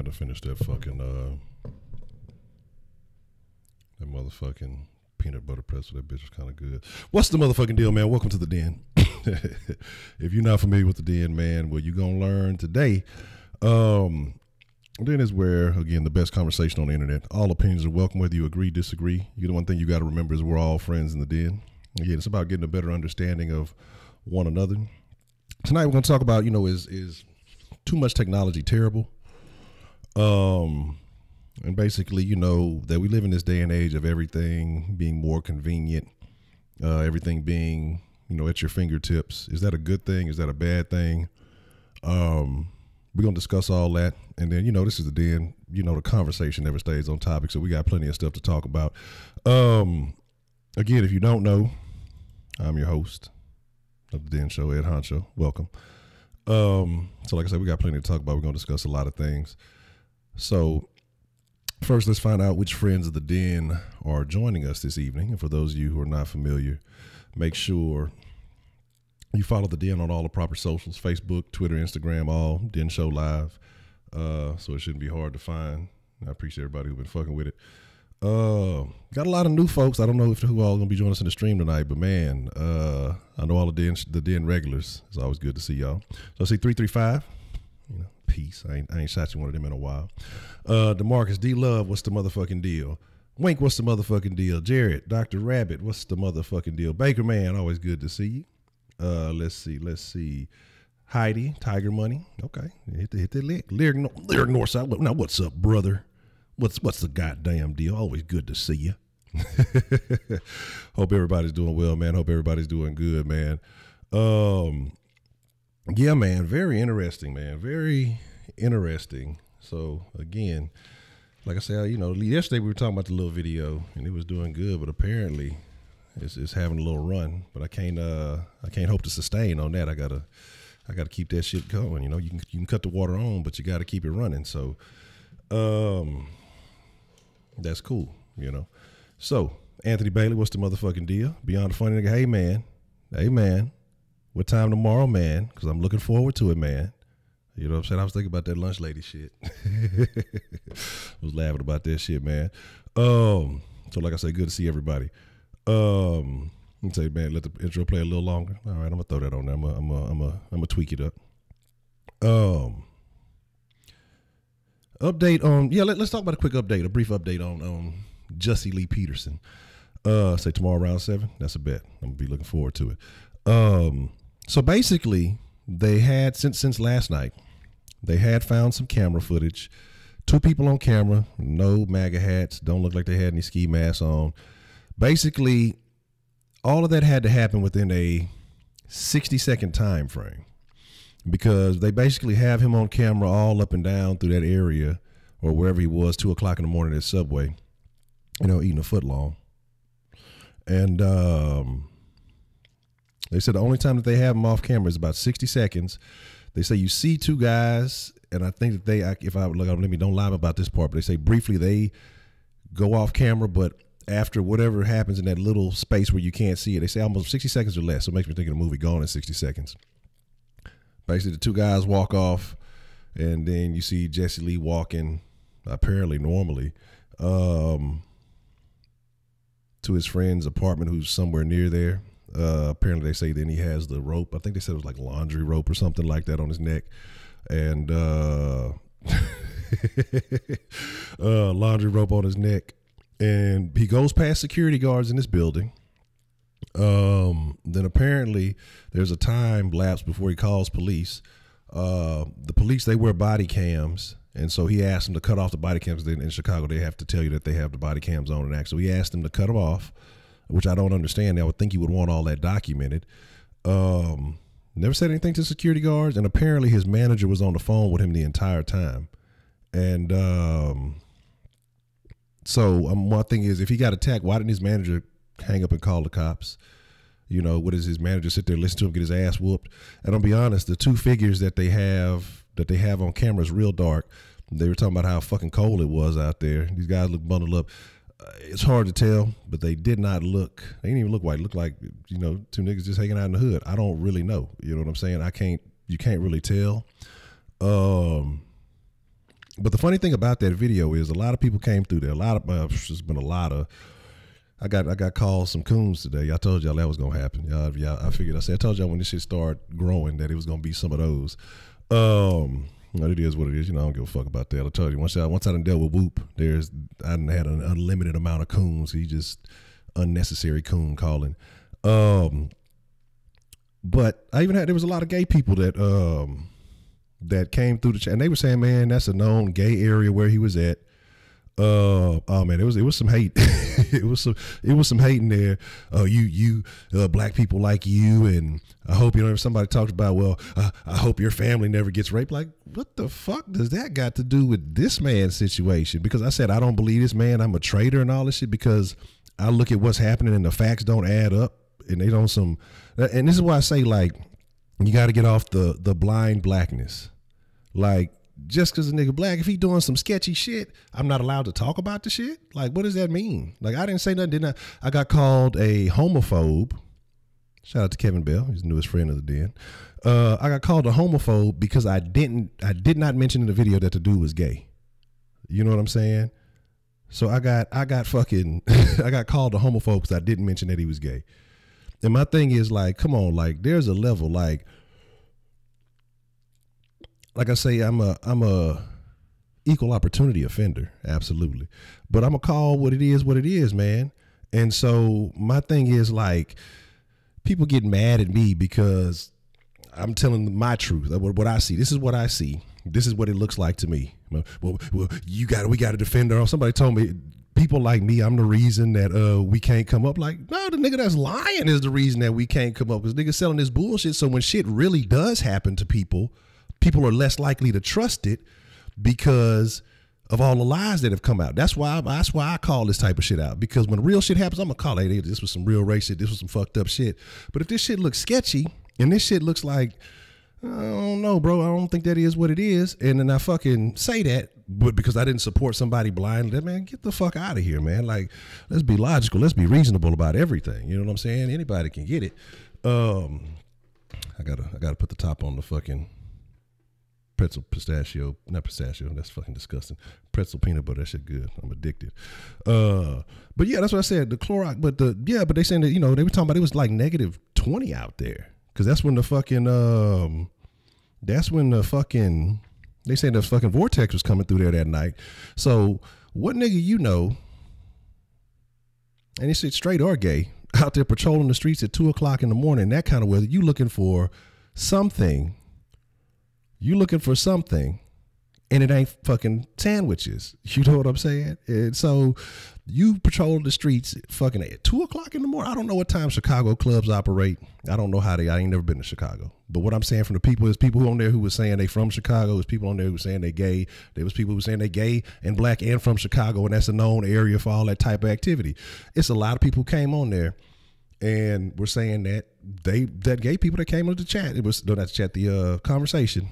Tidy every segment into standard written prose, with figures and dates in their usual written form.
had to finish that fucking that motherfucking peanut butter pretzel. That bitch was kind of good. What's the motherfucking deal, man? Welcome to the Den. If you're not familiar with the Den, man, well, you're gonna learn today. Den is where, again, the best conversation on the internet. All opinions are welcome, whether you agree, disagree. The one thing you got to remember is we're all friends in the Den. Again, it's about getting a better understanding of one another. Tonight we're going to talk about, is too much technology terrible? And basically, that we live in this day and age of everything being more convenient, everything being, at your fingertips. Is that a good thing? Is that a bad thing? We're going to discuss all that. And then, this is the Den. The conversation never stays on topic, so we got plenty of stuff to talk about. Again, if you don't know, I'm your host of the Den Show, Ed Honcho. Welcome. So like I said, we got plenty to talk about. We're going to discuss a lot of things. So first, let's find out which friends of the Den are joining us this evening. And for those of you who are not familiar, make sure you follow the Den on all the proper socials: Facebook, Twitter, Instagram, all Den Show Live. So it shouldn't be hard to find. I appreciate everybody who's been fucking with it. Got a lot of new folks. I don't know who all gonna be joining us in the stream tonight, but man, I know all the Den regulars. It's always good to see y'all. So I see 335. Peace. I ain't shot you one of them in a while. DeMarcus, D Love, what's the motherfucking deal? Wink, what's the motherfucking deal? Jared, Dr. Rabbit, what's the motherfucking deal? Baker Man, always good to see you. Let's see. Heidi, Tiger Money. Okay, hit the lyric Northside. Now what's up, brother? What's the goddamn deal? Always good to see you. Hope everybody's doing well, man. Hope everybody's doing good, man. Yeah, man. Very interesting, man. Very interesting. So again, like I said, yesterday we were talking about the little video and it was doing good, but apparently it's having a little run. But I can't hope to sustain on that. I gotta keep that shit going. You can cut the water on, but you got to keep it running. So, that's cool, So, Anthony Bailey, what's the motherfucking deal? Beyond the funny nigga, hey man, what time tomorrow, man? Because I'm looking forward to it, man. You know what I'm saying? I was thinking about that lunch lady shit. I was laughing about that shit, man. So like I said, good to see everybody. Let me say, man, let the intro play a little longer. All right, I'm gonna throw that on there. I'm gonna tweak it up. Update on let's talk about a brief update on Jussie Lee Peterson. Say tomorrow around 7. That's a bet. I'm gonna be looking forward to it. So basically, they had since last night, they had found some camera footage. 2 people on camera, no MAGA hats, don't look like they had any ski masks on. Basically, all of that had to happen within a 60-second time frame, because they basically have him on camera all up and down through that area or wherever he was, 2 o'clock in the morning at Subway, eating a foot long. And they said the only time that they have him off camera is about 60 seconds. They say you see 2 guys, and I think that don't lie about this part, but they say briefly they go off camera, but after whatever happens in that little space where you can't see it, they say almost 60 seconds or less. So it makes me think of the movie Gone in 60 Seconds. Basically, the 2 guys walk off, and then you see Jussie Lee walking, apparently normally, to his friend's apartment, who's somewhere near there. Apparently, they say then he has the rope. I think they said it was like laundry rope or something like that on his neck, and laundry rope on his neck. And he goes past security guards in this building. Then apparently there's a time lapse before he calls police. The police, they wear body cams. And so he asked them to cut off the body cams. Then in Chicago, they have to tell you that they have the body cams on and act. So he asked them to cut them off, which I don't understand. I would think he would want all that documented. Never said anything to security guards. And apparently his manager was on the phone with him the entire time. And, so my thing is, if he got attacked, why didn't his manager hang up and call the cops? What does his manager sit there, listen to him, get his ass whooped? And I'll be honest, the 2 figures that they have on camera is real dark. They were talking about how fucking cold it was out there. These guys look bundled up. It's hard to tell, but they did not look. They didn't even look white. It looked like 2 niggas just hanging out in the hood. I don't really know. You know what I'm saying? You can't really tell. But the funny thing about that video is a lot of people came through there. There's been a lot of. I got called some coons today. I told y'all that was gonna happen. Y'all, I told y'all when this shit started growing that it was gonna be some of those. It is what it is. I don't give a fuck about that. I told you once I done dealt with Whoop, I done had an unlimited amount of coons. He just unnecessary coon calling. But there was a lot of gay people that came through the chat, and they were saying, man, that's a known gay area where he was at. Oh man, it was some hate. it was some hate in there. You black people like you, and I hope if somebody talks about, well, I hope your family never gets raped. Like, what the fuck does that got to do with this man's situation? Because I said I don't believe this man. I'm a traitor and all this shit because I look at what's happening and the facts don't add up, and they don't some. And this is why I say, like, you got to get off the blind blackness, like. Just because a nigga black, if he doing some sketchy shit, I'm not allowed to talk about the shit? Like, what does that mean? Like, I didn't say nothing, didn't I? I got called a homophobe. Shout out to Kevin Bell, he's the newest friend of the den. I got called a homophobe because I did not mention in the video that the dude was gay. You know what I'm saying? So I got fucking, I got called a homophobe because I didn't mention that he was gay. And my thing is, like, come on, like, there's a level, like I say, I'm a equal opportunity offender, absolutely. But I'm gonna call what it is, man. And so my thing is, like, people get mad at me because I'm telling them my truth, what I see. This is what I see. This is what it looks like to me. Well, we got to defend her. Somebody told me, people like me, I'm the reason that we can't come up. Like, no, the nigga that's lying is the reason that we can't come up, because niggas selling this bullshit. So when shit really does happen to people are less likely to trust it because of all the lies that have come out. That's why I call this type of shit out, because when real shit happens, I'm gonna call it, hey, this was some real race shit, this was some fucked up shit. But if this shit looks sketchy and this shit looks like, I don't know, bro, I don't think that is what it is, and then I fucking say that, but because I didn't support somebody blindly, man, get the fuck out of here, man. Like, let's be logical, let's be reasonable about everything. You know what I'm saying? Anybody can get it. I gotta put the top on the fucking pretzel not pistachio, that's fucking disgusting. Pretzel peanut butter, that shit good. I'm addicted. But yeah, that's what I said. The Clorox, but they saying that, they were talking about it was like -20 out there. Cause that's when the fucking they saying the fucking vortex was coming through there that night. So what nigga and it's straight or gay, out there patrolling the streets at 2:00 in the morning, that kind of weather, you looking for something, and it ain't fucking sandwiches. You know what I'm saying? And so you patrol the streets fucking at 2:00 in the morning. I don't know what time Chicago clubs operate. I don't know how I ain't never been to Chicago. But what I'm saying from the people is people who on there who was saying they from Chicago. There's people on there who were saying they gay. There was people who were saying they gay and black and from Chicago, and that's a known area for all that type of activity. It's a lot of people who came on there and were saying that that gay people that came into the chat, the conversation,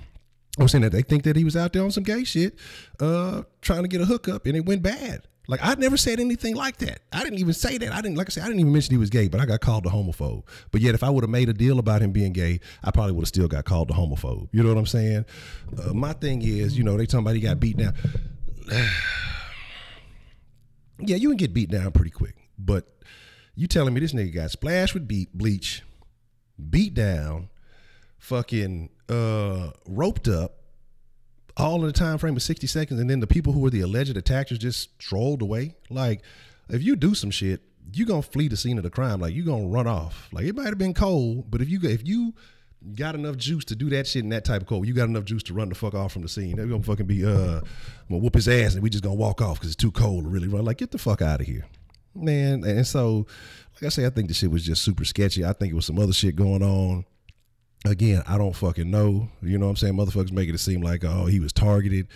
I was saying that they think that he was out there on some gay shit, trying to get a hookup, and it went bad. Like, I never said anything like that. I didn't even say that. I didn't even mention he was gay, but I got called a homophobe. But yet, if I would have made a deal about him being gay, I probably would have still got called a homophobe. You know what I'm saying? My thing is, they talking about he got beat down. Yeah, you can get beat down pretty quick. But you telling me this nigga got splashed with bleach, beat down, fucking roped up, all in the time frame of 60 seconds, and then the people who were the alleged attackers just strolled away. Like, if you do some shit, you gonna flee the scene of the crime. Like, you gonna run off. Like, it might have been cold, but if you got enough juice to do that shit in that type of cold, you got enough juice to run the fuck off from the scene. They're gonna fucking be I'm gonna whoop his ass and we just gonna walk off because it's too cold to really run. Like, get the fuck out of here, man. And so, like I say, I think the shit was just super sketchy. I think it was some other shit going on. Again, I don't fucking know. You know what I'm saying? Motherfuckers making it seem like, oh, he was targeted.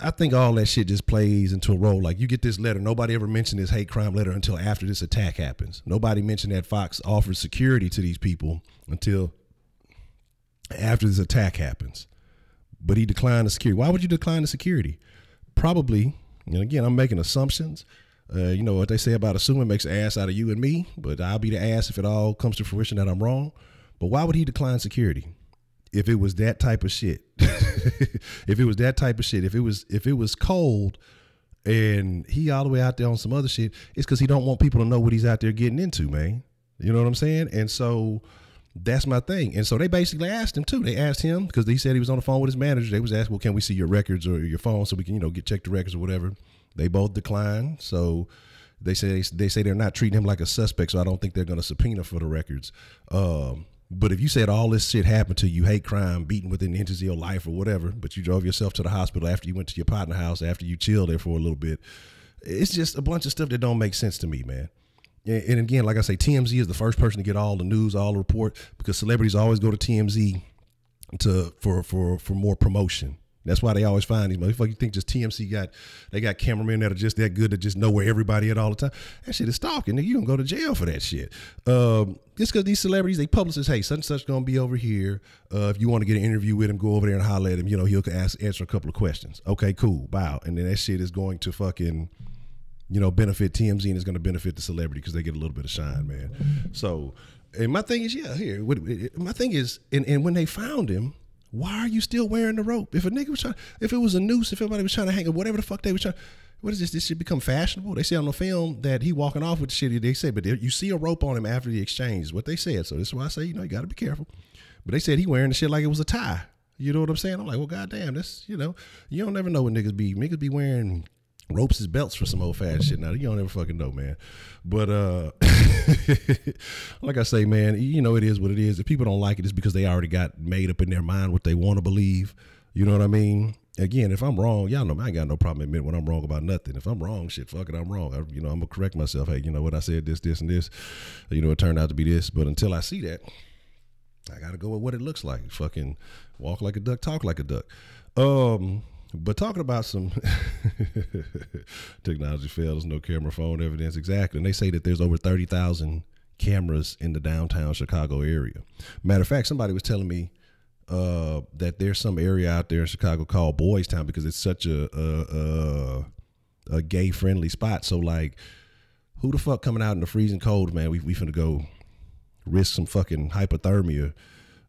I think all that shit just plays into a role. Like, you get this letter. Nobody ever mentioned this hate crime letter until after this attack happens. Nobody mentioned that Fox offered security to these people until after this attack happens. But he declined the security. Why would you decline the security? Probably, and again, I'm making assumptions. You know what they say about assuming makes an ass out of you and me, but I'll be the ass if it all comes to fruition that I'm wrong. But why would he decline security? if it was that type of shit, if it was cold and he all the way out there on some other shit, it's because he don't want people to know what he's out there getting into, man. You know what I'm saying? And so that's my thing. And so they basically asked him too. They asked him because he said he was on the phone with his manager. They was asking, well, can we see your records or your phone so we can, check the records or whatever. They both declined. So they say they're not treating him like a suspect. So I don't think they're going to subpoena for the records. But if you said all this shit happened to you, hate crime, beaten within inches of your life or whatever, but you drove yourself to the hospital after you went to your partner house, after you chilled there for a little bit, it's just a bunch of stuff that don't make sense to me, man. And again, like I say, TMZ is the first person to get all the news, all the report, because celebrities always go to TMZ for more promotion. That's why they always find these motherfuckers. You think just TMZ they got cameramen that are just that good to just know where everybody at all the time. That shit is stalking. Nigga, you gonna go to jail for that shit. Just because these celebrities, they publicize, hey, such and such gonna be over here. If you want to get an interview with him, go over there and holler at him. He'll answer a couple of questions. Okay, cool, wow. And then that shit is going to fucking benefit TMZ, and it's going to benefit the celebrity because they get a little bit of shine, man. So, and my thing is, my thing is, and when they found him, why are you still wearing the rope? If a nigga was if it was a noose, if everybody was trying to hang it, whatever the fuck they was trying, what is this? This should become fashionable. They say on the film that he walking off with the shit. They said, but you see a rope on him after the exchange is what they said. So this is why I say, you got to be careful. But they said he wearing the shit like it was a tie. You know what I'm saying? I'm like, well, goddamn, this, you don't never know what niggas be wearing ropes as belts for some old fashioned shit. Now you don't ever fucking know, man. But like I say, man, it is what it is. If people don't like it, it's because they already got made up in their mind what they want to believe. You know what I mean? Again, if I'm wrong, y'all know I ain't got no problem admitting when I'm wrong about nothing. If I'm wrong, shit, fuck it, I'm wrong. I'm gonna correct myself. Hey, you know what, I said this, and this. It turned out to be this. But until I see that, I gotta go with what it looks like. Fucking walk like a duck, talk like a duck. But talking about some technology fails, no camera, phone evidence, exactly. And they say that there's over 30,000 cameras in the downtown Chicago area. Matter of fact, somebody was telling me that there's some area out there in Chicago called Boys Town because it's such a gay-friendly spot. So, like, who the fuck coming out in the freezing cold, man? We finna go risk some fucking hypothermia,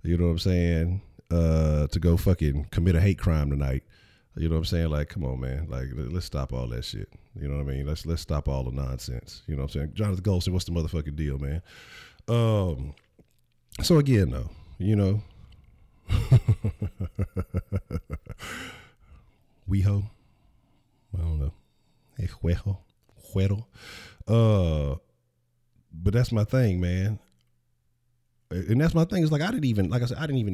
you know what I'm saying, to go fucking commit a hate crime tonight. You know what I'm saying? Like, come on, man. Like, let's stop all that shit. You know what I mean? Let's stop all the nonsense. You know what I'm saying? Jonathan Goldstein, what's the motherfucking deal, man? So again, though, Weho, I don't know. Juero. But that's my thing, man. And that's my thing. It's like I didn't even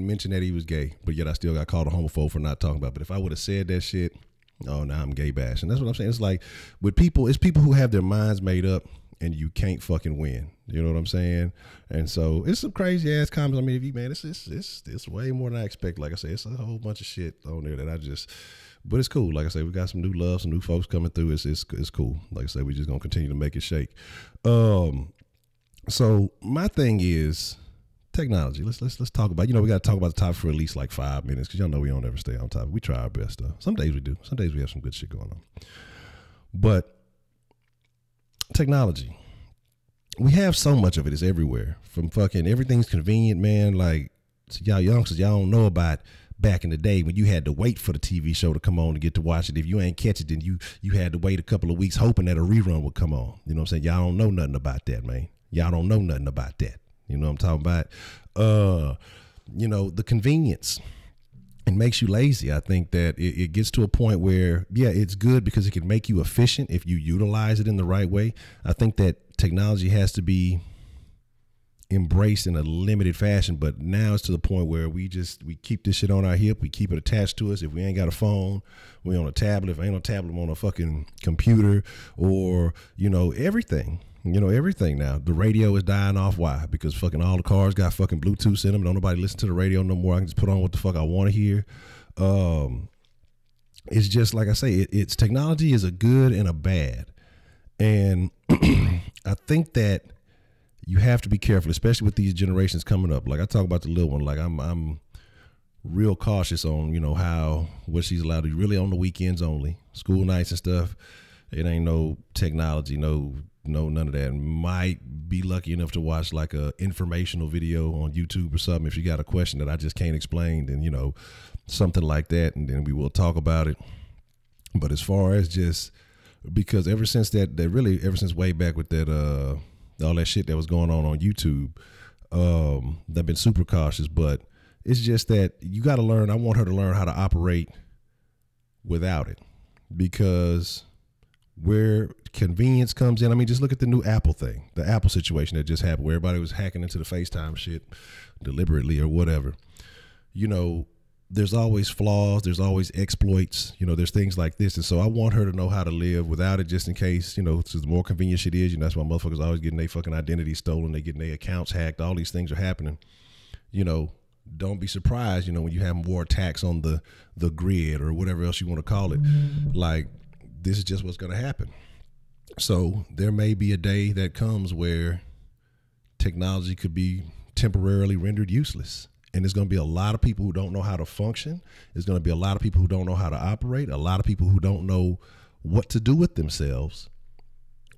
mention that he was gay, but yet I still got called a homophobe for not talking about it. But if I would have said that shit, now I'm gay bashing. That's what I'm saying. It's like with people, it's people who have their minds made up and you can't fucking win. You know what I'm saying? And so it's some crazy ass comments. I mean, it's way more than I expect. Like I say, it's a whole bunch of shit on there that but it's cool. Like I say, we got some new love, some new folks coming through. It's cool. Like I say, we just gonna continue to make it shake. So my thing is technology. Let's talk about, we got to talk about the topic for at least like 5 minutes because we don't ever stay on topic. We try our best though. Some days we do. Some days we have some good shit going on. But technology, we have so much of it. It's everywhere. From fucking everything's convenient, man. Like, so y'all youngsters, y'all don't know about back in the day when you had to wait for the TV show to come on to get to watch it. If you ain't catch it, then you had to wait a couple of weeks hoping that a rerun would come on. You know what I'm saying? Y'all don't know nothing about that, man. Y'all don't know nothing about that. You know what I'm talking about? The convenience. It makes you lazy. I think that it gets to a point where, yeah, it's good because it can make you efficient if you utilize it in the right way. I think that technology has to be embraced in a limited fashion, but now it's to the point where we keep this shit on our hip. We keep it attached to us. If we ain't got a phone, we on a tablet. If ain't on a tablet, I'm on a fucking computer or, everything. Everything now. The radio is dying off. Why? Because fucking all the cars got fucking Bluetooth in them. Don't nobody listen to the radio no more. I can just put on what the fuck I want to hear. It's just like I say, it's technology is a good and a bad. And I think that you have to be careful, especially with these generations coming up. Like I talk about the little one, like I'm real cautious on, what she's allowed to do, really on the weekends only, school nights and stuff. It ain't no technology, no no, none of that. Might be lucky enough to watch like a informational video on YouTube or something. If you got a question that I just can't explain, then, you know, something like that. And then we will talk about it. But as far as just, because ever since ever since way back with that, all that shit that was going on YouTube, they've been super cautious. But it's just that you got to learn. I want her to learn how to operate without it, because where convenience comes in, I mean, just look at the new Apple thing, the Apple situation that just happened, where everybody was hacking into the FaceTime shit deliberately or whatever. You know, there's always flaws, there's always exploits, you know, there's things like this. And so I want her to know how to live without it, just in case, you know, it's the more convenient shit is, you know, that's why motherfuckers always getting their fucking identity stolen, they getting their accounts hacked, all these things are happening. You know, don't be surprised, you know, when you have more attacks on the grid or whatever else you want to call it. Like, this is just what's going to happen. So there may be a day that comes where technology could be temporarily rendered useless. And there's going to be a lot of people who don't know how to function. There's going to be a lot of people who don't know how to operate, a lot of people who don't know what to do with themselves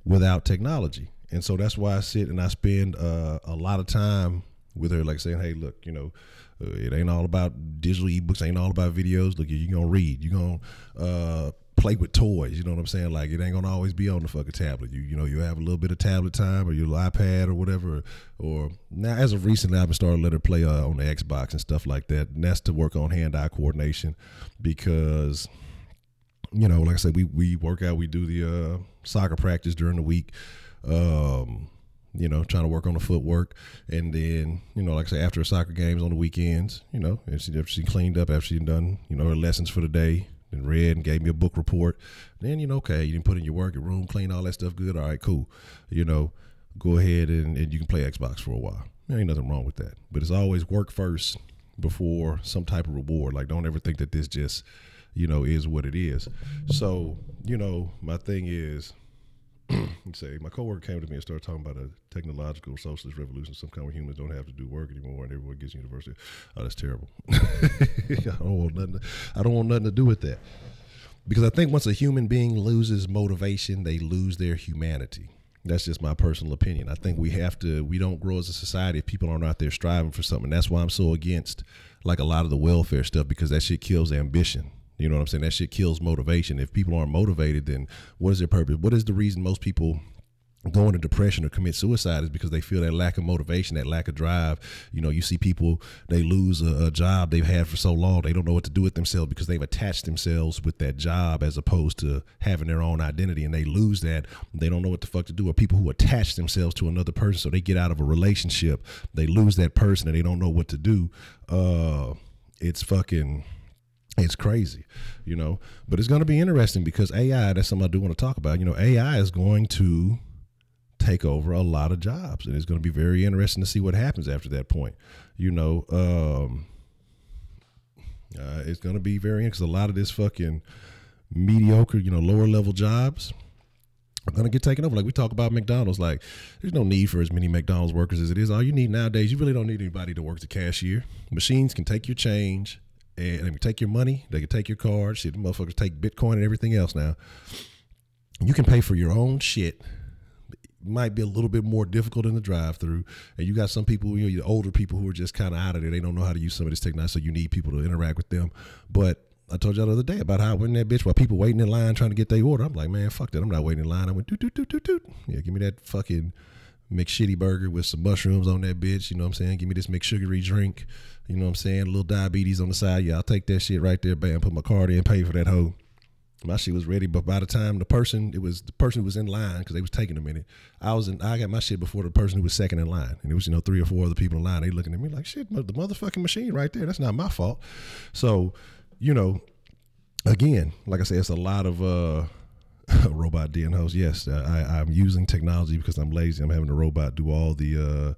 without technology. And so that's why I sit and I spend a lot of time with her, like saying, hey, look, you know, it ain't all about digital ebooks, ain't all about videos. Look, you're going to read, you're going to play with toys, you know what I'm saying? Like, it ain't gonna always be on the fucking tablet. You know, you have a little bit of tablet time or your iPad or whatever. Or now, as of recently, I've been starting to let her play on the Xbox and stuff like that. And that's to work on hand-eye coordination, because, you know, like I said, we work out, we do the soccer practice during the week. You know, trying to work on the footwork, and then, you know, like I say, after soccer games on the weekends, you know, after she cleaned up, after she done, you know, her lessons for the day, and read and gave me a book report, then, you know, okay, you didn't put in your work, your room clean, all that stuff good, all right, cool. You know, go ahead and you can play Xbox for a while. There ain't nothing wrong with that. But it's always work first before some type of reward. Like, don't ever think that this just, you know, is what it is. So, you know, my thing is, say, my coworker came to me and started talking about a technological socialist revolution, some kind where humans don't have to do work anymore and everyone gets university. Oh, that's terrible. I don't want nothing to do with that. Because I think once a human being loses motivation, they lose their humanity. That's just my personal opinion. I think we don't grow as a society if people aren't out there striving for something. That's why I'm so against, like, a lot of the welfare stuff, because that shit kills ambition. You know what I'm saying? That shit kills motivation. If people aren't motivated, then what is their purpose? What is the reason most people go into depression or commit suicide? Is because they feel that lack of motivation, that lack of drive. You know, you see people, they lose a job they've had for so long, they don't know what to do with themselves because they've attached themselves with that job as opposed to having their own identity, and they lose that. They don't know what the fuck to do. Or people who attach themselves to another person, so they get out of a relationship, they lose that person and they don't know what to do. It's crazy, you know, but it's going to be interesting because AI, that's something I do want to talk about. You know, AI is going to take over a lot of jobs, and it's going to be very interesting to see what happens after that point. You know, it's going to be very interesting because a lot of this fucking mediocre, you know, lower level jobs are going to get taken over. Like, we talk about McDonald's, like, there's no need for as many McDonald's workers as it is. All you need nowadays, you really don't need anybody to work the cashier. Machines can take your change, and they can take your money, they can take your card. Shit, the motherfuckers take Bitcoin and everything else now. You can pay for your own shit. It might be a little bit more difficult in the drive-through. And you got some people, you know, your older people who are just kind of out of there. They don't know how to use some of this technology, so you need people to interact with them. But I told y'all the other day about how I went in that bitch while people waiting in line trying to get their order. I'm like, man, fuck that. I'm not waiting in line. I went, doot. Yeah, give me that fucking McShitty burger with some mushrooms on that bitch. You know what I'm saying? Give me this McSugary drink. You know what I'm saying? A little diabetes on the side. Yeah, I'll take that shit right there. Bam, put my card in, pay for that hoe. My shit was ready, but by the time the person who was in line, because they was taking a minute, I got my shit before the person who was second in line. And it was, you know, 3 or 4 other people in line. They looking at me like, shit, the motherfucking machine right there. That's not my fault. So, you know, again, like I said, it's a lot of robot den host. Yes, I'm using technology because I'm lazy. I'm having a robot do all the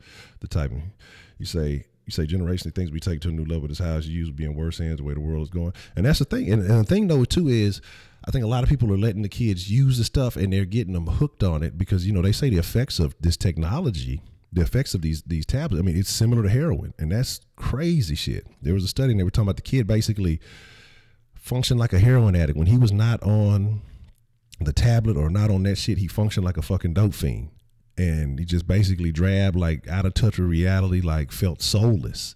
typing. You say generationally things we take to a new level. This how it's used being worse hands the way the world is going. And that's the thing. And the thing though too is, I think a lot of people are letting the kids use the stuff and they're getting them hooked on it because, you know, they say the effects of this technology, the effects of these tablets, I mean, it's similar to heroin, and that's crazy shit. There was a study and they were talking about the kid basically functioned like a heroin addict when he was not on the tablet or not on that shit, he functioned like a fucking dope fiend. And he just basically drabbed, like, out of touch with reality, like, felt soulless.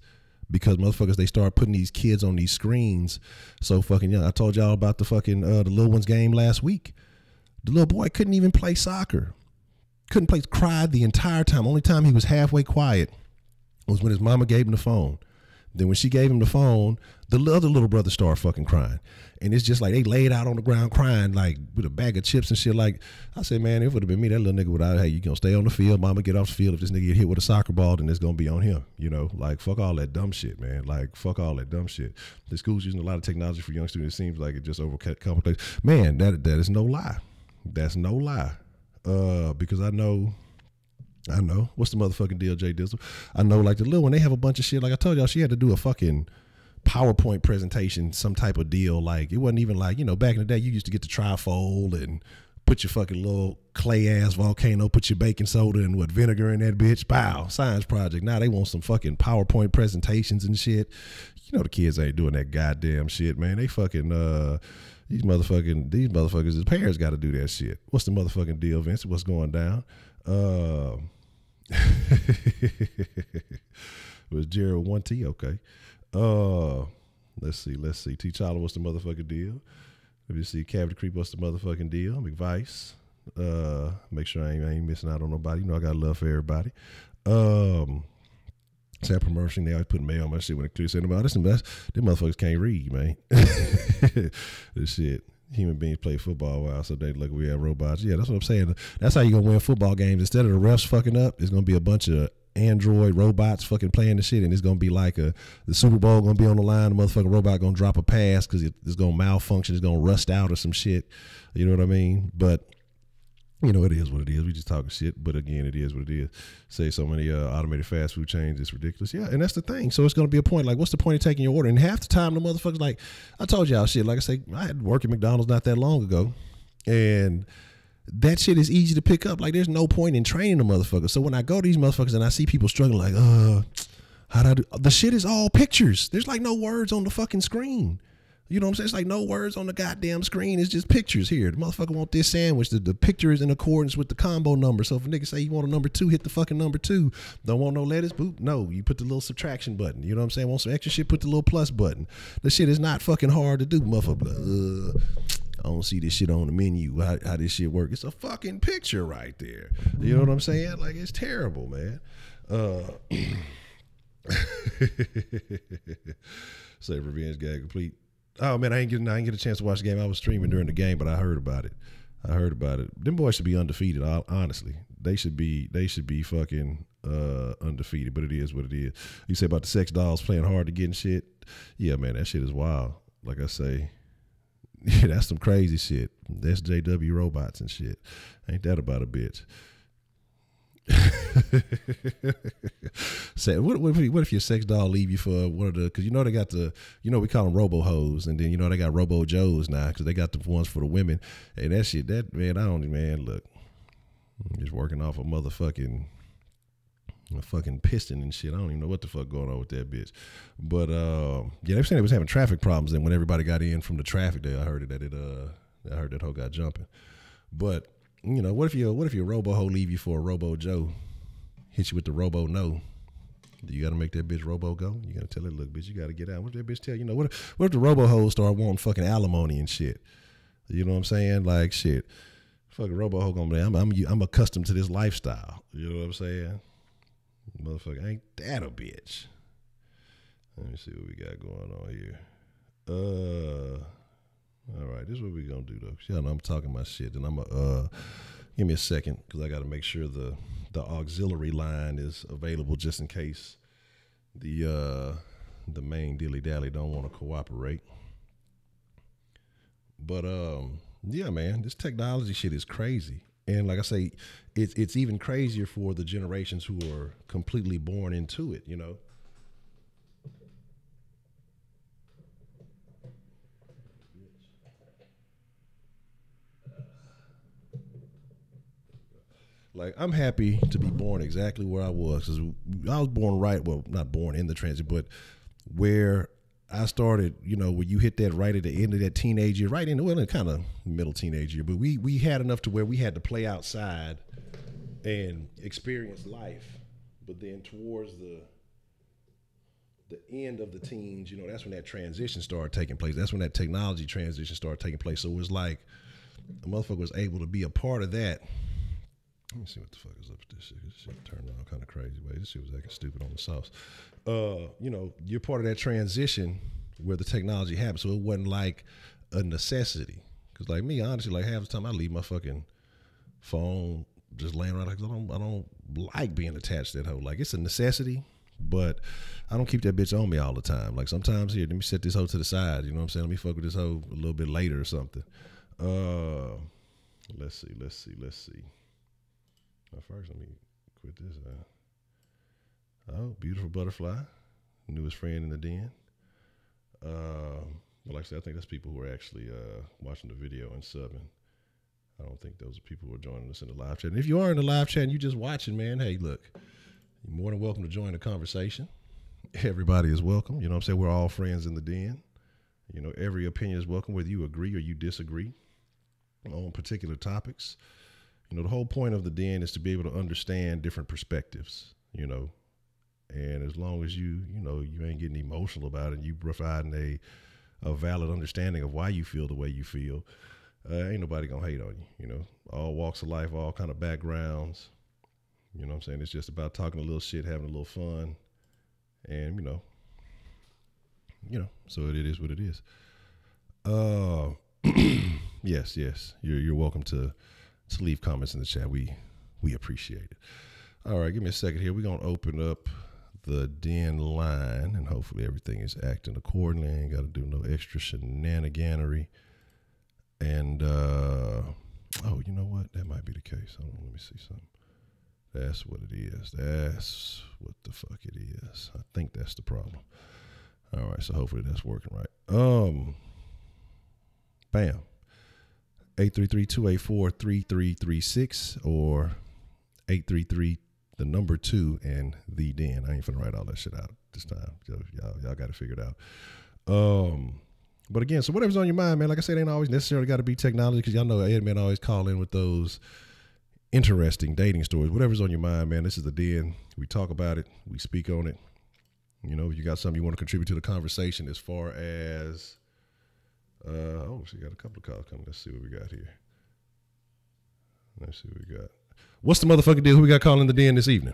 Because motherfuckers, they start putting these kids on these screens so fucking young. I told y'all about the fucking, the little one's game last week. The little boy couldn't even play soccer. Couldn't play, cried the entire time. Only time he was halfway quiet was when his mama gave him the phone. Then when she gave him the phone, the other little brother started fucking crying. And it's just like they laid out on the ground crying, like with a bag of chips and shit. Like, I said, man, if it would have been me, that little nigga would have, hey, you gonna stay on the field, mama get off the field. If this nigga get hit with a soccer ball, then it's gonna be on him. You know, like, fuck all that dumb shit, man. Like, fuck all that dumb shit. The school's using a lot of technology for young students. It seems like it just overcomplicates. Man, that is no lie. That's no lie. Because I know. What's the motherfucking deal, Jay Dizzle? I know, like, the little one, they have a bunch of shit. Like I told y'all, she had to do a fucking PowerPoint presentation, some type of deal. Like, it wasn't even like, you know, back in the day, you used to get the trifold and put your fucking little clay-ass volcano, put your baking soda and what, vinegar in that bitch. Pow, science project. Now they want some fucking PowerPoint presentations and shit. You know the kids ain't doing that goddamn shit, man. They fucking, these motherfuckers, his parents got to do that shit. What's the motherfucking deal, Vince? What's going down? Was Gerald 1T? Okay. Let's see. T'Challa, what's the motherfucking deal? Let me see. Cavity Creep, what's the motherfucking deal? McVice. Make sure I ain't missing out on nobody. You know I got love for everybody. Sad promotion. They always put mail on my shit when it clear said, them motherfuckers can't read, man. This shit. Human beings play football a while, so they look, we have robots. Yeah, that's what I'm saying. That's how you're going to win football games. Instead of the refs fucking up, it's going to be a bunch of android robots fucking playing the shit, and it's going to be like the Super Bowl going to be on the line, the motherfucking robot going to drop a pass because it's going to malfunction, it's going to rust out or some shit. You know what I mean? But, you know, it is what it is. We just talking shit, but again, it is what it is. Say so many automated fast food chains, it's ridiculous. Yeah, and that's the thing. So it's going to be a point, like, what's the point of taking your order? And half the time, the motherfuckers, like, I told y'all shit, like I say, I had worked at McDonald's not that long ago, and that shit is easy to pick up. Like, there's no point in training the motherfuckers. So when I go to these motherfuckers and I see people struggling, like, how'd I do? The shit is all pictures. There's like no words on the fucking screen. You know what I'm saying? It's like no words on the goddamn screen. It's just pictures here. The motherfucker want this sandwich. The picture is in accordance with the combo number. So if a nigga say you want a number 2, hit the fucking number 2. Don't want no lettuce? Boop. No, you put the little subtraction button. You know what I'm saying? Want some extra shit? Put the little plus button. The shit is not fucking hard to do, motherfucker. I don't see this shit on the menu. How this shit work? It's a fucking picture right there. You know what I'm saying? Like, it's terrible, man. Say revenge gag complete. Oh man, I didn't get a chance to watch the game. I was streaming during the game, but I heard about it. Them boys should be undefeated. Honestly, they should be fucking undefeated. But it is what it is. You say about the sex dolls playing hard to get and shit. Yeah, man, that shit is wild. Like I say, yeah, that's some crazy shit. That's JW robots and shit. Ain't that about a bitch? Say, what if your sex doll leave you for one of the, because you know they got the, you know we call them robo hoes, and then you know they got robo joes now because they got the ones for the women, and that shit, that man, look, I'm just working off a fucking piston and shit. I don't even know what the fuck going on with that bitch, but yeah, they were saying it was having traffic problems, and when everybody got in from the traffic there, I heard that hoe got jumping, but. You know, what if your robo hoe leave you for a robo Joe, hit you with the robo no? Do you got to make that bitch robo go? You got to tell her, look, bitch, you got to get out. What if that bitch tell you know? What if the robo hoes start wanting fucking alimony and shit? You know what I'm saying? Like shit, fucking robo hoe gonna be. I'm accustomed to this lifestyle. You know what I'm saying? Motherfucker, ain't that a bitch? Let me see what we got going on here. All right, this is what we gonna do though. Y'all know I'm talking my shit, and I'm give me a second because I got to make sure the auxiliary line is available just in case the main dilly dally don't want to cooperate. But yeah, man, this technology shit is crazy, and like I say, it's even crazier for the generations who are completely born into it. You know. Like, I'm happy to be born exactly where I was, because I was born right, well, not born in the transit, but where I started, you know, when you hit that right at the end of that teenage year, right in, well, in kind of middle teenage year, but we had enough to where we had to play outside and experience life. But then towards the end of the teens, you know, that's when that transition started taking place. That's when that technology transition started taking place. So it was like a motherfucker was able to be a part of that. Let me see what the fuck is up with this shit. This shit turned on kind of crazy way. This shit was acting stupid on the sauce. You know, you're part of that transition where the technology happened. So it wasn't like a necessity. Because like me, honestly, like half the time I leave my fucking phone just laying around. Like, I don't like being attached to that hoe. Like, it's a necessity, but I don't keep that bitch on me all the time. Like, sometimes, here, let me set this hoe to the side. You know what I'm saying? Let me fuck with this hoe a little bit later or something. Let's see. First, let me quit this. Oh, beautiful butterfly, newest friend in the den. But like I said, I think that's people who are actually watching the video and subbing. I don't think those are people who are joining us in the live chat. And if you are in the live chat and you're just watching, man, hey, look, you're more than welcome to join the conversation. Everybody is welcome. You know what I'm saying? We're all friends in the den. You know, every opinion is welcome, whether you agree or you disagree on particular topics. You know, the whole point of the den is to be able to understand different perspectives, you know. And as long as you ain't getting emotional about it, and you providing a valid understanding of why you feel the way you feel, ain't nobody gonna hate on you, you know. All walks of life, all kind of backgrounds. You know what I'm saying? It's just about talking a little shit, having a little fun. And, you know, so it is what it is. Yes. You're welcome to leave comments in the chat. We appreciate it. All right, give me a second here. We're gonna open up the Denline, and hopefully everything is acting accordingly. Ain't got to do no extra shenaniganery. And oh, you know what? That might be the case. Hold on, let me see something. That's what it is. That's what the fuck it is. I think that's the problem. All right, so hopefully that's working right. Bam. 833-284-3336 or 833 the number 2 and the den. I ain't finna write all that shit out this time. Y'all got to figure it out. But again, so whatever's on your mind, man, like I said, ain't always necessarily got to be technology, because y'all know Ed Man always call in with those interesting dating stories. Whatever's on your mind, man, this is the den. We talk about it. We speak on it. You know, if you got something you want to contribute to the conversation as far as, oh, she got a couple of calls coming. Let's see what we got here. Let's see what we got. What's the motherfucking deal? Who we got calling the den this evening?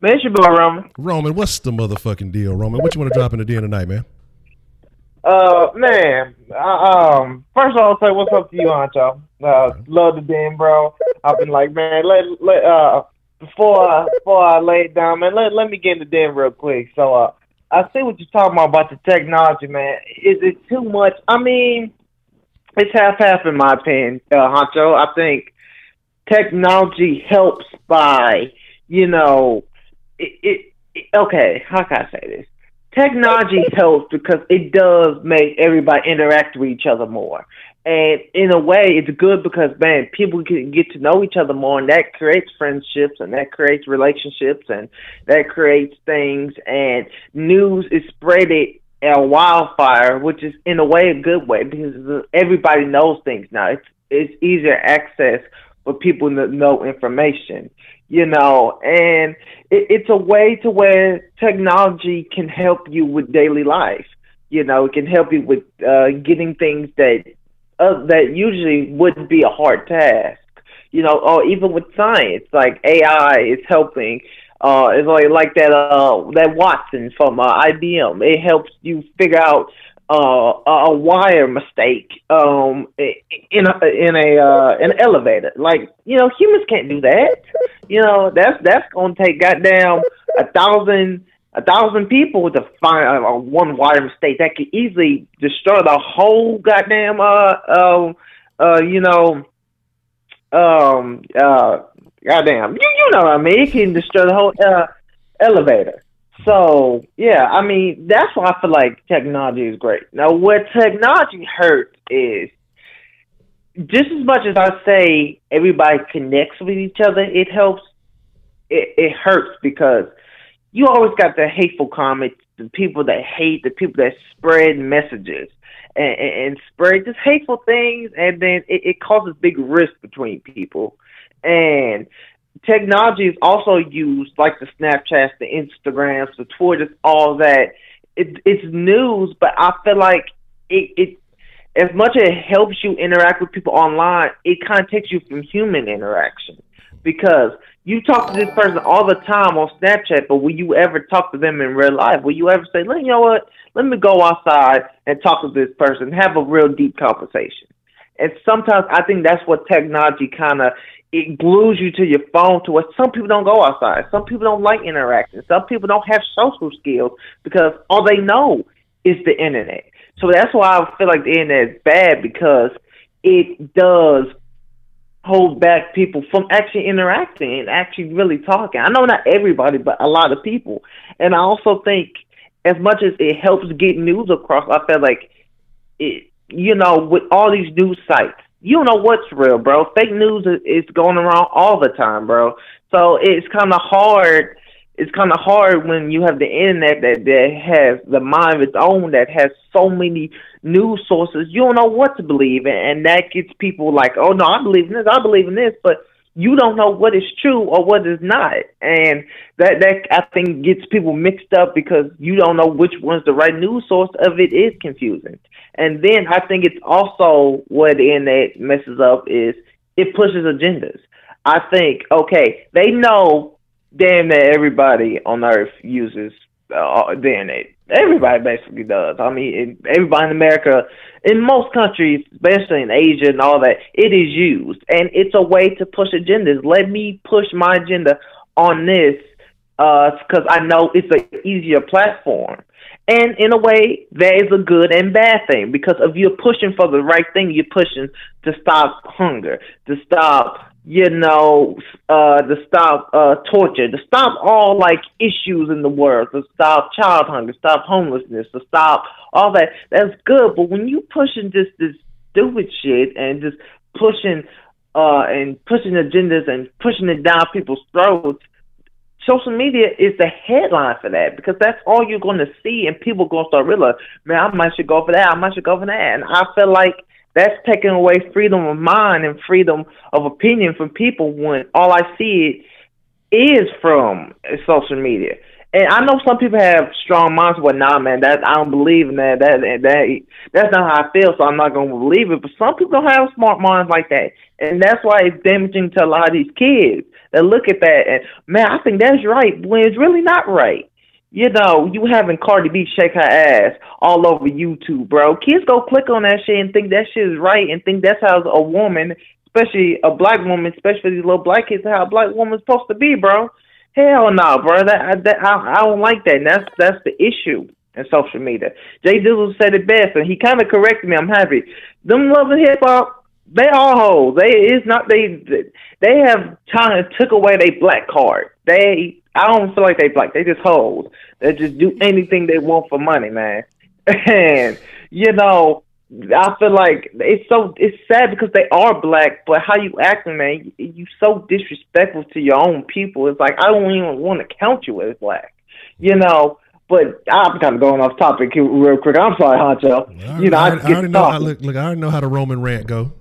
Man, it's your boy, Roman. Roman, what's the motherfucking deal, Roman? What you want to drop in the den tonight, man? Man, first of all, I'll say what's up to you, Honcho. Love the den, bro. I've been like, man, before I lay it down, man, let me get in the den real quick. So, I see what you're talking about the technology, man. Is it too much? I mean, it's half-half in my opinion, Honcho. I think technology helps by, you know, okay, how can I say this? Technology helps because it does make everybody interact with each other more. And in a way, it's good because, man, people can get to know each other more, and that creates friendships, and that creates relationships, and that creates things, and news is spreaded a wildfire, which is, in a way, a good way, because everybody knows things now. It's easier access for people to know information, you know, and it's a way to where technology can help you with daily life. You know, it can help you with getting things that usually wouldn't be a hard task, you know, or even with science, like AI is helping. It's like that Watson from IBM. It helps you figure out a wire mistake in an elevator. Like, you know, humans can't do that. You know, that's gonna take goddamn 1,000 people to find one wire mistake that could easily destroy the whole goddamn goddamn, you know what I mean? It can destroy the whole elevator. So, yeah, I mean, that's why I feel like technology is great. Now, what technology hurts is, just as much as I say everybody connects with each other, it helps, it hurts because you always got the hateful comments, the people that hate, the people that spread messages and spread just hateful things, and then it causes big rift between people. And technology is also used, like the Snapchats, the Instagrams, the Twitters, all that. It's news, but I feel like it as much as it helps you interact with people online, it kind of takes you from human interaction, because you talk to this person all the time on Snapchat, but will you ever talk to them in real life? Will you ever say, you know what, let me go outside and talk to this person, have a real deep conversation? And sometimes I think that's what technology kind of, it glues you to your phone, to where some people don't go outside. Some people don't like interacting. Some people don't have social skills because all they know is the internet. So that's why I feel like the internet is bad, because it does hold back people from actually interacting and actually really talking. I know not everybody, but a lot of people. And I also think as much as it helps get news across, I feel like it, you know, with all these news sites, you don't know what's real, bro. Fake news is going around all the time, bro. So it's kind of hard. It's kind of hard when you have the internet that has the mind of its own, that has so many news sources. You don't know what to believe in, and that gets people like, oh, no, I believe in this, I believe in this, but you don't know what is true or what is not. And that I think gets people mixed up, because you don't know which one's the right news source of it. Is confusing. And then I think it's also where the internet messes up is it pushes agendas. I think, okay, they know damn that everybody on Earth uses the internet. Everybody basically does. I mean, everybody in America, in most countries, especially in Asia and all that, it is used. And it's a way to push agendas. Let me push my agenda on this because I know it's an easier platform. And in a way, that is a good and bad thing, because if you're pushing for the right thing, you're pushing to stop hunger, to stop, you know, to stop torture, to stop all like issues in the world, to stop child hunger, stop homelessness, to stop all that. That's good. But when you pushing just this stupid shit and just pushing agendas and pushing it down people's throats, social media is the headline for that, because that's all you're going to see, and people going to start realizing, man, I might should go for that, I might should go for that. And I feel like that's taking away freedom of mind and freedom of opinion from people, when all I see is from social media. And I know some people have strong minds, but nah, man, that I don't believe in that. That's not how I feel, so I'm not going to believe it. But some people don't have smart minds like that, and that's why it's damaging to a lot of these kids that look at that and, man, I think that's right, when it's really not right. You know, you having Cardi B shake her ass all over YouTube, bro. Kids go click on that shit and think that shit is right, and think that's how a woman, especially a black woman, especially these little black kids, how a black woman's supposed to be, bro. Hell no, bro. I don't like that. And that's the issue in social media. Jay Dizzle said it best, and he kind of corrected me. I'm happy. Them loving hip hop, they all hoes. They have kind of took away their black card. I don't feel like they black. They just hoes. They just do anything they want for money, man. And you know, I feel like it's sad because they are black, but how you acting, man, you so disrespectful to your own people. It's like, I don't even want to count you as black, you know. But I'm kind of going off topic real quick. I'm sorry, Honcho. You know, I already know. I already know how the Roman rant go.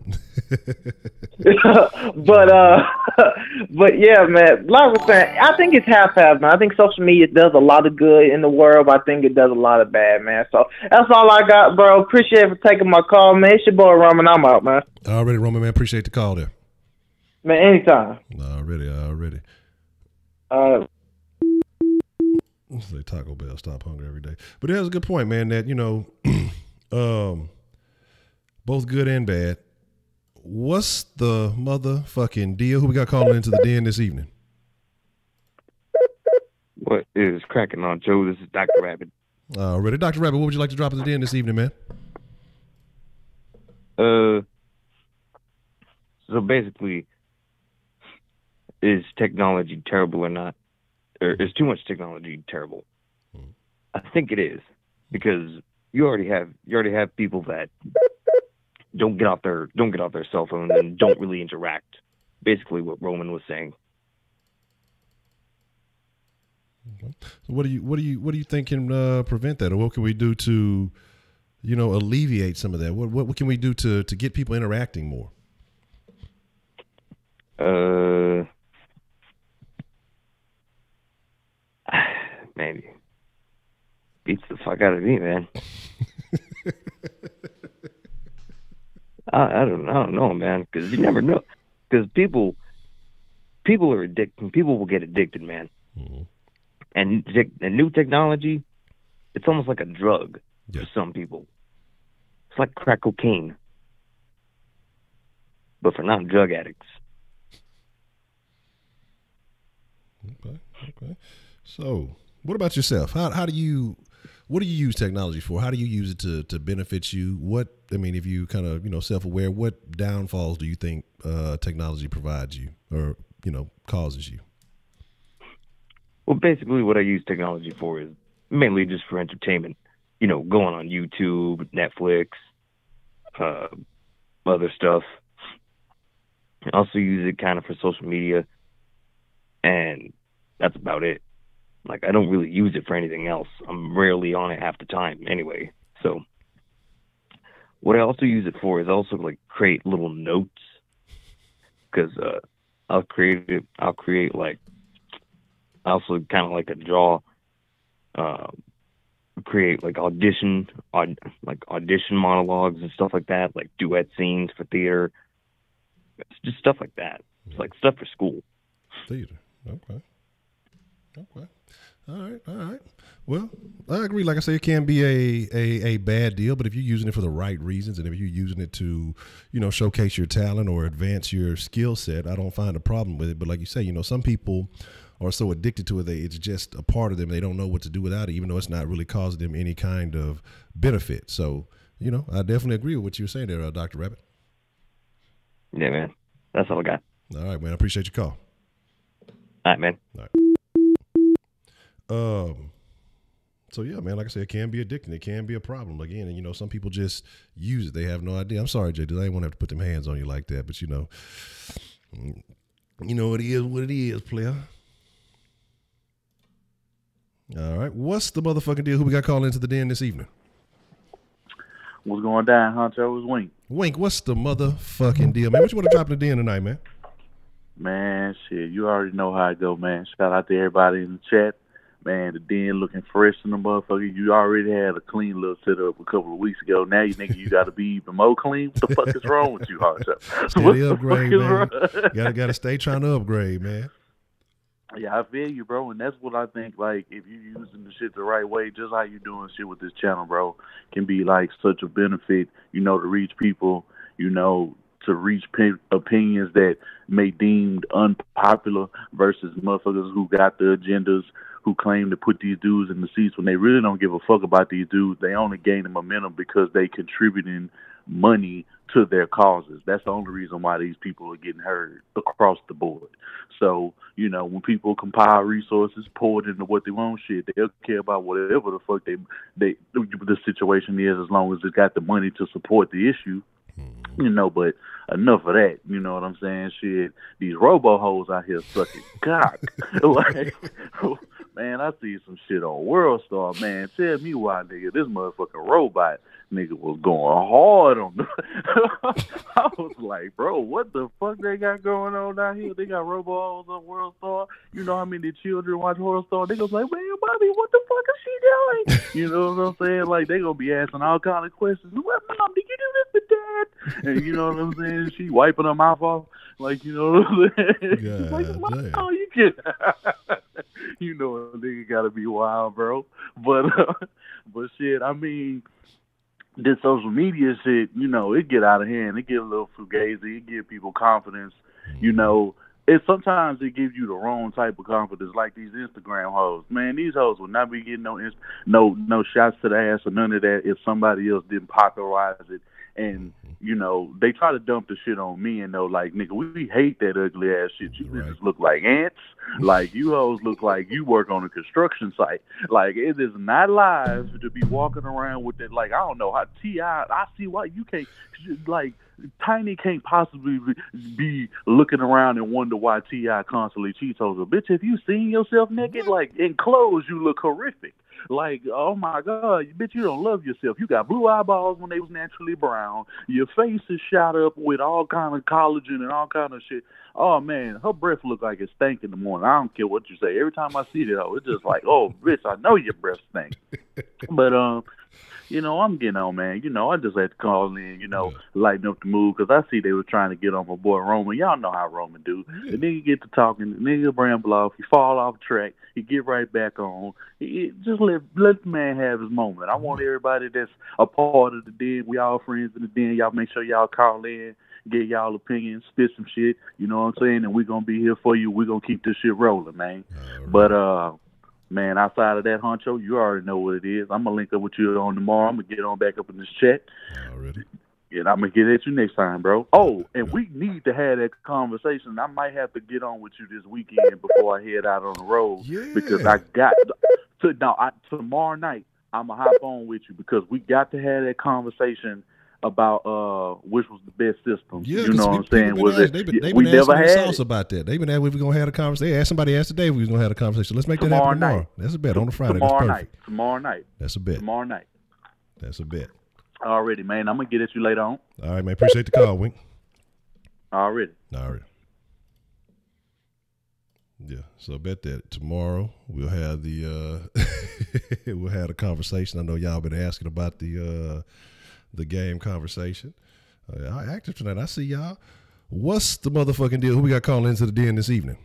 but yeah, man. Like I was saying, I think it's half-half, man. I think social media does a lot of good in the world, but I think it does a lot of bad, man. So that's all I got, bro. Appreciate it for taking my call, man. It's your boy Roman. I'm out, man. Already, Roman, man. Appreciate the call there. Man, anytime. Already. Say Taco Bell, stop hunger every day. But that's a good point, man, that, you know, both good and bad. What's the motherfucking deal? Who we got calling into the den this evening? What is cracking on, Joe? This is Dr. Rabbit. Ready. Dr. Rabbit, what would you like to drop in the den this evening, man? So basically, is technology terrible or not? Or is too much technology terrible? I think it is, because you already have people that don't get off their cell phones and don't really interact. Basically, what Roman was saying. Okay. So what do you think can prevent that, or what can we do to, alleviate some of that? What can we do to get people interacting more? Maybe beats the fuck out of me, man. I don't know, man, because you never know. Because people are addicted. People will get addicted, man. Mm-hmm. And new technology, it's almost like a drug for some people. It's like crack cocaine, but for non-drug addicts. Okay. So, what about yourself? What do you use technology for? How do you use it to benefit you? If you kind of, self-aware, what downfalls do you think technology provides you or, causes you? Well, basically what I use technology for is mainly just for entertainment. Going on YouTube, Netflix, other stuff. I also use it kind of for social media, and that's about it. Like, I don't really use it for anything else. I'm rarely on it half the time anyway. So what I also use it for is also like create little notes, because I'll create like, I also kind of like to draw, create like audition monologues and stuff like that, like duet scenes for theater. It's just stuff like that. It's like stuff for school. Theater. Okay. All right. Well, I agree. Like I say, it can be a bad deal, but if you're using it for the right reasons, and if you're using it to, showcase your talent or advance your skill set, I don't find a problem with it. But like you say, some people are so addicted to it that it's just a part of them. They don't know what to do without it, even though it's not really causing them any kind of benefit. So, I definitely agree with what you were saying there, Dr. Rabbit. Yeah, man. That's all I got. All right, man. I appreciate your call. All right, man. All right. So yeah, man, like I said, it can be addicting. It can be a problem again. And, some people just use it. They have no idea. I'm sorry, JD. I didn't want to have to put them hands on you like that, but it is what it is, player. All right. What's the motherfucking deal? Who we got calling into the den this evening? What's going down, Honcho? It's Wink. Wink, what's the motherfucking deal, man? What you want to drop in the den tonight, man? Man, shit, you already know how it go, man. Shout out to everybody in the chat. Man, the den looking fresh in the motherfucker. You already had a clean little setup a couple of weeks ago. Now you think you got to be even more clean? What the fuck is wrong with you, Honcho? Steady upgrade, man. Gotta stay trying to upgrade, man. Yeah, I feel you, bro, and that's what I think, like, if you using the shit the right way, just how you doing shit with this channel, bro, can be, like, such a benefit, to reach people, to reach opinions that may deemed unpopular versus motherfuckers who got the agendas, who claim to put these dudes in the seats when they really don't give a fuck about these dudes. They only gain the momentum because they contributing money to their causes. That's the only reason why these people are getting heard across the board. So, when people compile resources, pour it into what they want, shit, they'll care about whatever the fuck the situation is, as long as it got the money to support the issue. But enough of that, you know what I'm saying? Shit, these robo-hoes out here sucking cock. Like, man, I see some shit on World Star, man. Tell me why, nigga, this motherfucking robot nigga was going hard on them. I was like, bro, what the fuck they got going on down here? They got robo-hoes on World Star. You know how many children watch World Star? They gonna like, man, mommy, what the fuck is she doing? You know what I'm saying? Like, they gonna be asking all kind of questions. What, mom, did you do this to dad? And you know what I'm saying? She wiping her mouth off. Like, you know what I'm saying? She's like, mom, you can. You know a nigga gotta be wild, bro. But shit, I mean, this social media shit, it get out of hand. It get a little fugazi. It give people confidence. Sometimes it gives you the wrong type of confidence, like these Instagram hoes. Man, these hoes will not be getting no shots to the ass or none of that if somebody else didn't popularize it and you know, they try to dump the shit on me and know, like, nigga, we hate that ugly ass shit. You bitches look like ants. Like, you hoes look like you work on a construction site. Like, it is not live to be walking around with that. Like, I don't know how T.I., I see why you can't, like, Tiny can't possibly be looking around and wonder why T.I. constantly cheats on her. Bitch, have you seen yourself naked? Like, in clothes, you look horrific. Like, oh my God, bitch, you don't love yourself. You got blue eyeballs when they was naturally brown. Your face is shot up with all kind of collagen and all kind of shit. Oh man, her breath look like it stank in the morning. I don't care what you say. Every time I see it, it's just like, oh, bitch, I know your breath stink. But you know, I'm getting on, man. You know, I just had to call in, you know, lighten up the mood because I see they were trying to get on my boy Roman. Y'all know how Roman do. The nigga get to talking, the nigga ramble off, he fall off track, he get right back on. Just let the man have his moment. I want everybody that's a part of the den, we all friends in the den, y'all make sure y'all call in, get y'all opinions, spit some shit, you know what I'm saying? And we going to be here for you. We going to keep this shit rolling, man. But, man, outside of that, Honcho, you already know what it is. I'm going to link up with you on tomorrow. I'm going to get on back up in this chat. Already. And I'm going to get at you next time, bro. Oh, and we need to have that conversation. I might have to get on with you this weekend before I head out on the road. Yeah. Because I got to, tomorrow night, I'm going to hop on with you because we got to have that conversation about which was the best system. Yeah, you know what I'm saying? They've been asking us about that. They've been asking if we're going to have a conversation. Somebody asked today if we was going to have a conversation. Let's make that happen tomorrow. Night. That's a bet on a Friday. Tomorrow That's perfect. Night. Tomorrow night. That's a bet. Tomorrow night. That's a bet. Already, man. I'm going to get at you later on. All right, man. Appreciate the call, Wink. Already. Yeah, so I bet that tomorrow we'll have the we'll have a conversation. I know y'all been asking about the game conversation. Active tonight. I see y'all. What's the motherfucking deal? Who we got calling into the den this evening?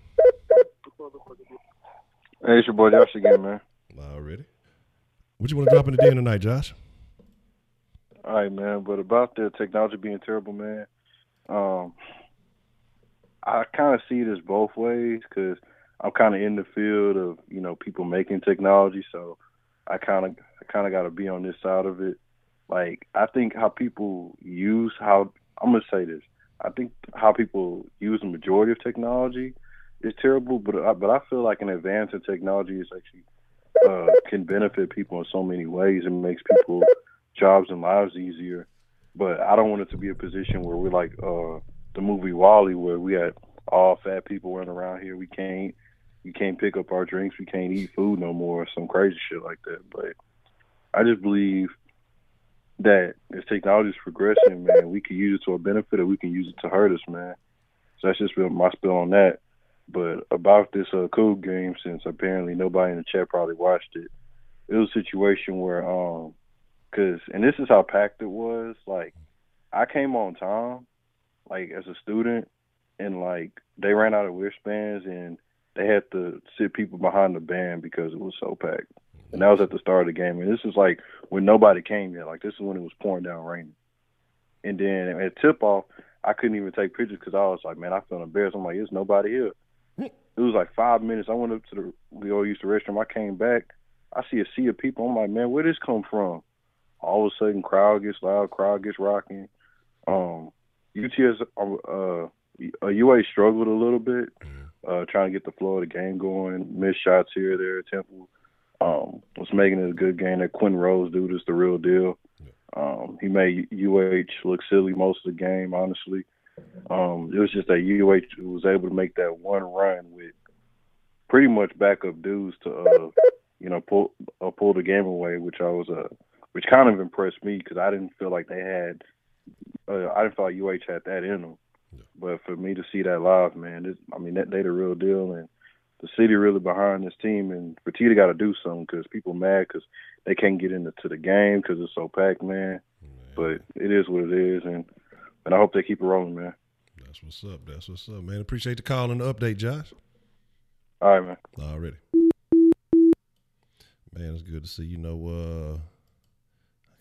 Hey, it's your boy Josh again, man. Already. What you want to drop in the den tonight, Josh? All right, man. But about the technology being terrible, man, I kind of see it as both ways because I'm kind of in the field of, you know, people making technology, so I kind of got to be on this side of it. Like, I think how people use I'm going to say this. I think how people use the majority of technology is terrible, but I feel like an advance in technology is actually can benefit people in so many ways and makes people jobs and lives easier. But I don't want it to be a position where we're like the movie Wall-E, where we had all fat people running around here. We can't pick up our drinks. We can't eat food no more. Some crazy shit like that. But I just believe that as technology is progressing, man, we can use it to our benefit or we can use it to hurt us, man. So that's just my spill on that. But about this Cool game, since apparently nobody in the chat probably watched it, it was a situation where, and this is how packed it was, like, I came on time, like, as a student, and, like, they ran out of wristbands, and they had to sit people behind the band because it was so packed. And that was at the start of the game. And this is, like, when nobody came yet. Like, this is when it was pouring down raining. And then at tip-off, I couldn't even take pictures because I was like, man, I feel embarrassed. I'm like, there's nobody here. It was like 5 minutes. I went up to the old used restroom. I came back. I see a sea of people. I'm like, man, where this come from? All of a sudden, crowd gets loud, crowd gets rocking. UTS, UA struggled a little bit, trying to get the flow of the game going. Missed shots here, there. Temple was making it a good game. That Quentin Rose dude is the real deal. He made UH look silly most of the game, honestly. It was just that UH was able to make that one run with pretty much backup dudes to, pull the game away, which kind of impressed me because I didn't feel like they had. I didn't feel like UH had that in them. Yeah. But for me to see that live, man, they the real deal, and the city really behind this team. And Fertitta got to do something because people mad because they can't get into the game because it's so packed, man. But it is what it is, and I hope they keep it rolling, man. That's what's up, man. Appreciate the call and the update, Josh. All right, man. Already. Man, it's good to see. I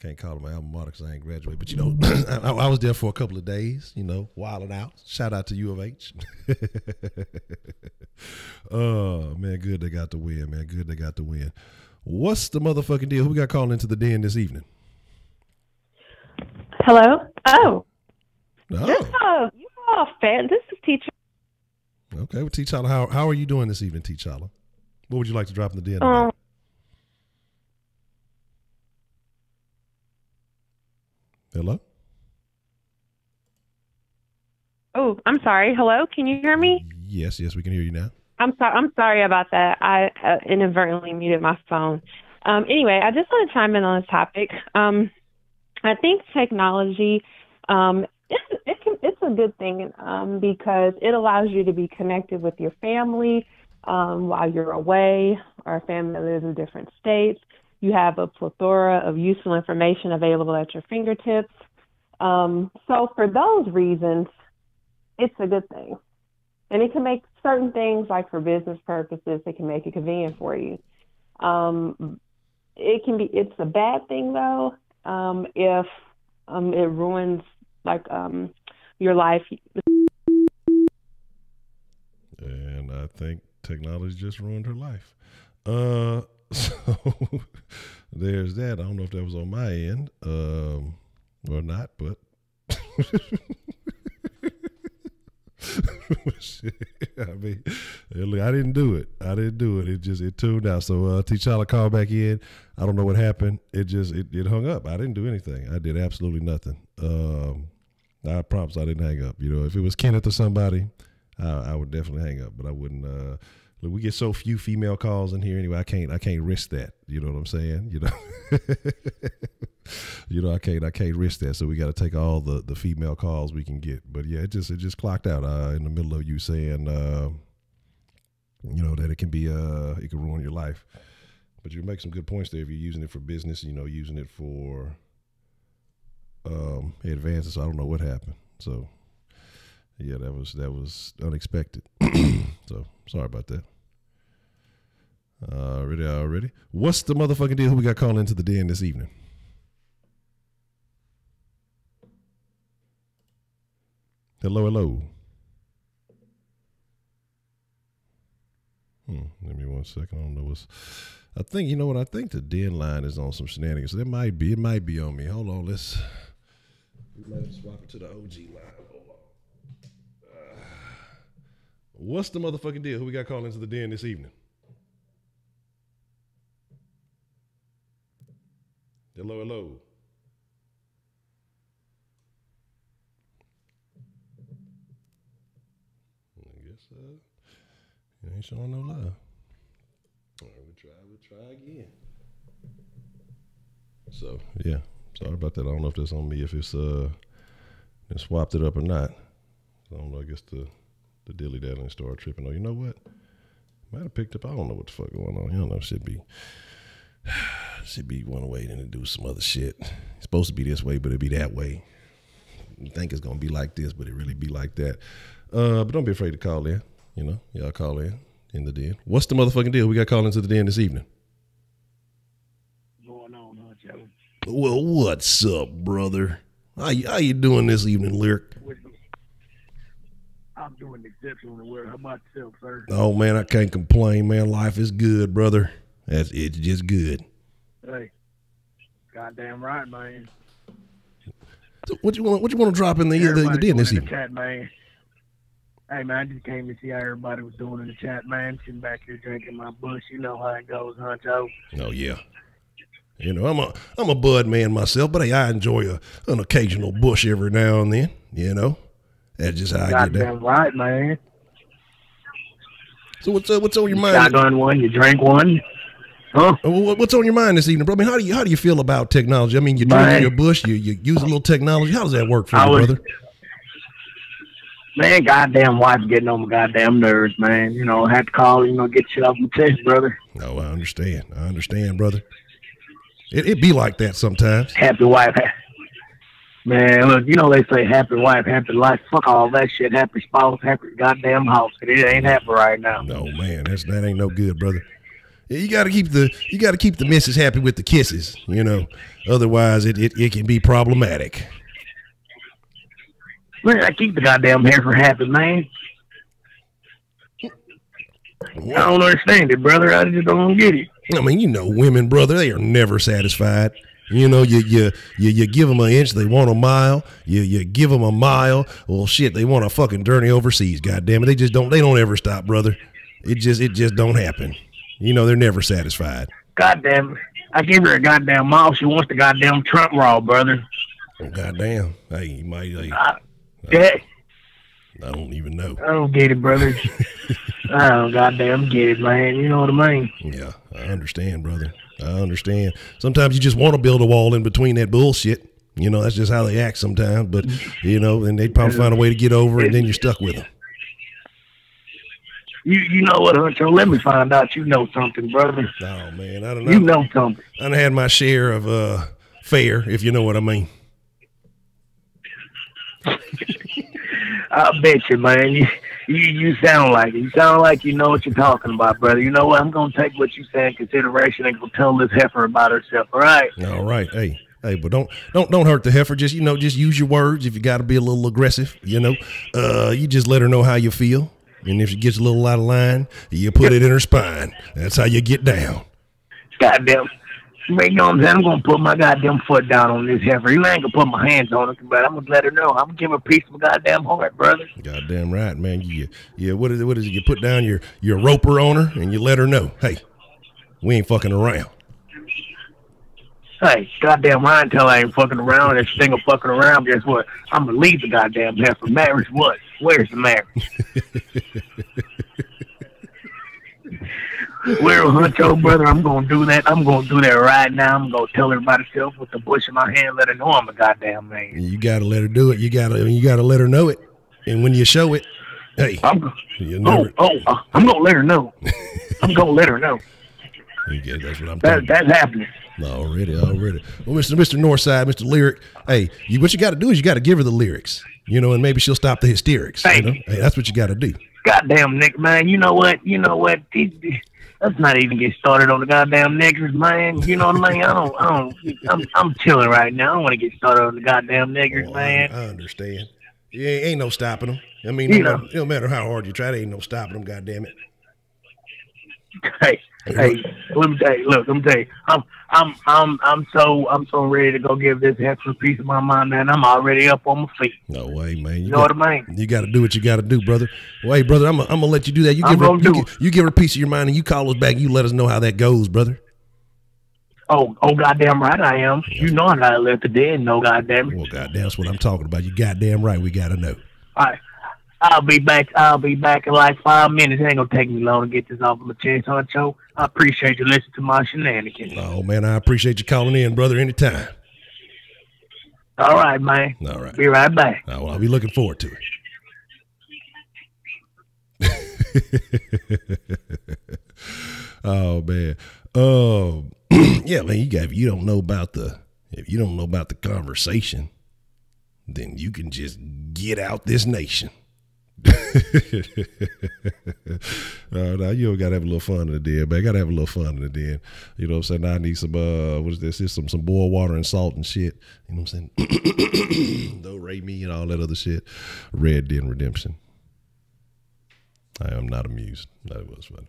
can't call it my alma mater because I ain't graduated, but I was there for a couple of days, wilding out. Shout out to U of H. Oh, man, good they got the win, man. Good they got the win. What's the motherfucking deal? Who we got calling into the den this evening? Hello? Oh, Oh. You all fan. This is Teacher. Okay, well, T'Challa, how are you doing this evening, T'Challa? What would you like to drop in the den tonight? Hello? Oh, I'm sorry. Hello, can you hear me? Yes, we can hear you now. I'm sorry about that. I inadvertently muted my phone. Anyway, I just want to chime in on this topic. I think technology, it's a good thing because it allows you to be connected with your family while you're away. Our family lives in different states. You have a plethora of useful information available at your fingertips. So for those reasons, it's a good thing. And it can make certain things, like for business purposes, it can make it convenient for you. It's a bad thing though, if it ruins your life. And I think technology just ruined her life. So there's that. I don't know if that was on my end or not, but I mean, I didn't do it. It tuned out. So T'Challa called back in. I don't know what happened. It hung up. I didn't do anything. I did absolutely nothing. I promise I didn't hang up. You know, if it was Kenneth or somebody, I would definitely hang up. But I wouldn't. Look, we get so few female calls in here anyway. I can't risk that. You know what I'm saying? You know, I can't risk that. So we got to take all the female calls we can get. But yeah, it just clocked out in the middle of you saying, that it can be it can ruin your life. But you make some good points there if you're using it for business. You know, using it for advances. So I don't know what happened. So yeah, that was unexpected. So sorry about that. Already. What's the motherfucking deal? Who we got calling into the den this evening? Hello. Give me 1 second. I don't know I think, you know what? I think the Denline is on some shenanigans. So it might be on me. Hold on. We might swap it to the OG line. Hold on. What's the motherfucking deal? Who we got calling into the den this evening? Hello. I guess you ain't showing no love. All right, we'll try again. So yeah, sorry about that. I don't know if that's on me, if it's they swapped it up or not. I don't know. I guess the dilly dally started tripping. Oh, you know what? Might have picked up. I don't know what the fuck going on. You don't know. Should be one way and to do some other shit. It's supposed to be this way, but it be that way. You think it's gonna be like this, but it really be like that. But don't be afraid to call in. You know, y'all call in the den. What's the motherfucking deal? We got calling into the den this evening. What's going on, Honcho? Well, what's up, brother? How you doing this evening, Lyric? I'm doing exceptionally well. How about yourself, sir? Oh man, I can't complain, man. Life is good, brother. It's just good. Hey, goddamn right, man. So what you want to drop in the den this evening? Chat, man. Hey man, I just came to see how everybody was doing in the chat, man. Sitting back here drinking my bush. You know how it goes, Honcho. Oh yeah. You know, I'm a bud man myself, but hey, I enjoy an occasional bush every now and then. You know, that's just how I get down. Goddamn right, man. So what's on your mind? Shotgun one, you drink one. Huh? What's on your mind this evening, bro? I mean, how do you feel about technology? I mean, you drink your bush, you use a little technology. How does that work for you, brother? Man, goddamn wife getting on my goddamn nerves, man. You know, I have to call, get shit off my chest, brother. No, I understand, brother. It be like that sometimes. Happy wife. Man, look, they say happy wife, happy life. Fuck all that shit. Happy spouse, happy goddamn house. It ain't happy right now. No, man, that ain't no good, brother. You gotta keep the missus happy with the kisses, Otherwise, it can be problematic. Man, I keep the goddamn heifer happy, man. I don't understand it, brother. I just don't get it. I mean, women, brother, they are never satisfied. You know, you give them an inch, they want a mile. You give them a mile. Well, shit, they want a fucking journey overseas. God damn it, they don't ever stop, brother. It just don't happen. You know, they're never satisfied. God damn it. I give her a goddamn mile. She wants the goddamn Trump raw, brother. Goddamn. Hey, you might. Yeah. I don't even know. I don't get it, brother. I don't goddamn get it, man. You know what I mean? Yeah, I understand, brother. I understand. Sometimes you just want to build a wall in between that bullshit. You know, that's just how they act sometimes. But, you know, and they'd probably find a way to get over it, and then you're stuck with them. You know what, Honcho? Let me find out you know something, brother. Oh, man, I don't know. You know something. I done had my share of fare, if you know what I mean. I bet you, man. You sound like it. You sound like you know what you're talking about, brother. You know what? I'm gonna take what you say in consideration and go tell this heifer about herself. All right. All right. Hey, but don't hurt the heifer. Just just use your words. If you got to be a little aggressive, you just let her know how you feel. And if she gets a little out of line, you put it in her spine. That's how you get down. Goddamn. You know what I'm saying? I'm going to put my goddamn foot down on this heifer. You ain't going to put my hands on it, but I'm going to let her know. I'm going to give her a piece of my goddamn heart, brother. Goddamn right, man. What is it? You put down your roper on her and you let her know, hey, we ain't fucking around. Hey, goddamn right, until I ain't fucking around. If she ain't fucking around, guess what? I'm going to leave the goddamn heifer. Marriage what? Where's the marriage? Well, Honcho, brother, I'm going to do that. I'm going to do that right now. I'm going to tell everybody myself with the bush in my hand, let her know I'm a goddamn man. You got to let her do it. You got to let her know it. And when you show it, hey. I'm going to let her know. I'm going to let her know. Yeah, that's what I'm talking about. That's happening. Already. Well, Mr. Northside, Mr. Lyric, hey, what you got to do is you got to give her the lyrics, and maybe she'll stop the hysterics. Hey, that's what you got to do. Goddamn, Nick, man. You know what? Let's not even get started on the goddamn niggers, man. You know what I mean? I'm chilling right now. I don't want to get started on the goddamn niggers, man. I understand. Yeah, ain't no stopping them. I mean, no matter how hard you try, there ain't no stopping them. Goddamn it. Hey, let me tell you. I'm so ready to go give this extra piece of my mind, man. I'm already up on my feet. No way, man. You know what I mean? You got to do what you got to do, brother. Well, hey, brother, I'm gonna let you do that. You give her a piece of your mind, and you call us back. You let us know how that goes, brother. Oh, goddamn right I am. Yeah. You know I gotta let the dead know, goddamn it. Well, goddamn, that's what I'm talking about. You goddamn right. We gotta know. All right. I'll be back in like 5 minutes. It ain't gonna take me long to get this off of my chest, Honcho. I appreciate you listening to my shenanigans. Oh man, I appreciate you calling in, brother, anytime. All right, man. All right. Be right back. Oh, well, I'll be looking forward to it. Oh man. Yeah, man, if you don't know about the conversation, then you can just get out this nation. No, you don't gotta have a little fun in the den, man. Gotta have a little fun in the den. You know what I'm saying? I need some what is this? Some boiled water and salt and shit. You know what I'm saying? Don't rate me and all that other shit. Red Den Redemption. I am not amused. That was fun.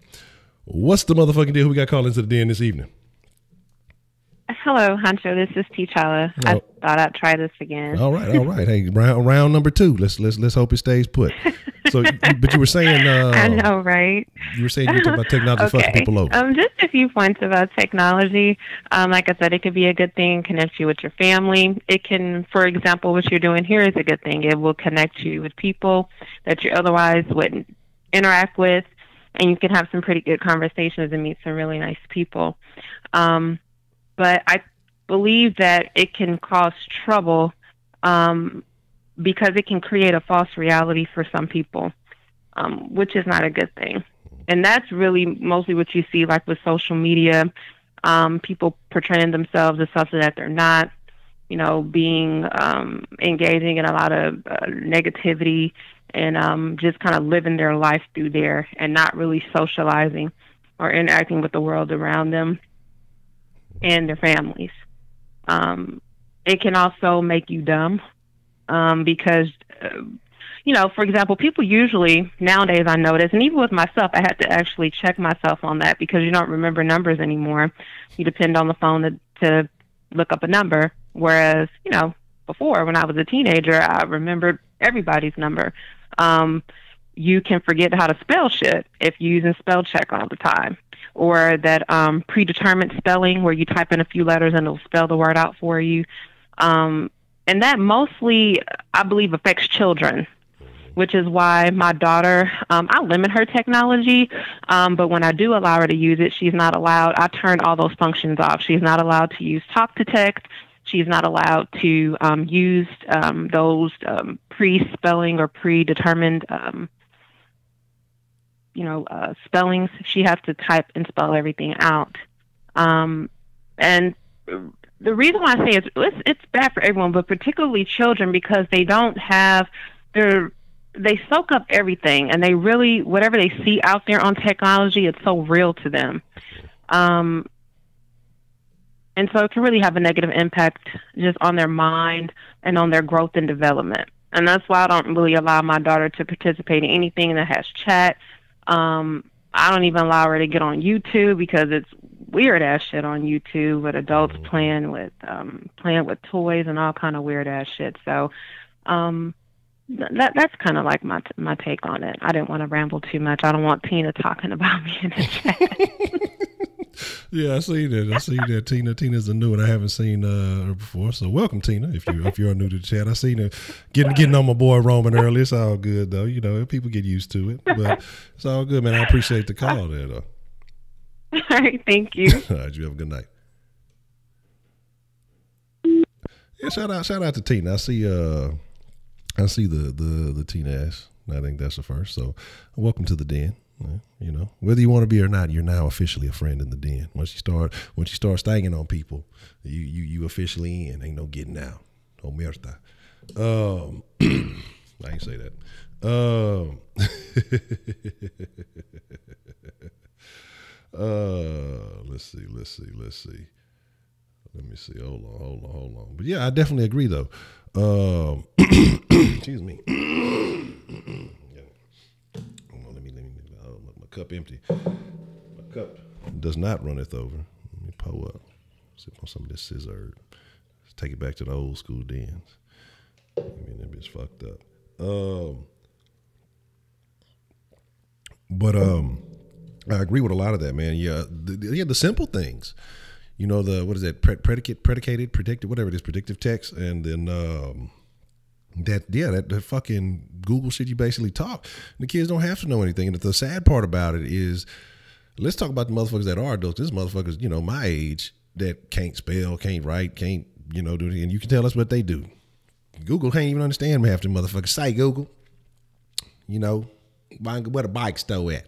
What's the motherfucking deal? Who we got calling into the den this evening? Hello, Honcho. This is T'Challa. I thought I'd try this again. All right. Hey, round number 2. Let's hope it stays put. So, but you were saying, I know, right? You were saying you were talking about technology fucking people over. Just a few points about technology. Like I said, it could be a good thing, connect you with your family. It can, for example, what you're doing here is a good thing. It will connect you with people that you otherwise wouldn't interact with, and you can have some pretty good conversations and meet some really nice people. But I believe that it can cause trouble because it can create a false reality for some people, which is not a good thing. And that's really mostly what you see, like with social media, people portraying themselves as something that they're not, being engaging in a lot of negativity and just kind of living their life through there and not really socializing or interacting with the world around them and their families. It can also make you dumb because, for example, people usually nowadays, I notice, and even with myself, I had to actually check myself on that because you don't remember numbers anymore. You depend on the phone to look up a number. Whereas, you know, before when I was a teenager, I remembered everybody's number. You can forget how to spell shit if you're using spell check all the time. Or that predetermined spelling where you type in a few letters and it'll spell the word out for you. And that mostly, I believe, affects children, which is why my daughter, I limit her technology, but when I do allow her to use it, she's not allowed, I turn all those functions off. She's not allowed to use talk to text. She's not allowed to use those pre-spelling or predetermined spellings. She has to type and spell everything out. And the reason why I say it's bad for everyone, but particularly children, because they don't have they soak up everything, and they really, whatever they see out there on technology, it's so real to them. And so it can really have a negative impact just on their mind and on their growth and development. And that's why I don't really allow my daughter to participate in anything that has chat. I don't even allow her to get on YouTube because it's weird ass shit on YouTube with adults playing with toys and all kind of weird ass shit. So that's kind of like my take on it. I didn't want to ramble too much. I don't want Tina talking about me in the chat. Yeah, I see that. Tina's a new one. I haven't seen her before. So welcome, Tina. If you're new to the chat, I seen her getting on my boy Roman early. It's all good though. You know, people get used to it, but it's all good, man. I appreciate the call there though. All right, thank you. All right, you have a good night. Yeah, shout out to Tina. I see the Tina ass. I think that's the first. So welcome to the den. You know, whether you want to be or not, you're now officially a friend in the den. Once you start stanging on people, you officially in. Ain't no getting out. No mierda. I ain't say that. Let's see. Let me see. Hold on. But yeah, I definitely agree though. Excuse me. My cup empty. My cup does not runneth over. Let me pull up. Sip on some of this scissor. Let's take it back to the old school dens. I mean, that bitch fucked up. But I agree with a lot of that, man. Yeah, the simple things. You know, what is that? Predicated, predicted, whatever it is, predictive text, and then that fucking Google shit. You basically talk. The kids don't have to know anything. And the sad part about it is, let's talk about the motherfuckers that are adults. This motherfuckers, you know, my age that can't spell, can't write, can't, you know, do anything. And you can tell us what they do. Google can't even understand half the motherfuckers. Say Google, you know, where the bike store at?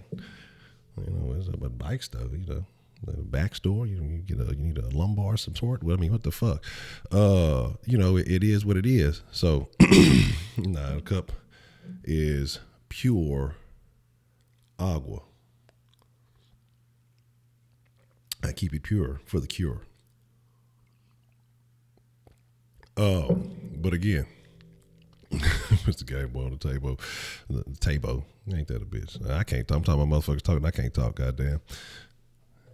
You know, what's up a bike store? You know, the back store. You need a lumbar of some sort. Well, I mean, what the fuck? You know, it is what it is. So, the cup is pure agua. I keep it pure for the cure. But again, Mr. Game Boy on the table. The table. Ain't that a bitch? I can't. I'm talking about motherfuckers talking. I can't talk. Goddamn.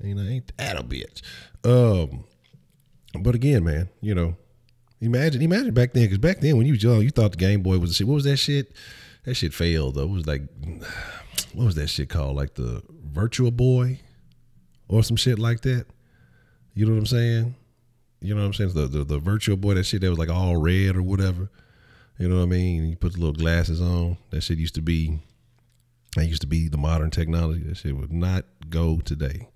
You know, ain't that a bitch? But again, man, you know, imagine back then, because back then when you was young, you thought the Game Boy was the shit. What was that shit? That shit failed though. It was like, what was that shit called? Like the Virtual Boy or some shit like that. You know what I'm saying? You know what I'm saying? The Virtual Boy, that shit that was like all red or whatever. You know what I mean? You put the little glasses on. That shit used to be the modern technology. That shit would not go today.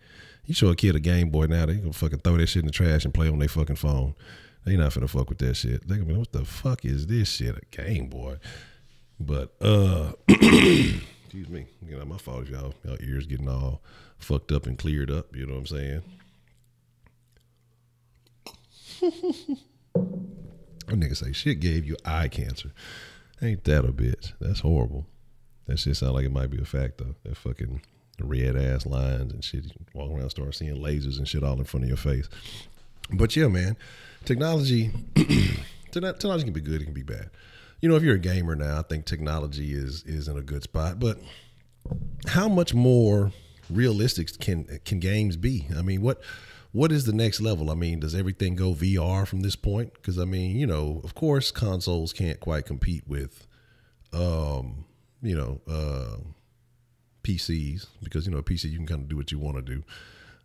You show a kid a Game Boy now, they gonna fucking throw that shit in the trash and play on their fucking phone. They not finna fuck with that shit. They gonna be, what the fuck is this shit? A Game Boy. But excuse me. You know, my fault, y'all ears getting all fucked up and cleared up, you know what I'm saying? That nigga say shit gave you eye cancer. Ain't that a bitch? That's horrible. That shit sound like it might be a fact though. That fucking red ass lines and shit. You walk around, start seeing lasers and shit all in front of your face. But yeah, man, technology can be good, it can be bad. You know, if you're a gamer now, I think technology is in a good spot. But how much more realistic can games be? I mean, what what is the next level? I mean, does everything go VR from this point? Because I mean, you know, of course, consoles can't quite compete with, you know, PCs, because you know, a PC you can kind of do what you want to do,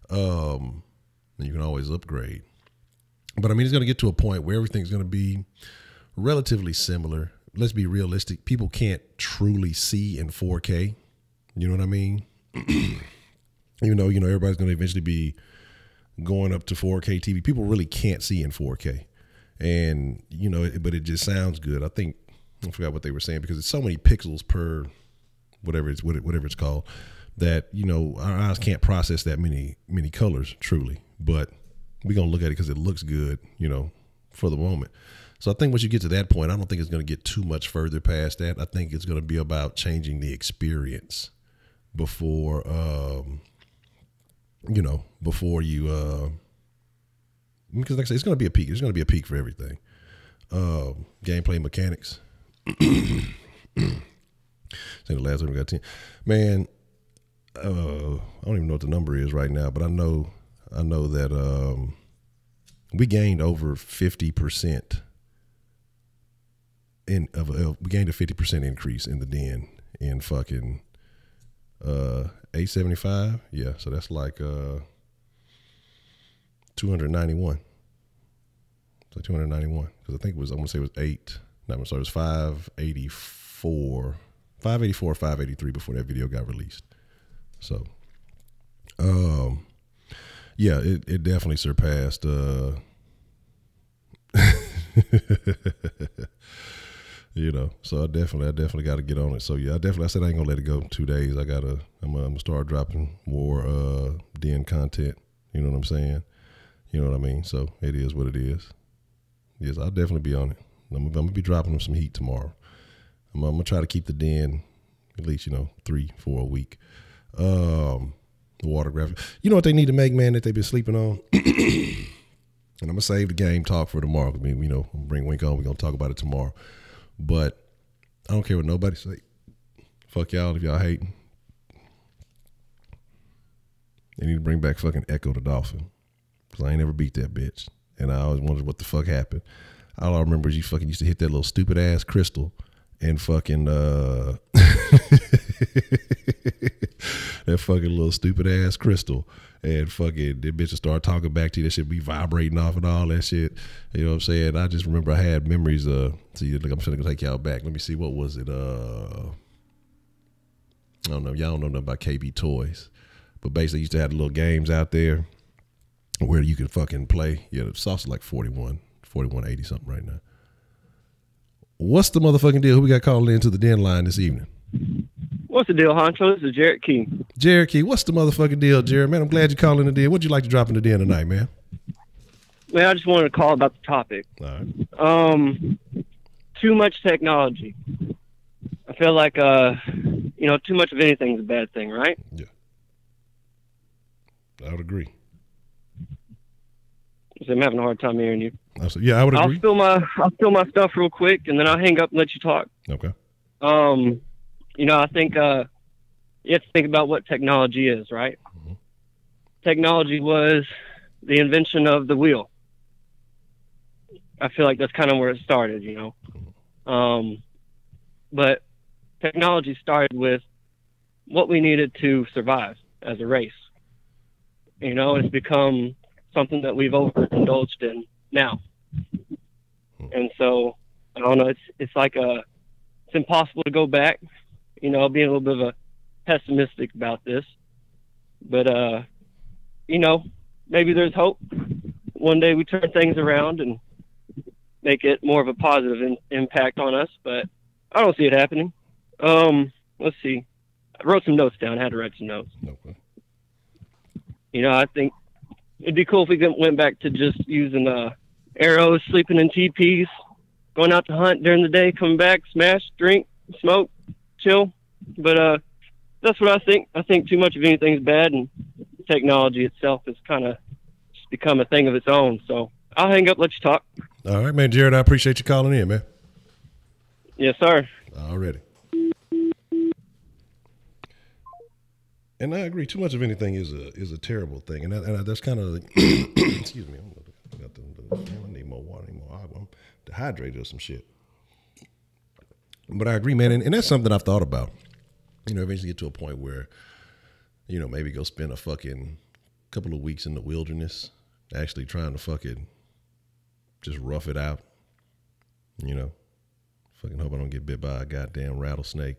and you can always upgrade. But I mean, it's going to get to a point where everything's going to be relatively similar. Let's be realistic. People can't truly see in 4K. You know what I mean? Even though, you know, everybody's going to eventually be going up to 4K TV. People really can't see in 4K. And, you know, but it just sounds good. I think, I forgot what they were saying, because it's so many pixels per whatever it's called, that, you know, our eyes can't process that many colors truly. But we're going to look at it because it looks good, you know, for the moment. So I think once you get to that point, I don't think it's going to get too much further past that. I think it's going to be about changing the experience before, you know, before you, because like I say, it's going to be a peak. There's going to be a peak for everything. Gameplay mechanics. I think the last one we got 10. Man, I don't even know what the number is right now, but I know that we gained over 50% we gained a 50% increase in the den in fucking 875. Yeah, so that's like 291. So 291, because I think it was, I'm gonna say it was 8. No, I'm sorry, it was 584, 583 before that video got released. So, yeah, it definitely surpassed. You know, so I definitely got to get on it. So yeah, I said I ain't gonna let it go 2 days. I'm gonna start dropping more den content. You know what I'm saying? You know what I mean? So it is what it is. Yes, I'll definitely be on it. I'm gonna be dropping them some heat tomorrow. I'm gonna try to keep the den at least, you know, 3-4 a week. The water graphic. You know what they need to make, man, that they've been sleeping on? And I'm gonna save the game talk for tomorrow. I mean, you know, bring Wink on. We're gonna talk about it tomorrow. But I don't care what nobody say. Fuck y'all if y'all hating. They need to bring back fucking Echo the Dolphin, because I ain't never beat that bitch. And I always wondered what the fuck happened. All I remember is you fucking used to hit that little stupid ass crystal and fucking that fucking little stupid ass crystal, and fucking that bitch would start talking back to you. That shit be vibrating off and all that shit. You know what I'm saying? I just remember I had memories. See, like I'm trying to take y'all back. Let me see, what was it? I don't know. Y'all don't know nothing about KB Toys, but basically used to have the little games out there where you could fucking play. Yeah, the sauce is like 4180 something right now. What's the motherfucking deal? Who we got calling into the Denline this evening? What's the deal, Honcho? This is Jared Key. Jared Key, what's the motherfucking deal, Jared? Man, I'm glad you're calling the den. What'd you like to drop in the den tonight, man? Man, I just wanted to call about the topic. All right. Too much technology. I feel like, you know, too much of anything is a bad thing, right? Yeah. I would agree. I'm having a hard time hearing you. Yeah, I would agree. I'll spill my stuff real quick, and then I'll hang up and let you talk. Okay. You know, I think you have to think about what technology is, right? Mm-hmm. Technology was the invention of the wheel. I feel like that's kind of where it started, you know. But technology started with what we needed to survive as a race. You know, it's become something that we've overindulged in now. And so, I don't know, it's like it's impossible to go back, you know, being a little bit of a pessimistic about this. But, you know, maybe there's hope. One day we turn things around and make it more of a positive impact on us, but I don't see it happening. Let's see. I wrote some notes down. I had to write some notes. Okay. You know, I think it'd be cool if we went back to just using arrows, sleeping in teepees, going out to hunt during the day, coming back, smash, drink, smoke, chill. But that's what I think. I think too much of anything is bad, and technology itself has kind of become a thing of its own. So I'll hang up, let you talk. All right, man. Jared, I appreciate you calling in, man. Yes, sir. Already. And I agree. Too much of anything is a terrible thing, and that's kind of excuse me. I need more water, I need more agua. I'm dehydrated or some shit. But I agree, man, and that's something I've thought about. You know, eventually get to a point where, you know, maybe go spend a fucking couple of weeks in the wilderness, actually trying to fucking just rough it out. You know, fucking hope I don't get bit by a goddamn rattlesnake.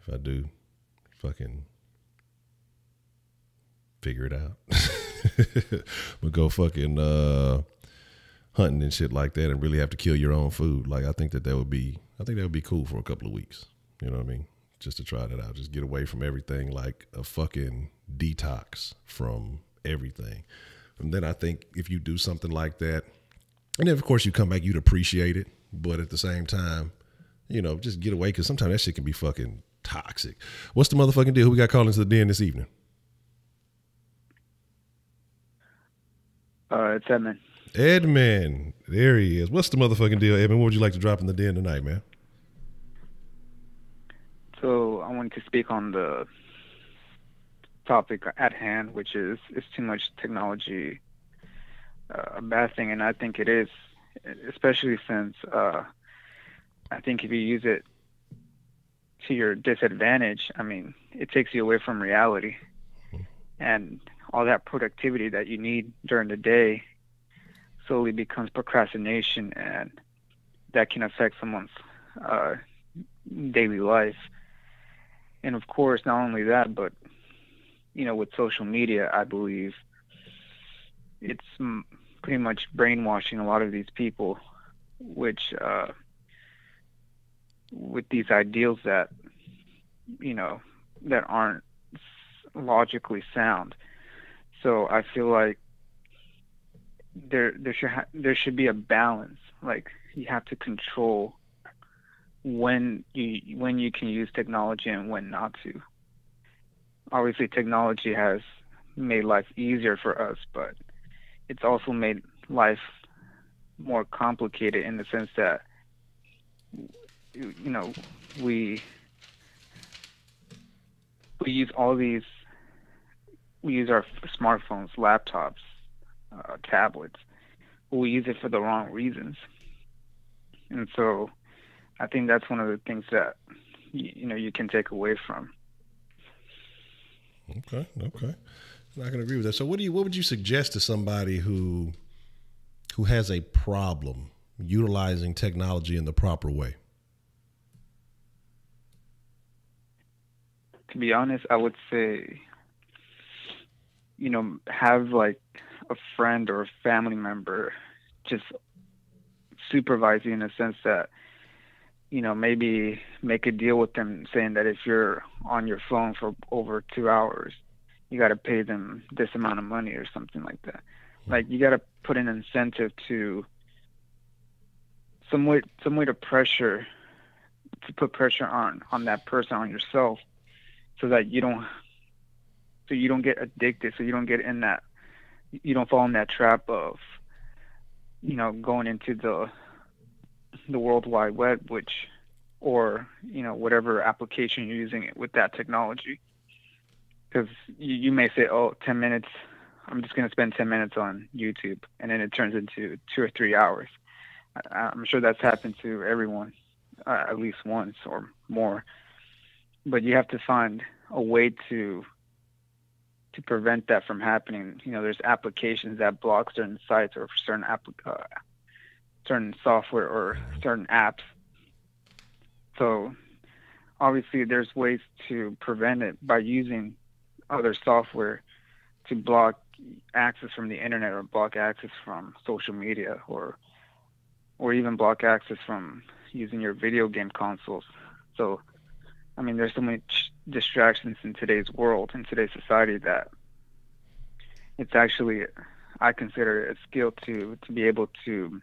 If I do, fucking figure it out. But go fucking hunting and shit like that, and really have to kill your own food. Like I think that would be cool for a couple of weeks. You know what I mean? Just to try that out, just get away from everything, like a fucking detox from everything. And then I think if you do something like that, and then of course you come back, you'd appreciate it. But at the same time, you know, just get away, because sometimes that shit can be fucking toxic. What's the motherfucking deal? Who we got calling into the den this evening? It's Edmund. Edmund, there he is. What's the motherfucking deal, Edmund? What would you like to drop in the den tonight, man? So I wanted to speak on the topic at hand, which is too much technology a bad thing? And I think it is, especially since I think if you use it to your disadvantage, I mean, it takes you away from reality. And all that productivity that you need during the day slowly becomes procrastination, and that can affect someone's daily life. And of course, not only that, but, you know, with social media, I believe it's pretty much brainwashing a lot of these people, which with these ideals that, you know, that aren't logically sound. So I feel like there should be a balance. Like, you have to control when you can use technology and when not to. Obviously, technology has made life easier for us, but it's also made life more complicated in the sense that, you know, we use our smartphones, laptops, tablets. We use it for the wrong reasons. And so I think that's one of the things that, you know, you can take away from. Okay. I can agree with that. So what would you suggest to somebody who has a problem utilizing technology in the proper way? To be honest, I would say, you know, have like a friend or a family member just supervise you, in a sense that, you know, maybe make a deal with them saying that if you're on your phone for over 2 hours, you got to pay them this amount of money or something like that. Like, you got to put an incentive to some way to put pressure on that person, on yourself, so that you don't get addicted, so you don't fall in that trap of, you know, going into the World Wide Web, or, you know, whatever application you're using it with that technology. Because you may say, 10 minutes, I'm just going to spend 10 minutes on YouTube, and then it turns into 2 or 3 hours. I'm sure that's happened to everyone at least once or more. But you have to find a way to prevent that from happening. You know, there's applications that block certain sites or certain certain software or certain apps. So obviously there's ways to prevent it by using other software to block access from the internet, or block access from social media, or even block access from using your video game consoles. So, I mean, there's so much distractions in today's world, in today's society, that it's actually, I consider it a skill to be able to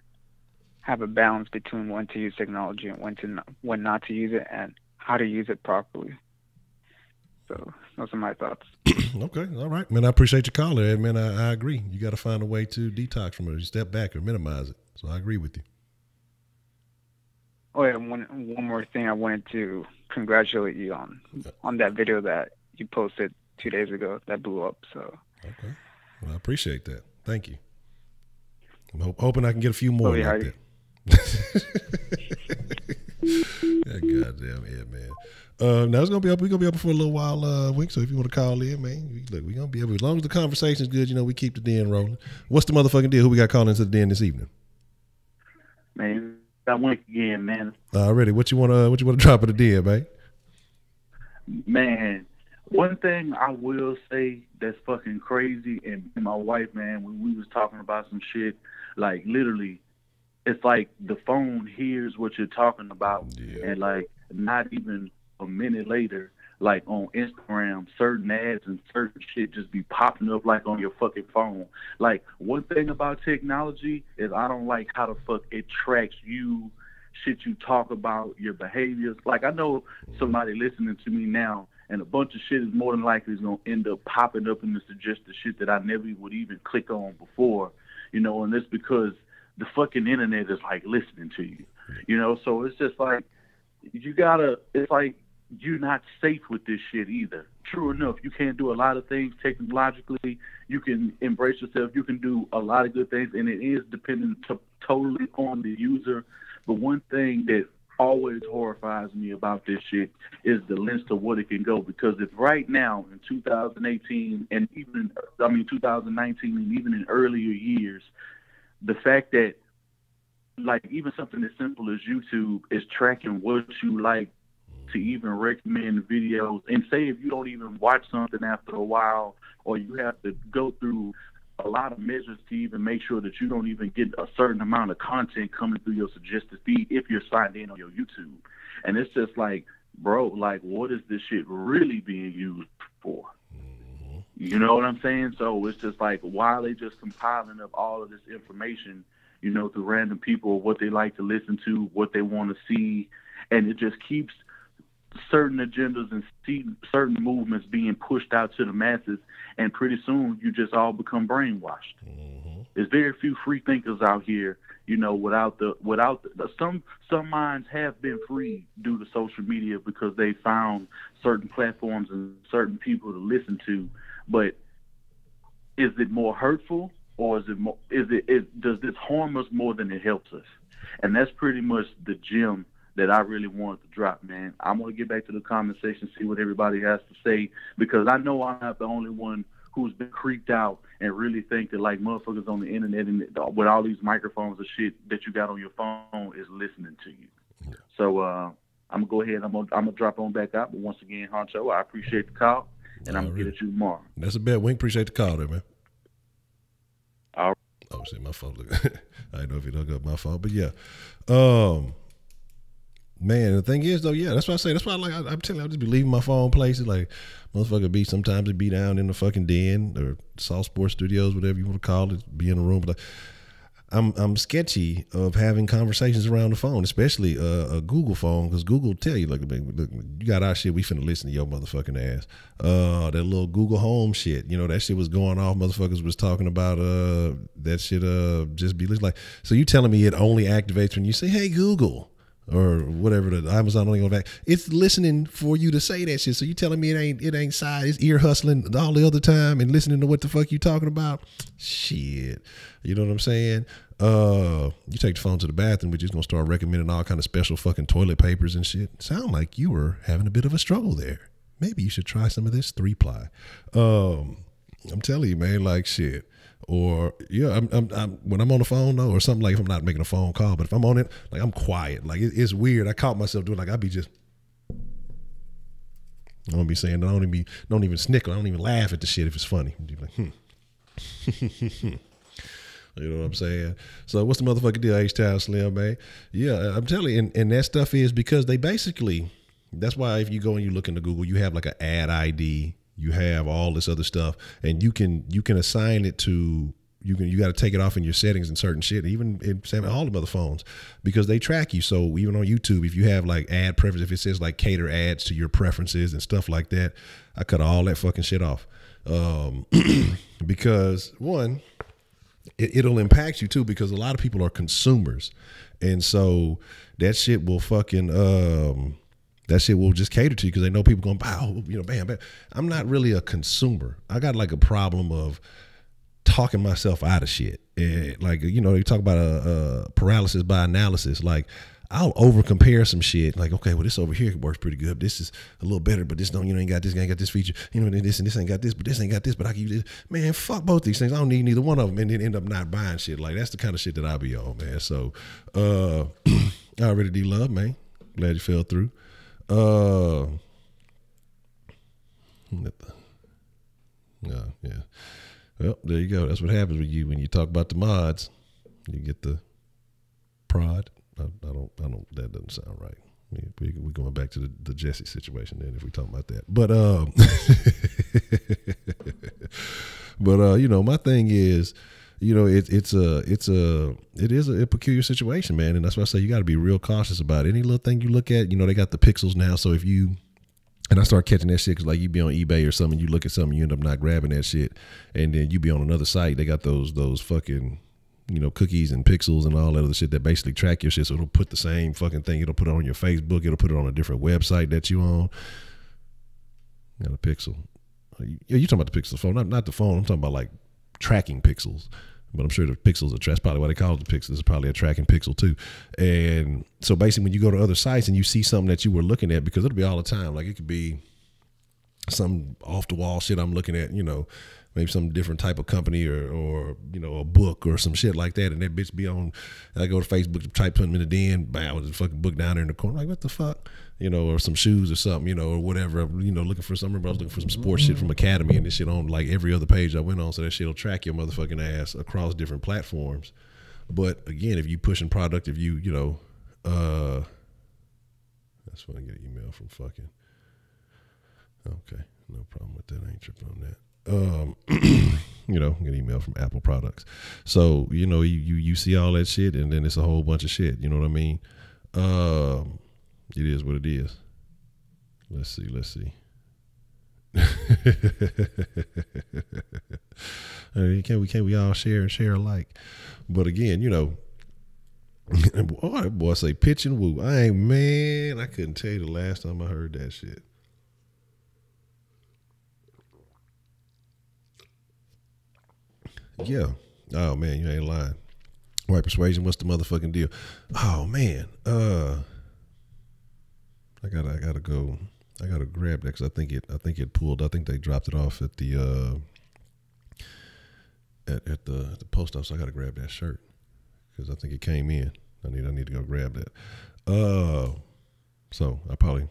have a balance between when to use technology and when not to use it, and how to use it properly. So those are my thoughts. Okay, all right, man. I appreciate your call, Ed. Man, I agree. You got to find a way to detox from it. You step back or minimize it. So I agree with you. Oh yeah, one more thing. I wanted to congratulate you on that video that you posted 2 days ago that blew up. So okay, well, I appreciate that. Thank you. I'm hoping I can get a few more like that. Yeah, goddamn it, man. Now it's gonna be up. We're gonna be up for a little while, Wink. So if you want to call in, man, look, we're gonna be able. As long as the conversation's good, you know, we keep the den rolling. What's the motherfucking deal? Who we got calling into the den this evening? Man, I Wink again, man. Already. What you wanna drop in the den, man? Man, one thing I will say that's fucking crazy, and my wife, man, when we was talking about some shit, like literally, it's like the phone hears what you're talking about, and like not even a minute later, like on Instagram, certain ads and certain shit just be popping up like on your fucking phone. Like one thing about technology is I don't like how the fuck it tracks you, shit you talk about, your behaviors. Like I know somebody listening to me now, and a bunch of shit is more than likely is gonna end up popping up in the suggested shit that I never would even click on before, you know, and that's because the fucking internet is like listening to you, you know. So it's just like it's like you're not safe with this shit either. True enough, you can't do a lot of things technologically. You can embrace yourself. You can do a lot of good things, and it is dependent totally on the user. But one thing that always horrifies me about this shit is the length of what it can go. Because if right now in 2018 and 2019 and even in earlier years, the fact that like even something as simple as YouTube is tracking what you like to even recommend videos, and say if you don't even watch something after a while, or you have to go through a lot of measures to even make sure that you don't even get a certain amount of content coming through your suggested feed if you're signed in on your YouTube. And it's just like, bro, like what is this shit really being used for? You know what I'm saying? So it's just like, why are they just compiling up all of this information, you know, through random people, what they like to listen to, what they want to see, and it just keeps certain agendas and certain movements being pushed out to the masses, and pretty soon you just all become brainwashed. There's very few free thinkers out here, you know, some minds have been freed due to social media because they found certain platforms and certain people to listen to. But is it more hurtful, or does this harm us more than it helps us? And that's pretty much the gem that I really wanted to drop, man. I'm going to get back to the comment section, see what everybody has to say, because I know I'm not the only one who's been creeped out and really think that like motherfuckers on the internet and with all these microphones and shit that you got on your phone is listening to you. Yeah. So I'm going to go ahead. I'm going to drop on back out. But once again, Honcho, I appreciate the call, and I'm going to get at you tomorrow. That's a bet. Wink, appreciate the call there, man. All right. Oh, shit, my phone. I didn't know if it hung up my phone, but yeah. Man, the thing is though, yeah, that's what I say. That's why I'm telling you, I just be leaving my phone places. Like motherfucker sometimes it be down in the fucking den or Soft Sports Studios, whatever you want to call it, be in a room. But like, I'm sketchy of having conversations around the phone, especially a Google phone, because Google tell you, look, you got our shit, we finna listen to your motherfucking ass. That little Google Home shit, you know, that shit was going off. Motherfuckers was talking about that shit just be like, so you telling me it only activates when you say, hey Google, or whatever the Amazon only going back. It's listening for you to say that shit. So you telling me it ain't side, it's ear hustling all the other time and listening to what the fuck you talking about? Shit. You know what I'm saying? You take the phone to the bathroom, we're just gonna start recommending all kind of special fucking toilet papers and shit. Sound like you were having a bit of a struggle there. Maybe you should try some of this 3-ply. I'm telling you, man, like shit. Or yeah, I'm when I'm on the phone though, or something, like if I'm not making a phone call, but if I'm on it, like I'm quiet. Like it's weird. I caught myself doing like I be just. I don't be saying. Don't even snickle. I don't even laugh at the shit if it's funny. Like, You know what I'm saying? So what's the motherfucking deal, H-Town Slim, man? Yeah, I'm telling you, and that stuff is because they basically. That's why if you go and you look into Google, you have like an ad ID. You have all this other stuff, and you can assign it to you got to take it off in your settings and certain shit, even in all the other phones, because they track you. So even on YouTube, if you have like ad preference, if it says like cater ads to your preferences and stuff like that, I cut all that fucking shit off, because one, it'll impact you too, because a lot of people are consumers, and so that shit will fucking that shit will just cater to you because they know people going, wow, you know, bam, bam. I'm not really a consumer. I got like a problem of talking myself out of shit. And like, you know, you talk about a paralysis by analysis. Like, I'll over compare some shit. Like, okay, well, this over here works pretty good. This is a little better, but this don't, you know, ain't got this, ain't got this feature. You know, this and this ain't got this, but this ain't got this, but I can use this. Man, fuck both these things. I don't need neither one of them, and then end up not buying shit. Like, that's the kind of shit that I be on, man. So, I already D-Love, man. Glad you fell through. Yeah. Well, there you go. That's what happens with you when you talk about the mods. You get the prod. I don't. That doesn't sound right. We're going back to the Jesse situation then if we talk about that. But you know, my thing is, you know, it is a peculiar situation, man, and that's why I say you got to be real cautious about it. Any little thing you look at, you know, they got the pixels now, so if you. And I start catching that shit because, like, you be on eBay or something, you look at something, you end up not grabbing that shit, and then you be on another site. They got those fucking, you know, cookies and pixels and all that other shit that basically track your shit. So it'll put the same fucking thing. It'll put it on your Facebook. It'll put it on a different website that you own. Got a pixel. You talking about the pixel phone? Not the phone. I'm talking about like tracking pixels. But I'm sure the pixels that's probably why they call it the pixels. It's probably a tracking pixel too. And so basically when you go to other sites and you see something that you were looking at, because it'll be all the time, like it could be some off the wall shit I'm looking at, you know, maybe some different type of company or you know, a book or some shit like that, and that bitch be on. I go to Facebook, type something in the den, bam, there's a fucking book down there in the corner. Like, what the fuck, you know, or some shoes or something, you know, or whatever. You know, looking for something. I remember I was looking for some sports shit from Academy, and this shit on like every other page I went on, so that shit'll track your motherfucking ass across different platforms. But again, if you pushing product, if you know, that's when I get an email from fucking. Okay, no problem with that. I ain't tripping on that. You know, get an email from Apple products. So, you know, you see all that shit, and then it's a whole bunch of shit. You know what I mean? It is what it is. Let's see. Can we all share and share alike? But again, you know, boy, say pitch and woo. I couldn't tell you the last time I heard that shit. Yeah. Oh man, you ain't lying. White persuasion, what's the motherfucking deal? Oh man. I gotta go. I gotta grab that because I think it pulled. I think they dropped it off at the at the post office. I gotta grab that shirt because I think it came in. I need to go grab that. So I probably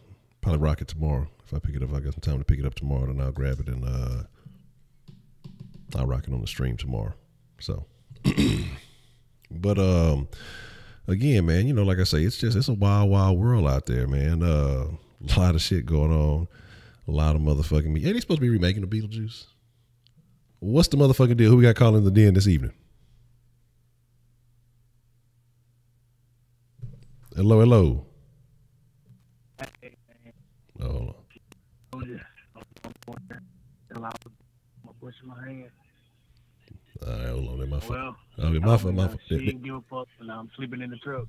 rock it tomorrow. If I pick it up, I got some time to pick it up tomorrow, then I'll grab it and I'll rock it on the stream tomorrow. So, but again, man, you know, like I say, it's a wild, wild world out there, man. A lot of shit going on. A lot of motherfucking me. Ain't they supposed to be remaking the Beetlejuice? What's the motherfucking deal? Who we got calling the den this evening? Hello. Oh. All right, hold on. My fault. My fault. She didn't give a fuck, and I'm sleeping in the truck.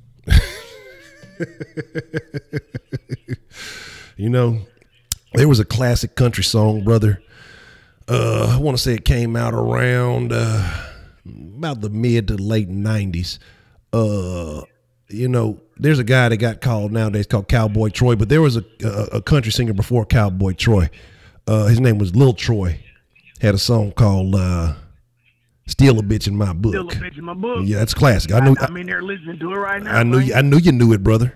You know, there was a classic country song, brother. I want to say it came out around about the mid to late 90s. You know, there's a guy that got called nowadays called Cowboy Troy, but there was a country singer before Cowboy Troy. His name was Lil Troy. Had a song called "Still a Bitch in My Book." Still a bitch in my book. Yeah, that's classic. I'm in there listening to it right now. I knew you knew it, brother.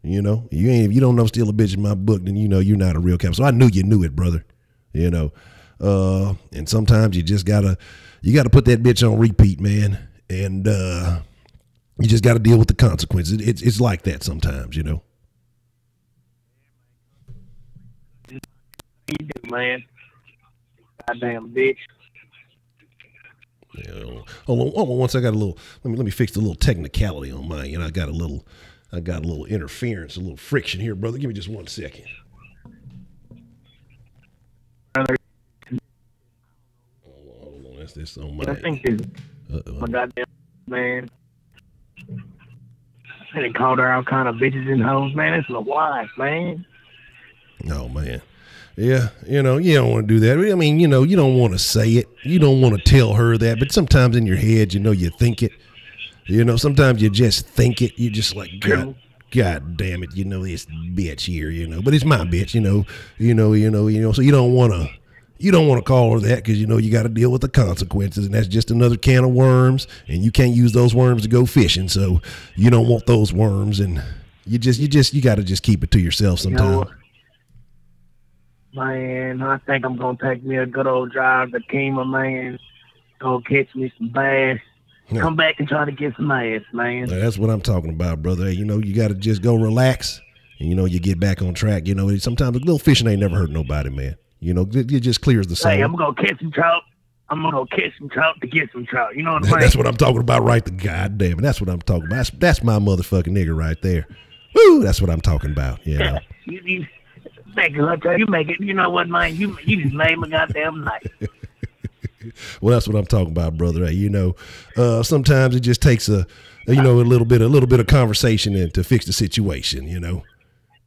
You know, if you don't know "Still a Bitch in My Book," then you know you're not a real Cowboy. So I knew you knew it, brother. You know, and sometimes you just gotta put that bitch on repeat, man, and you just gotta deal with the consequences. It's like that sometimes, you know. You do, man. Goddamn bitch. Yeah, hold on. Once I got a little, let me fix the little technicality on mine. You know, I got a little interference, a little friction here, brother. Give me just 1 second. Hold on. That's this on my. I think it's my goddamn man. And they called her all kind of bitches and hoes, man. It's a wife, man. Yeah, you don't want to do that. I mean, you don't want to say it. You don't want to tell her that, but sometimes in your head, you think it. Sometimes you just think it. You just like, God damn it, this bitch here, but it's my bitch, so you don't want to call her that because you got to deal with the consequences, and that's just another can of worms, and you can't use those worms to go fishing, so you don't want those worms, and you got to just keep it to yourself sometimes. Man, I think I'm gonna take me a good old drive to Kima, man. Go catch me some bass. Yeah. Come back and try to get some ass, man. That's what I'm talking about, brother. Hey, you got to just go relax, and you get back on track. Sometimes a little fishing ain't never hurt nobody, man. It just clears the soul. Hey, I'm gonna catch some trout. I'm gonna go catch some trout to get some trout. You know what I'm saying? That's what I'm talking about, right? God damn it, that's what I'm talking about. That's my motherfucking nigga right there. Woo, that's what I'm talking about. Thank you, Honcho. You make it. You know what, man? You just made my goddamn night. Well, that's what I'm talking about, brother. Hey, sometimes it just takes a little bit of conversation to fix the situation, and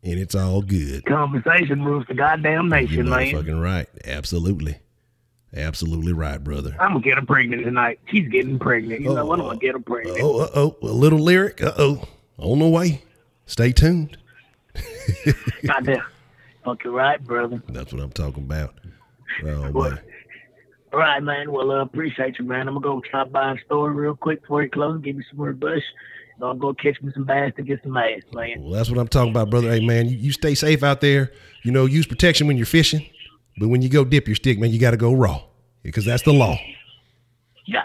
it's all good. Conversation rules the goddamn nation, man. You're fucking right. Absolutely right, brother. I'm gonna get her pregnant tonight. She's getting pregnant. You know what? I'm gonna get her pregnant. A little lyric. On the way. Stay tuned. Goddamn. Okay, right, brother. That's what I'm talking about. Oh, man. All right, man. Well, appreciate you, man. I'm going to go stop by a store real quick before you close and give me some more bush. I'll go catch me some bass to get some ass, man. Well, that's what I'm talking about, brother. Hey, man, you stay safe out there. Use protection when you're fishing. But when you go dip your stick, man, you got to go raw because that's the law. Yeah,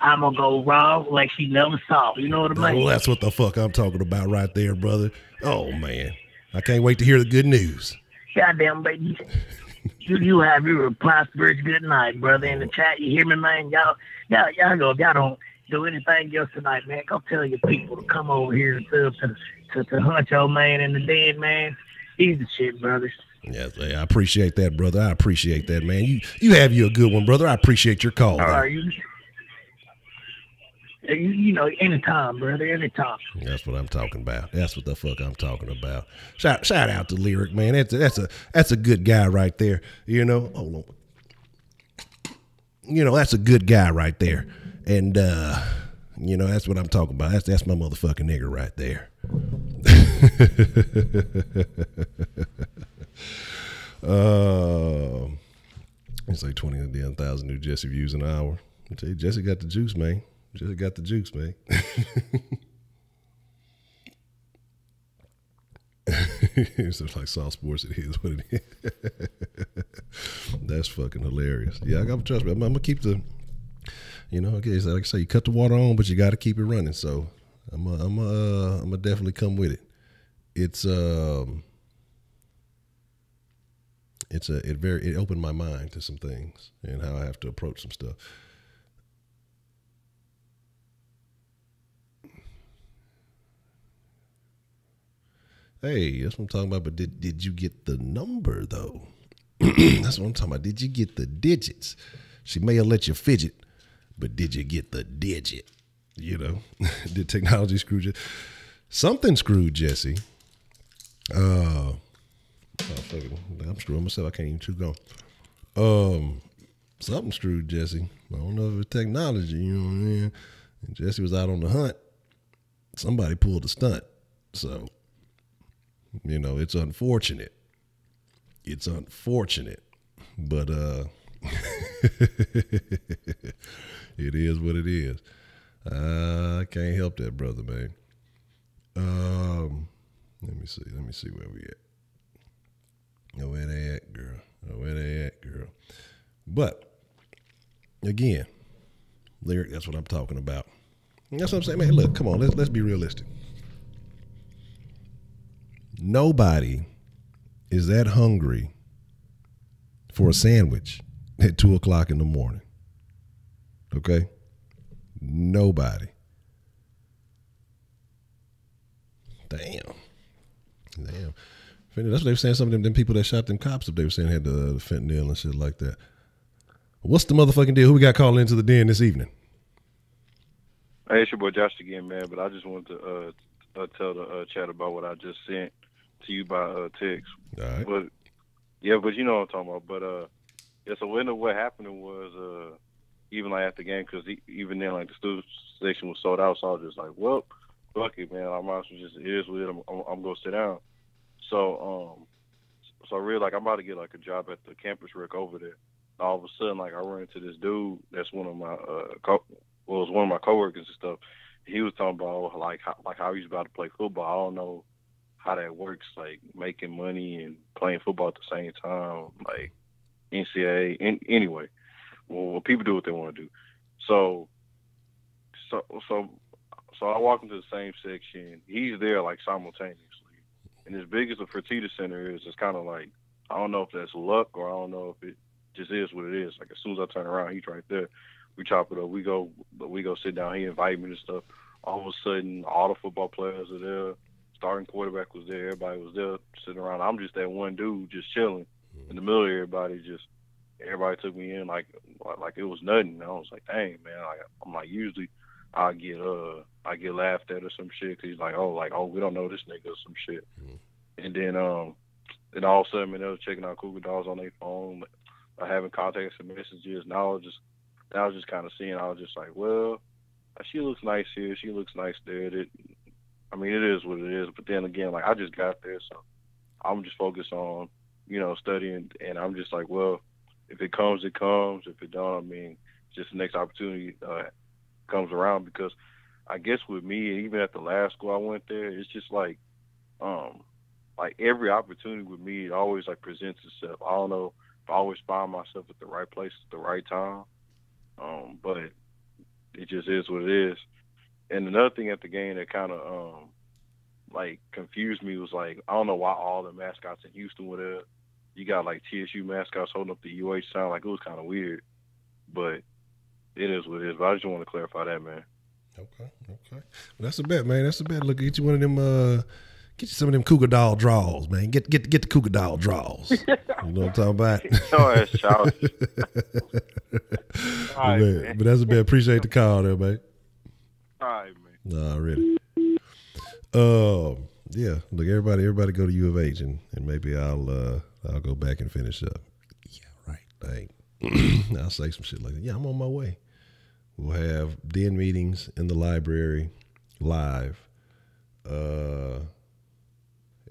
I'm going to go raw like she never saw. You know what I mean? Well, that's what the fuck I'm talking about right there, brother. Oh, man. I can't wait to hear the good news. Goddamn, baby. You have your prosperous good night, brother. In the chat, you hear me, man? Y'all go. If y'all don't do anything else tonight, man, go tell your people to come over here to Honcho, man, and the dead, man. He's the shit, brothers. Yes, I appreciate that, brother. I appreciate that, man. You have you a good one, brother. I appreciate your call. All right, anytime, brother, anytime. That's what I'm talking about. That's what the fuck I'm talking about. Shout out to Lyric, man. That's a good guy right there. Hold on. That's a good guy right there. And that's what I'm talking about. That's my motherfucking nigga right there. It's like 20,000 new Jesse views an hour. I tell you, Jesse got the juice, man. Just got the juice, man. It's just like soft sports. It is what it is. That's fucking hilarious. Yeah, I got to trust me. I'm gonna keep the, okay, so like I say, you cut the water on, but you got to keep it running. So I'm gonna definitely come with it. It opened my mind to some things and how I have to approach some stuff. Hey, that's what I'm talking about. But did you get the number, though? That's what I'm talking about. Did you get the digits? She may have let you fidget, but did you get the digit? Did technology screw Jesse? Something screwed Jesse. I'm screwing myself. I can't even chew going. Something screwed Jesse. I don't know if it's technology, you know what I mean? And Jesse was out on the hunt. Somebody pulled a stunt. So, it's unfortunate. It's unfortunate. But it is what it is. I can't help that, brother, man. Let me see where we at. Oh, where they at, girl? Oh, where they at, girl? But again, Lyric, that's what I'm talking about. That's what I'm saying, man. Look, come on, let's be realistic. Nobody is that hungry for a sandwich at 2:00 in the morning. Okay? Nobody. Damn. That's what they were saying. Some of them people that shot them cops up, they were saying had the fentanyl and shit like that. What's the motherfucking deal? Who we got calling into the den this evening? Hey, it's your boy Josh again, man. But I just wanted to tell the chat about what I just sent to you by text. All right. But Yeah, but you know what I'm talking about. But yeah. So what happened was even like at the game, because even then like the student section was sold out, so I was just like, well, fuck it, man. I might as well just it is what it is. I'm gonna sit down. So I really like I'm about to get like a job at the campus rec over there. All of a sudden, like I run into this dude that's one of my was one of my coworkers and stuff. He was talking about like how he's about to play football. I don't know how that works, like making money and playing football at the same time, like NCAA. Anyway, well, people do what they want to do. So I walk into the same section. He's there like simultaneously. And as big as the Fertitta Center is, it's kind of like, I don't know if that's luck or I don't know if it just is what it is. Like as soon as I turn around, he's right there. We chop it up. We go sit down. He invite me to stuff. All of a sudden, all the football players are there. Starting quarterback was there. Everybody was there sitting around. I'm just that one dude just chilling in the middle of everybody. Everybody took me in like it was nothing. And I was like, dang, man. I'm like, usually I get laughed at or some shit. 'Cause he's like, oh, we don't know this nigga or some shit. And then all of a sudden, man, they was checking out Cougar Dolls on their phone, having contacts and messages. And I was just kind of seeing. I was just like, well, she looks nice here. She looks nice there. I mean, it is what it is. But then again, like I just got there, so I'm just focused on, studying. And I'm just like, well, if it comes, it comes. If it don't, I mean, just the next opportunity comes around. Because I guess with me, even at the last school I went there, it's just like every opportunity with me, it always like presents itself. I don't know if I always find myself at the right place at the right time, but it just is what it is. And another thing at the game that kind of like confused me was like, I don't know why all the mascots in Houston were there. You got like TSU mascots holding up the UH sign. Like it was kind of weird, but it is what it is. But I just want to clarify that, man. Okay. Well, that's a bet, man. That's a bet. Look, get you one of them. Get you some of them Cougar Doll draws, man. Get the Cougar Doll draws. You know what I'm talking about? Oh, that's childish. All right, man. But that's a bet. Appreciate the call, there, man. All right, man. Already. Yeah. Look, everybody go to U of H, and maybe I'll go back and finish up. Yeah, right. Dang. I'll say some shit like that. Yeah, I'm on my way. We'll have den meetings in the library live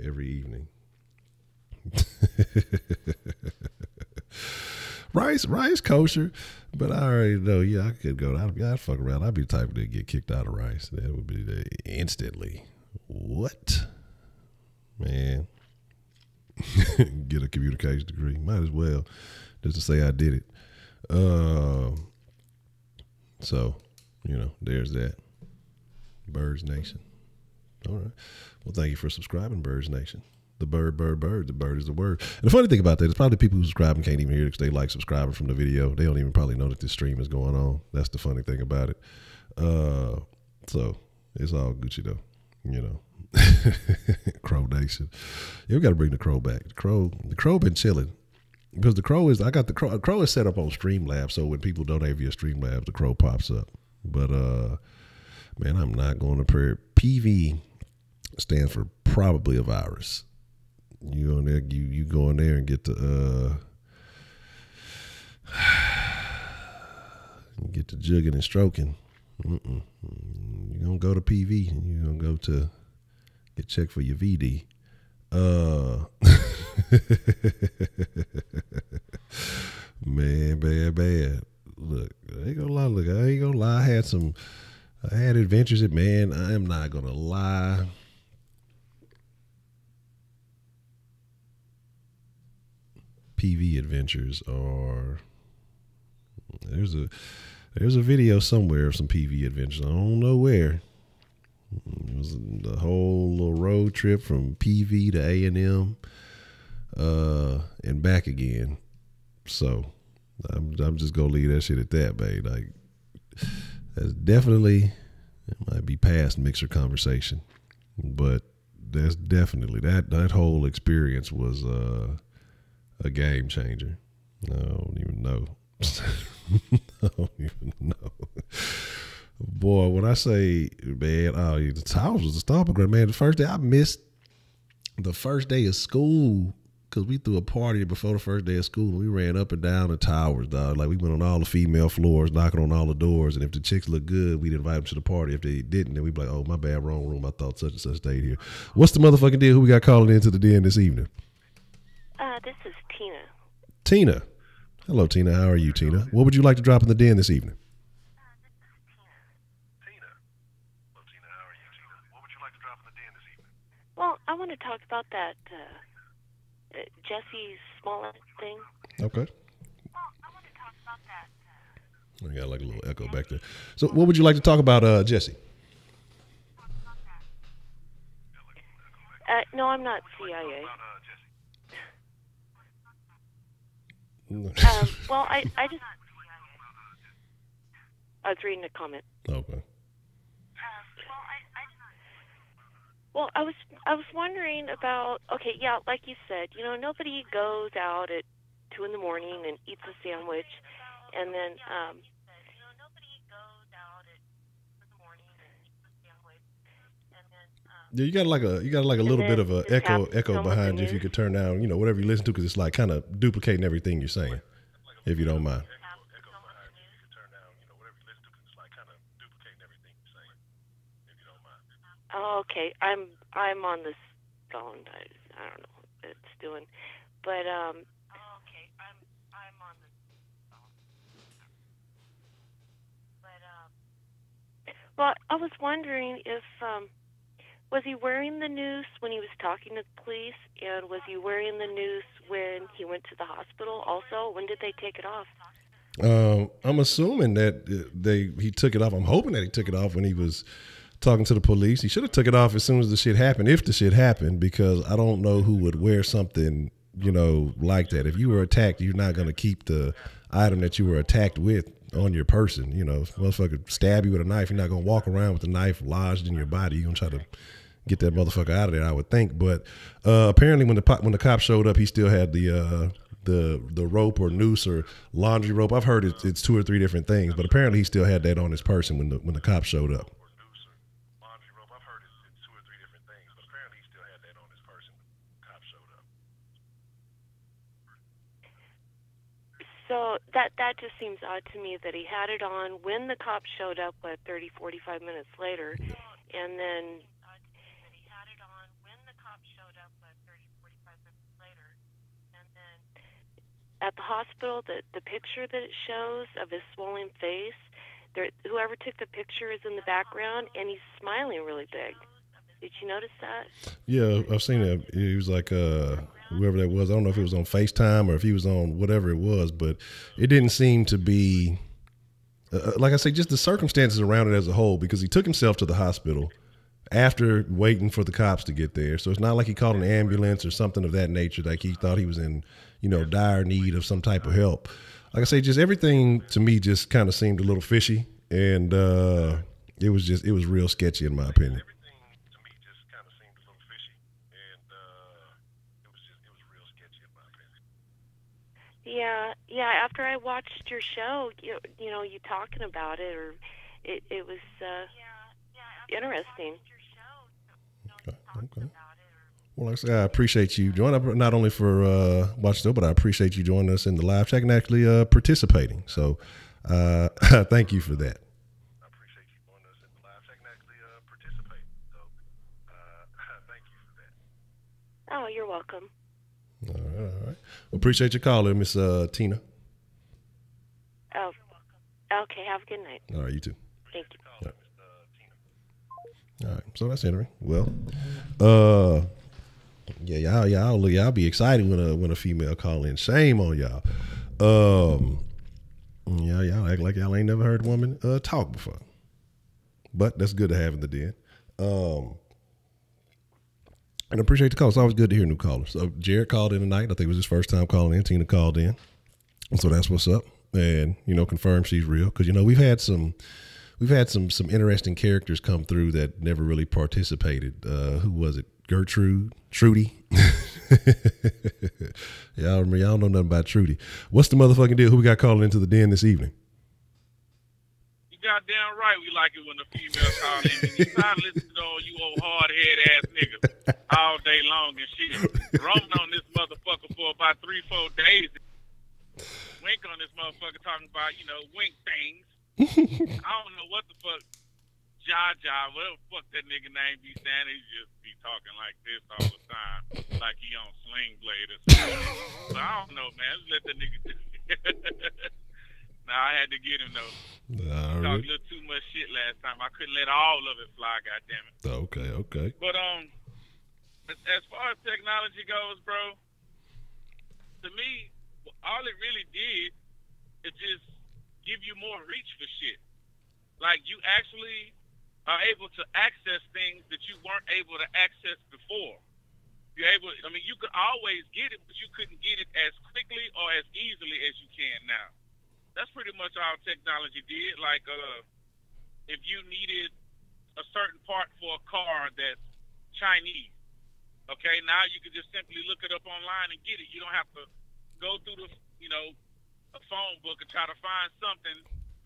every evening. Rice kosher, but I already know. Yeah, I could go. I'd fuck around. I'd be the type to get kicked out of Rice. That would be instantly. What, man? Get a communication degree. Might as well, just to say I did it. So, there's that. Birds Nation. All right. Well, thank you for subscribing, Birds Nation. The bird. The bird is the word. And the funny thing about that is probably people who subscribe and can't even hear it because they like subscribing from the video. They don't even probably know that this stream is going on. That's the funny thing about it. So it's all Gucci though, Crow Nation. Yeah, we got to bring the crow back. The crow been chilling. Because the crow is crow is set up on Streamlabs, so when people donate via Streamlabs, the crow pops up. But man, I'm not going to prayer. PV stands for probably a virus. You on there, you go in there and get to jugging and stroking. You're gonna go to PV and you're gonna go to get checked for your VD. Man, bad. Look, I ain't gonna lie. I had adventures at, man, I am not gonna lie. PV adventures are, there's a video somewhere of some PV adventures. I don't know where. It was the whole little road trip from PV to A&M and back again. So I'm just gonna leave that shit at that, babe. Like, that's definitely, it might be past mixer conversation, but that's definitely that whole experience was a game changer. I don't even know. I don't even know. Boy, when I say, man, the towels was a stomping ground, man. The first day I missed the first day of school because we threw a party before the first day of school. We ran up and down the towers, dog. Like, we went on all the female floors, knocking on all the doors. And if the chicks looked good, we'd invite them to the party. If they didn't, then we'd be like, oh, my bad, wrong room. I thought such and such stayed here. What's the motherfucking deal? Who we got calling into the den this evening? This is Tina. Tina. Hello, Tina. How are you, Tina? What would you like to drop in the den this evening? Well, I want to talk about that Jesse Smollett thing. Okay. I got like a little echo back there. So what would you like to talk about, Jesse? No, I'm not CIA. Well, I just... I was reading a comment. Okay. Well, I was wondering about, okay, yeah, like you said, you know, nobody goes out at 2 a.m. and eats a sandwich, and then, yeah, you got like a little bit of a echo behind you. If you could turn down, you know, whatever you listen to, because it's like kind of duplicating everything you're saying, if you don't mind. Oh, okay. I'm on this phone. I don't know what it's doing, but okay. I'm on this phone. But well, I was wondering if was he wearing the noose when he was talking to the police, and was he wearing the noose when he went to the hospital? Also, when did they take it off? I'm assuming that he took it off. I'm hoping that he took it off when he was talking to the police. He should have took it off as soon as the shit happened, if the shit happened, because I don't know who would wear something, you know, like that. If you were attacked, you're not going to keep the item that you were attacked with on your person. You know, if a motherfucker stab you with a knife, you're not going to walk around with the knife lodged in your body. You're going to try to get that motherfucker out of there, I would think. But apparently when the cop showed up, he still had the rope or noose or laundry rope. I've heard it's 2 or 3 different things, but apparently he still had that on his person when the cop showed up. So that just seems odd to me that he had it on when the cops showed up, 45 minutes later, and then at the hospital, the picture that it shows of his swollen face, whoever took the picture is in the background, and he's smiling really big. Did you notice that? Yeah, I've seen it. He was like whoever that was. I don't know if it was on FaceTime or if he was on whatever it was, but it didn't seem to be, like I say, just the circumstances around it as a whole, because he took himself to the hospital after waiting for the cops to get there. So it's not like he called an ambulance or something of that nature, like he thought he was in, you know, dire need of some type of help. Like I say, just everything to me just kind of seemed a little fishy, and it was real sketchy in my opinion. Yeah. After I watched your show, you know, you talking about it, or it was interesting. Okay. Well, like I said, I appreciate you joining up, not only for watching the show, but I appreciate you joining us in the live chat and actually participating. So thank you for that. Oh, you're welcome. All right. Well, appreciate your caller, Miss Tina. Oh, okay. Have a good night. All right, you too. Thank you. All right, so that's interesting. Well, yeah, y'all be excited when a female call in. Shame on y'all. Y'all act like y'all ain't never heard a woman talk before. But that's good to have in the den. And I appreciate the call. It's always good to hear new callers. So Jared called in tonight. I think it was his first time calling in. Tina called in. So that's what's up. And, you know, confirm she's real. Because, you know, we've had some interesting characters come through that never really participated. Who was it? Gertrude? Trudy? Y'all know nothing about Trudy. What's the motherfucking deal? Who we got calling into the den this evening? goddamn right we like it when the female call in. You tired of listening to all you old hard-head ass niggas all day long and shit. Roaming on this motherfucker for about 3-4 days. Wink on this motherfucker talking about, wink things. I don't know what the fuck Jaja, whatever the fuck that nigga name be saying. He just be talking like this all the time. Like he on Sling Blade or something. But I don't know, man. Just let that nigga do it. Nah, I had to get him though. Talked a little too much shit last time. I couldn't let all of it fly, goddammit. Okay. But as far as technology goes, bro, to me, all it really did is just give you more reach for shit. Like, you actually are able to access things that you weren't able to access before. You could always get it, but you couldn't get it as quickly or as easily as you can now. That's pretty much all technology did. Like, if you needed a certain part for a car that's Chinese, okay, now you can just simply look it up online and get it. You don't have to go through a phone book and try to find something,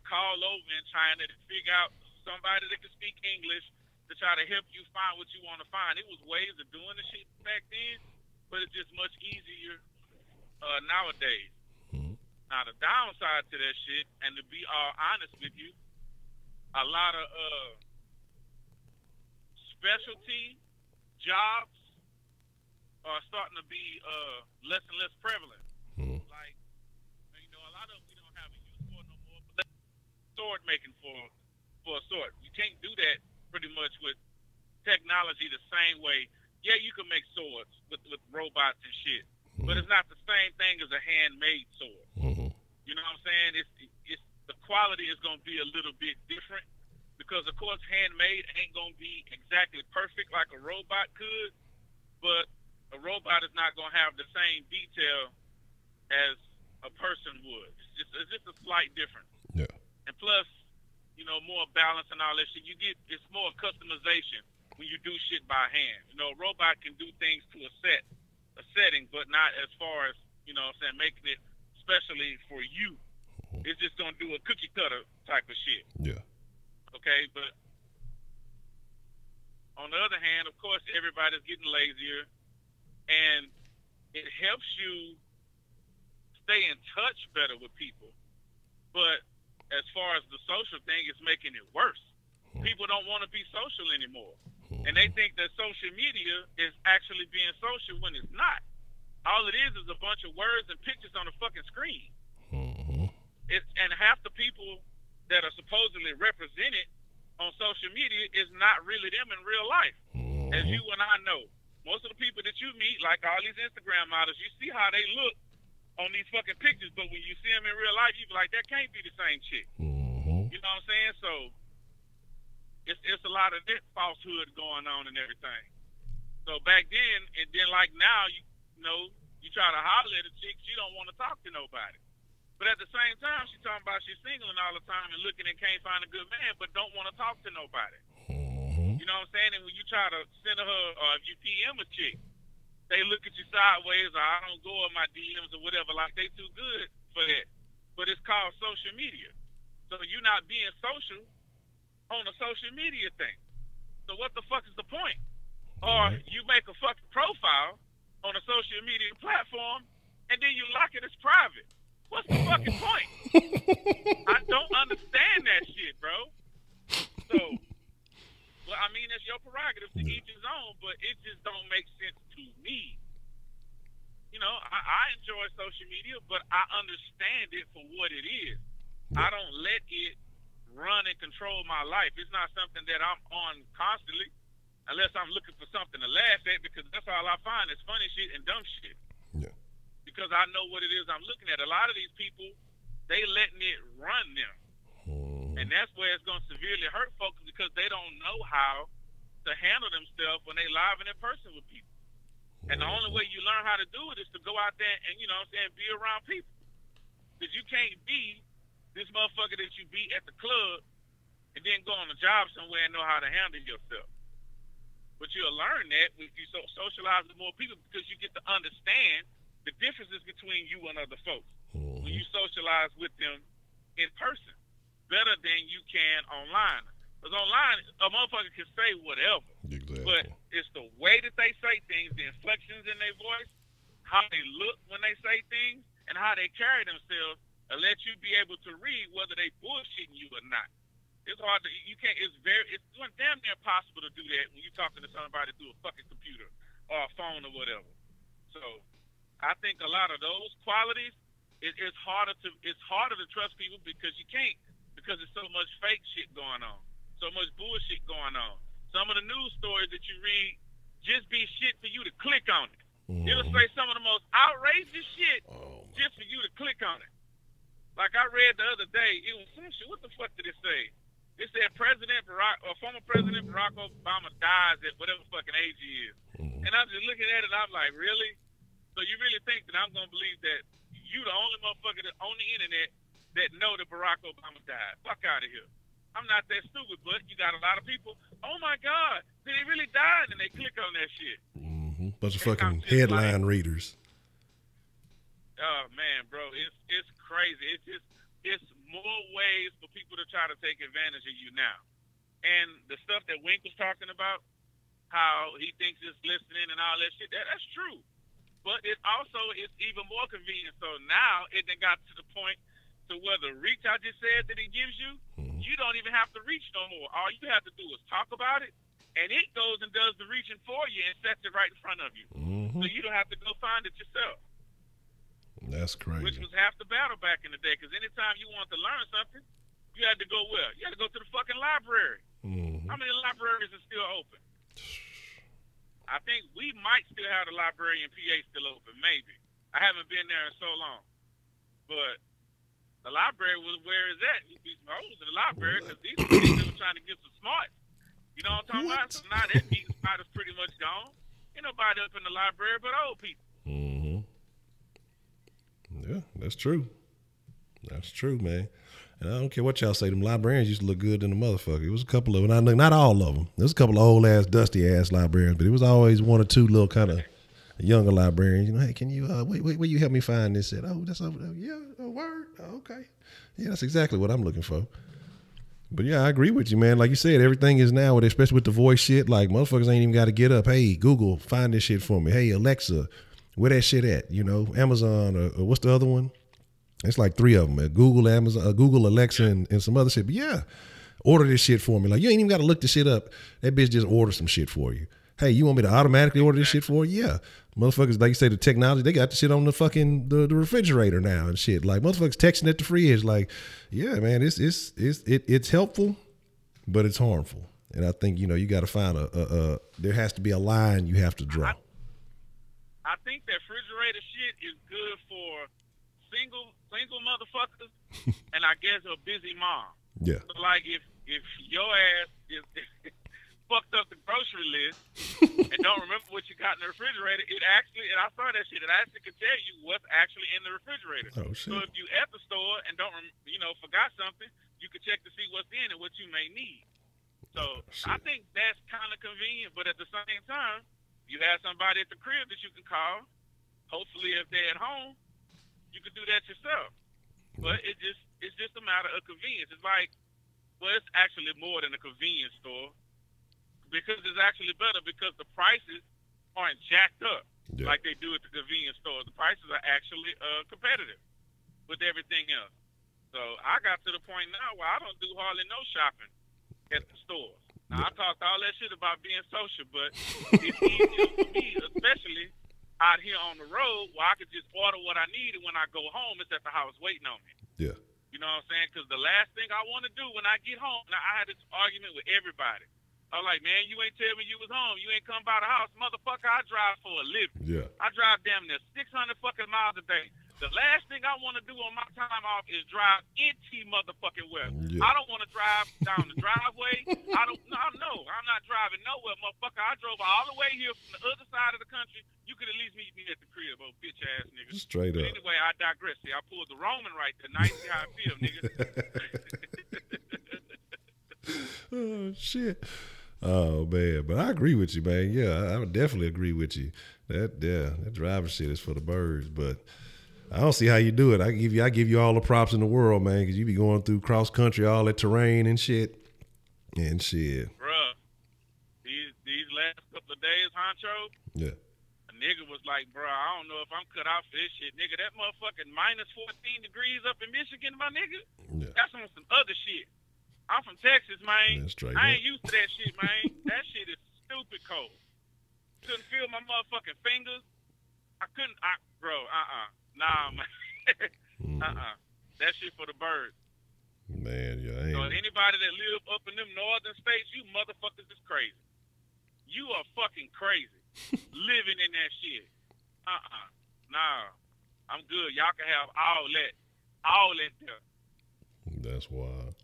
call over in China to figure out somebody that can speak English to try to help you find what you want to find. It was ways of doing the shit back then, but it's just much easier nowadays. Now, the downside to that shit, and to be all honest with you, a lot of specialty jobs are starting to be less and less prevalent. Like, a lot of we don't have a use for no more. But sword making for a sword, you can't do that pretty much with technology the same way. Yeah, you can make swords with robots and shit, but it's not the same thing as a handmade sword. You know what I'm saying? It's the quality is going to be a little bit different because, of course, handmade ain't going to be exactly perfect like a robot could, but a robot is not going to have the same detail as a person would. It's just a slight difference. Yeah. And plus, more balance and all that shit. It's more customization when you do shit by hand. A robot can do things to a setting, but not as far as, making it especially for you. It's just gonna do a cookie cutter type of shit. Yeah. Okay, but on the other hand, of course, everybody's getting lazier, and it helps you stay in touch better with people. But as far as the social thing, it's making it worse. People don't want to be social anymore, and they think that social media is actually being social when it's not. All it is a bunch of words and pictures on a fucking screen. And half the people that are supposedly represented on social media is not really them in real life. As you and I know, most of the people that you meet, like all these Instagram models, you see how they look on these fucking pictures, but when you see them in real life, you be like, that can't be the same chick. You know what I'm saying? So it's a lot of that falsehood going on and everything. So back then, and then like now, you try to holler at a chick, she don't want to talk to nobody. But at the same time, she's talking about she's single and all the time and looking and can't find a good man, but don't want to talk to nobody. You know what I'm saying? And when you try to send her, or if you PM a chick, they look at you sideways, or I don't go in my DMs or whatever, like they too good for that. But it's called social media. So you're not being social on a social media thing. So what the fuck is the point? Or you make a fucking profile on a social media platform, and then you lock it as private. What's the fucking point? I don't understand that shit, bro. So, well, I mean, it's your prerogative to each his own, but it just don't make sense to me. I enjoy social media, but I understand it for what it is. I don't let it run and control my life. It's not something that I'm on constantly, unless I'm looking for something to laugh at, because that's all I find is funny shit and dumb shit. Yeah. Because I know what it is I'm looking at. A lot of these people, they letting it run them. And that's where it's going to severely hurt folks, because they don't know how to handle themselves when they live and in person with people. And the only way you learn how to do it is to go out there and, be around people. Because you can't be this motherfucker that you be at the club and then go on a job somewhere and know how to handle yourself. But you'll learn that if you socialize with more people, because you get to understand the differences between you and other folks when you socialize with them in person. better than you can online. Because online, a motherfucker can say whatever. Exactly. But it's the way that they say things, the inflections in their voice, how they look when they say things, and how they carry themselves, and let you be able to read whether they bullshitting you or not. It's hard to, you can't, it's damn near impossible to do that when you're talking to somebody through a fucking computer or a phone or whatever. So I think a lot of those qualities, it's harder to trust people because you can't, because there's so much fake shit going on, so much bullshit going on. Some of the news stories that you read just be shit for you to click on it. Mm-hmm. It'll say some of the most outrageous shit just for you to click on it. Like I read the other day, it was some shit. What the fuck did it say? It said former President Barack Obama dies at whatever fucking age he is. Mm-hmm. And I'm just looking at it, I'm like, really? So you really think that I'm going to believe that you the only motherfucker on the internet that know that Barack Obama died? Fuck out of here. I'm not that stupid, but you got a lot of people, oh my God, did he really die? And they click on that shit. Mm-hmm. Bunch of fucking headline readers. Oh man, bro, it's crazy. It's more ways for people to try to take advantage of you now. And the stuff that Wink was talking about, how he thinks it's listening and all that shit, that's true. But it also is even more convenient. So now it then got to the point to where the reach I just said that it gives you, you don't even have to reach no more. All you have to do is talk about it, and it goes and does the reaching for you and sets it right in front of you. Mm-hmm. So you don't have to go find it yourself. That's crazy. Which was half the battle back in the day, because anytime you wanted to learn something, you had to go where? You had to go to the fucking library. Mm-hmm. How many libraries are still open? I think we might still have the library in PA still open, maybe. I haven't been there in so long. But the library was where it's at. You'd be supposed to the library because these people were trying to get some smarts. You know what I'm talking about? So now that meeting spot is pretty much gone. Ain't nobody up in the library but old people. Mm-hmm. Yeah, that's true. That's true, man. And I don't care what y'all say. Them librarians used to look good in the motherfucker. It was a couple of them. Not all of them. There was a couple of old ass, dusty ass librarians, but it was always one or two little kind of younger librarians. You know, hey, can you wait? Will you help me find this? Said, oh, that's over there. Yeah, a word. Oh, okay. Yeah, that's exactly what I'm looking for. But yeah, I agree with you, man. Like you said, everything is now, especially with the voice shit. Like motherfuckers ain't even got to get up. Hey, Google, find this shit for me. Hey, Alexa, where that shit at? You know, Amazon or what's the other one? It's like three of them: Google, Amazon, Google, Alexa, and some other shit. But yeah, order this shit for me. Like you ain't even got to look the shit up. That bitch just order some shit for you. Hey, you want me to automatically order this shit for you? Yeah, motherfuckers, like you say, the technology, they got the shit on the fucking the refrigerator now and shit. Like motherfuckers texting at the fridge. Like, yeah, man, it's helpful, but it's harmful. And I think you got to find there has to be a line you have to draw. I think that refrigerator shit is good for single motherfuckers, and I guess a busy mom. Yeah. So like if your ass is fucked up the grocery list and don't remember what you got in the refrigerator, and I saw that shit, it actually could tell you what's actually in the refrigerator. Oh shit. So if you at the store and don't forgot something, you could check to see what's in and what you may need. So I think that's kind of convenient, but at the same time, you have somebody at the crib that you can call. Hopefully, if they're at home, you could do that yourself. But it's just a matter of convenience. It's like, well, it's actually more than a convenience store because it's actually better because the prices aren't jacked up like they do at the convenience store. The prices are actually competitive with everything else. So I got to the point now where I don't do hardly no shopping at the stores. Now, I talked all that shit about being social, but it's easier for me, especially out here on the road, where I could just order what I need, and when I go home, it's at the house waiting on me. Yeah. You know what I'm saying? Because the last thing I want to do when I get home, now I had this argument with everybody. I was like, man, you ain't tell me you was home. You ain't come by the house. Motherfucker, I drive for a living. Yeah. I drive damn near 600 fucking miles a day. The last thing I want to do on my time off is drive into motherfucking weather. Yeah. I don't want to drive down the driveway. No, I'm not driving nowhere, motherfucker. I drove all the way here from the other side of the country. You could at least meet me at the crib, oh bitch ass nigga. Straight up. But anyway, I digress. See, I pulled the Roman right there. Now you see how I feel, nigga. Oh shit. Oh man, but I agree with you, man. Yeah, I would definitely agree with you. That driving shit is for the birds, but I don't see how you do it. I give you all the props in the world, man, because you be going through cross country, all that terrain and shit. Bruh, these last couple of days, Honcho. Yeah. A nigga was like, bro, I don't know if I'm cut out for this shit, nigga. That motherfucking minus 14 degrees up in Michigan, my nigga. Yeah. That's on some other shit. I'm from Texas, man. That's straight I up. ain't used to that shit, man. That shit is stupid cold. Couldn't feel my motherfucking fingers. Nah, man. That shit for the birds. Man, yeah. So anybody that live up in them northern states, you motherfuckers is crazy. You are fucking crazy living in that shit. Nah, I'm good. Y'all can have all that there. That's wild,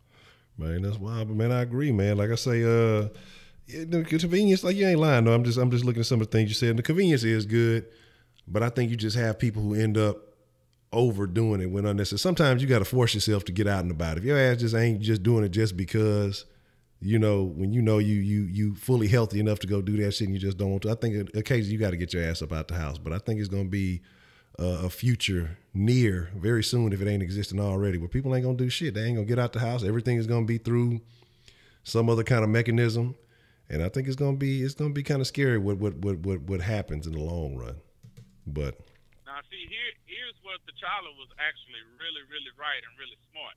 man. That's wild, but man, I agree, man. Like I say, the convenience, like you ain't lying. No, I'm just looking at some of the things you said. And the convenience is good, but I think you just have people who end up overdoing it when unnecessary. Sometimes you got to force yourself to get out and about. If your ass just ain't just doing it just because, when you fully healthy enough to go do that shit and you just don't want to, I think occasionally you got to get your ass up out the house. But I think it's going to be a future near very soon, if it ain't existing already, where people ain't going to do shit. They ain't going to get out the house. Everything is going to be through some other kind of mechanism. And I think it's going to be kind of scary what happens in the long run. But now, see, here's what T'Challa was actually really, really right and really smart.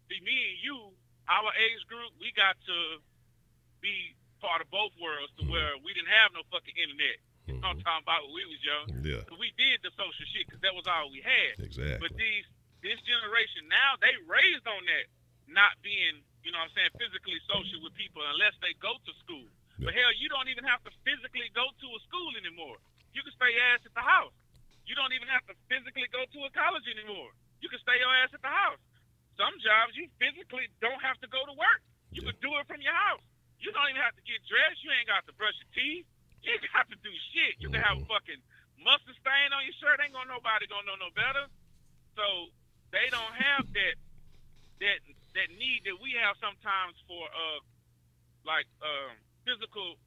See, me and you, our age group, we got to be part of both worlds to where we didn't have no fucking internet. I'm talking about when we was young. Yeah. So we did the social shit because that was all we had. Exactly. But this generation now, they raised on that not being, physically social with people unless they go to school. Yeah. But hell, you don't even have to physically go to a school anymore. You can stay your ass at the house. You don't even have to physically go to a college anymore. You can stay your ass at the house. Some jobs you physically don't have to go to work. You can do it from your house. You don't even have to get dressed. You ain't got to brush your teeth. You ain't got to do shit. You can have a fucking mustard stain on your shirt. Ain't nobody gonna know no better. So they don't have that need that we have sometimes for physical,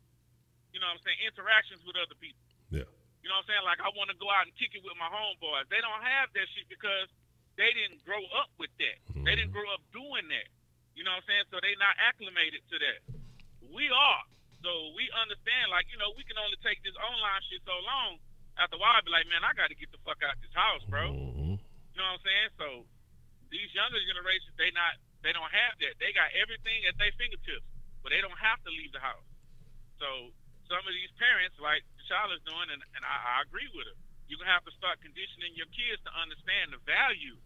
interactions with other people. Yeah. You know what I'm saying? Like I want to go out and kick it with my homeboys. They don't have that shit because they didn't grow up with that. They didn't grow up doing that. You know what I'm saying? So they not acclimated to that. We are. So we understand, we can only take this online shit so long. After a while, I'd be like, man, I got to get the fuck out this house, bro. You know what I'm saying? So these younger generations, they don't have that. They got everything at their fingertips, but they don't have to leave the house. So some of these parents, like T'Challa's doing, and I agree with her, you're going to have to start conditioning your kids to understand the value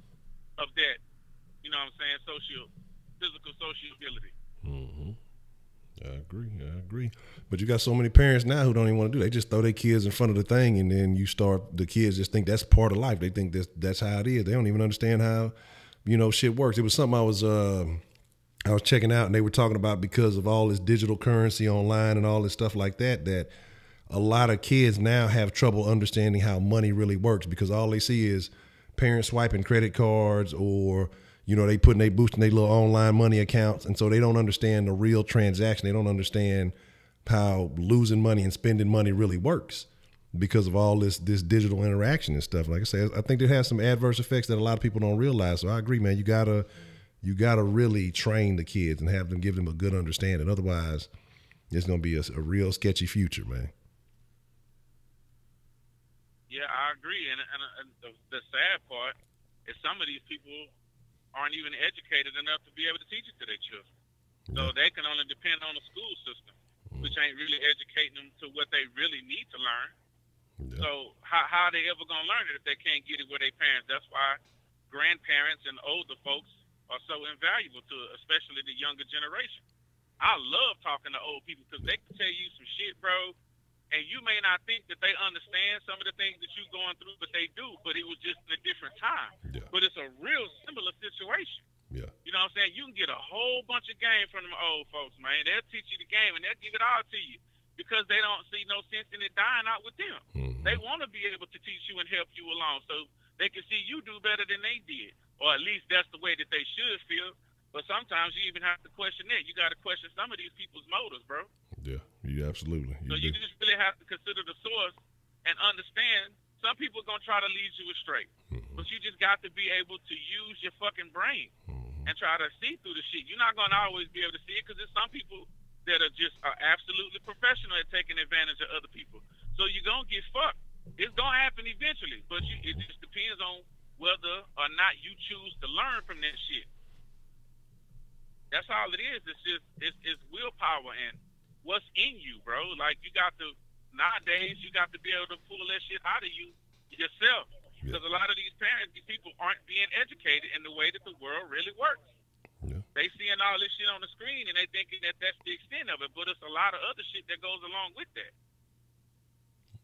of that, physical sociability. I agree. But you got so many parents now who don't even want to do it. They just throw their kids in front of the thing, and then the kids just think that's part of life. They think that's how it is. They don't even understand how, shit works. It was something I was checking out, and they were talking about because of all this digital currency online and all this stuff like that a lot of kids now have trouble understanding how money really works because all they see is parents swiping credit cards or, they boosting their little online money accounts. And so they don't understand the real transaction. They don't understand how losing money and spending money really works because of all this digital interaction and stuff. Like I said, I think it has some adverse effects that a lot of people don't realize. So I agree, man. You gotta really train the kids and give them a good understanding. Otherwise, it's going to be a real sketchy future, man. Yeah, I agree. And the sad part is some of these people aren't even educated enough to be able to teach it to their children. So they can only depend on the school system, which ain't really educating them to what they really need to learn. Yeah. So how are they ever going to learn it if they can't get it with their parents? That's why grandparents and older folks are so invaluable to especially the younger generation. I love talking to old people because they can tell you some shit, bro, and you may not think that they understand some of the things that you're going through, but they do, but it was just in a different time. Yeah. But it's a real similar situation. Yeah. You know what I'm saying? You can get a whole bunch of game from them old folks, man. They'll teach you the game, and they'll give it all to you because they don't see no sense in it dying out with them. They want to be able to teach you and help you along so they can see you do better than they did, or at least that's the way that they should feel. But sometimes you even have to question that. You got to question some of these people's motives, bro. Yeah, absolutely. So you just really have to consider the source and understand Some people are gonna try to lead you astray, but you just got to be able to use your fucking brain and try to see through the shit. You're not gonna always be able to see it because there's some people that are just absolutely professional at taking advantage of other people. So you're gonna get fucked. It's gonna happen eventually, but it just depends on whether or not you choose to learn from that shit. That's all it is. It's willpower and what's in you, bro. Like nowadays you got to be able to pull that shit out of you yourself. Because a lot of these parents, these people aren't being educated in the way that the world really works. Yeah. They seeing all this shit on the screen and they thinking that that's the extent of it, but it's a lot of other shit that goes along with that.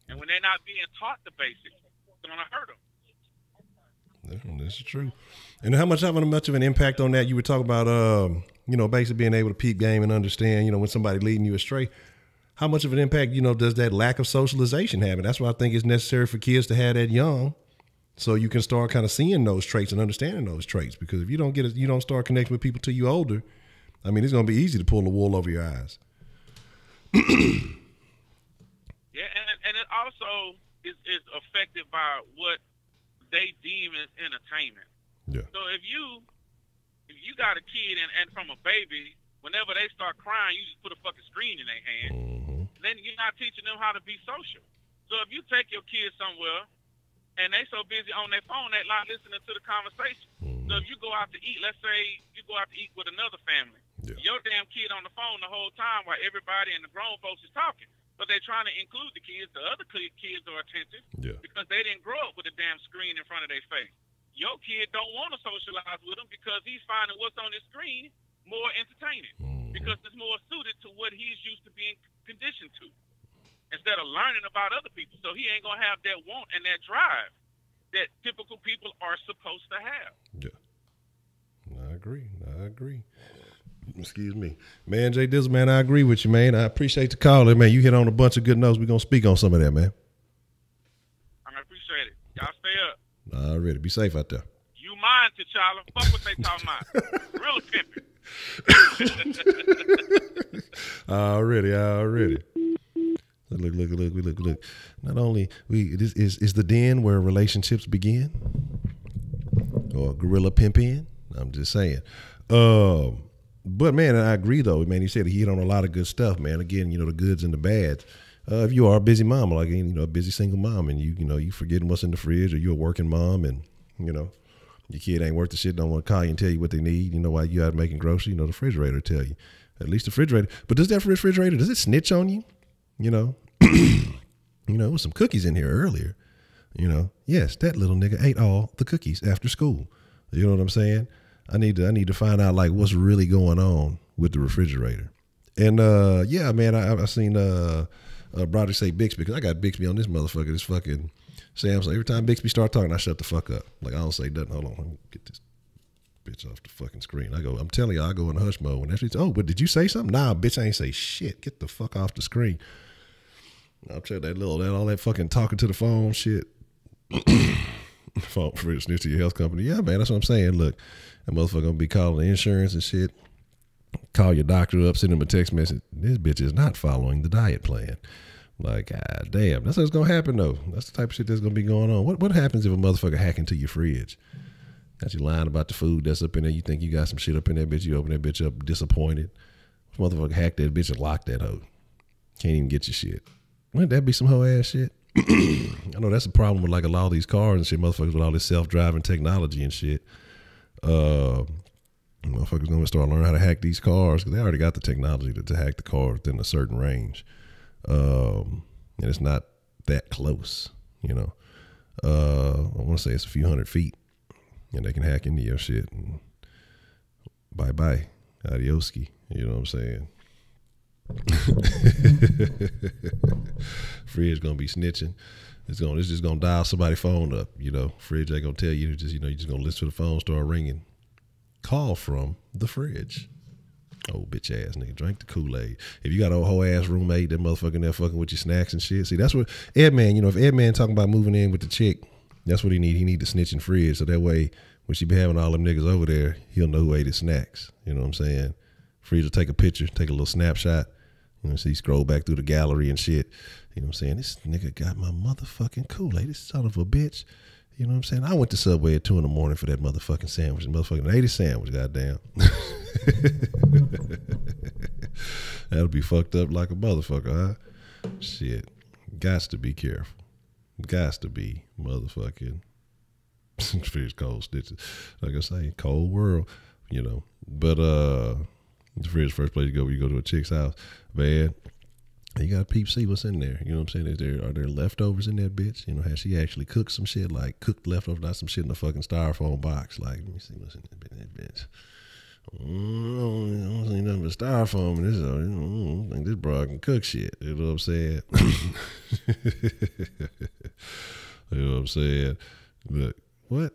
And when they're not being taught the basics, it's gonna hurt them. That's true. And how much of an impact on that? You were talking about, basically being able to peep game and understand, when somebody leading you astray. How much of an impact, does that lack of socialization have? And that's why I think it's necessary for kids to have that young, so you can start kind of seeing those traits and understanding those traits. Because if you don't start connecting with people till you older, I mean, it's going to be easy to pull the wool over your eyes. Yeah, and it also is affected by what they deem as entertainment. Yeah. So if you got a kid and from a baby, whenever they start crying, you just put a fucking screen in their hand. Then you're not teaching them how to be social. So if you take your kids somewhere and they so busy on their phone, they're not listening to the conversation. So if you go out to eat, let's say you go out to eat with another family, your damn kid on the phone the whole time while everybody and the grown folks is talking. But they're trying to include the kids. The other kids are attentive because they didn't grow up with a damn screen in front of their face. Your kid don't want to socialize with them because he's finding what's on his screen more entertaining because it's more suited to what he's used to being conditioned to instead of learning about other people. So he ain't going to have that want and that drive that typical people are supposed to have. Yeah. I agree. Excuse me. Man, Jay Dizzle, man, I agree with you, man. I appreciate the call, man. You hit on a bunch of good notes. We're going to speak on some of that, man. I appreciate it. Y'all stay up. Already. Be safe out there. You mind, T'Challa. Fuck what they talking about. Real pimping. Already. Look. Not only is the den where relationships begin or gorilla pimping. I'm just saying. But man, I agree though, man. He said he hit on a lot of good stuff, man. Again, the goods and the bads. If you are a busy mom, like a busy single mom, and you forgetting what's in the fridge, or you're a working mom, and your kid ain't worth the shit, don't want to call you and tell you what they need. While you out making groceries, the refrigerator tell you. At least the refrigerator. But does that refrigerator, does it snitch on you? There was some cookies in here earlier. Yes, that little nigga ate all the cookies after school. You know what I'm saying? I need to find out like what's really going on with the refrigerator. And yeah, man, I seen Broderick say Bixby, because I got Bixby on this motherfucker. This fucking Samsung. Every time Bixby start talking, I shut the fuck up. Like I don't say nothing. Hold on, let me get this bitch off the fucking screen. I'm telling you, I go in hush mode when that's. Oh, but did you say something? Nah, bitch, I ain't say shit. Get the fuck off the screen. I'll tell you all that fucking talking to the phone shit. Phone for snitch to your health company. Yeah, man, that's what I'm saying. Look, that motherfucker gonna be calling the insurance and shit. Call your doctor up, send him a text message. This bitch is not following the diet plan. Like, god damn, that's what's gonna happen though. That's the type of shit that's gonna be going on. What happens if a motherfucker hack into your fridge? Got you lying about the food that's up in there. You think you got some shit up in that bitch. You open that bitch up disappointed. Motherfucker hacked that bitch and locked that hoe. Can't even get your shit. Wouldn't that be some hoe ass shit? I know that's a problem with like a lot of these cars and shit, motherfuckers with all this self-driving technology and shit. Motherfuckers gonna start learning how to hack these cars because they already got the technology to hack the car within a certain range. And it's not that close, I want to say it's a few hundred feet and they can hack into your shit. And bye-bye. Adioski. You know what I'm saying? Fridge gonna be snitching. It's just gonna dial somebody's phone up. Fridge ain't gonna tell you. You're just gonna listen to the phone start ringing. Call from the fridge. Oh, bitch ass nigga, drink the Kool-Aid. If you got a whole ass roommate, that motherfucker in there fucking with your snacks and shit. See, that's what Edman. If Edman talking about moving in with the chick, that's what he need. He need the snitching fridge, so that way when she be having all them niggas over there, he'll know who ate his snacks. You know what I'm saying? Fridge will take a picture, take a little snapshot. You know, so you scroll back through the gallery and shit. You know what I'm saying? This nigga got my motherfucking Kool-Aid. This son of a bitch. You know what I'm saying? I went to Subway at 2 a.m. for that motherfucking sandwich. Motherfucking 80 sandwich, goddamn. That'll be fucked up like a motherfucker, huh? Shit. Gots to be careful. Gots to be motherfucking fish cold stitches. Like I say, cold world, you know. But the fridge, first place you go to a chick's house, man. You gotta peep, see what's in there. You know what I'm saying? Are there leftovers in that bitch? You know, has she actually cooked some shit, like cooked leftovers, not some shit in a fucking styrofoam box? Like, let me see what's in that bitch. I don't see nothing but styrofoam in this. I don't think this broad can cook shit. You know what I'm saying? You know what I'm saying? Look, what?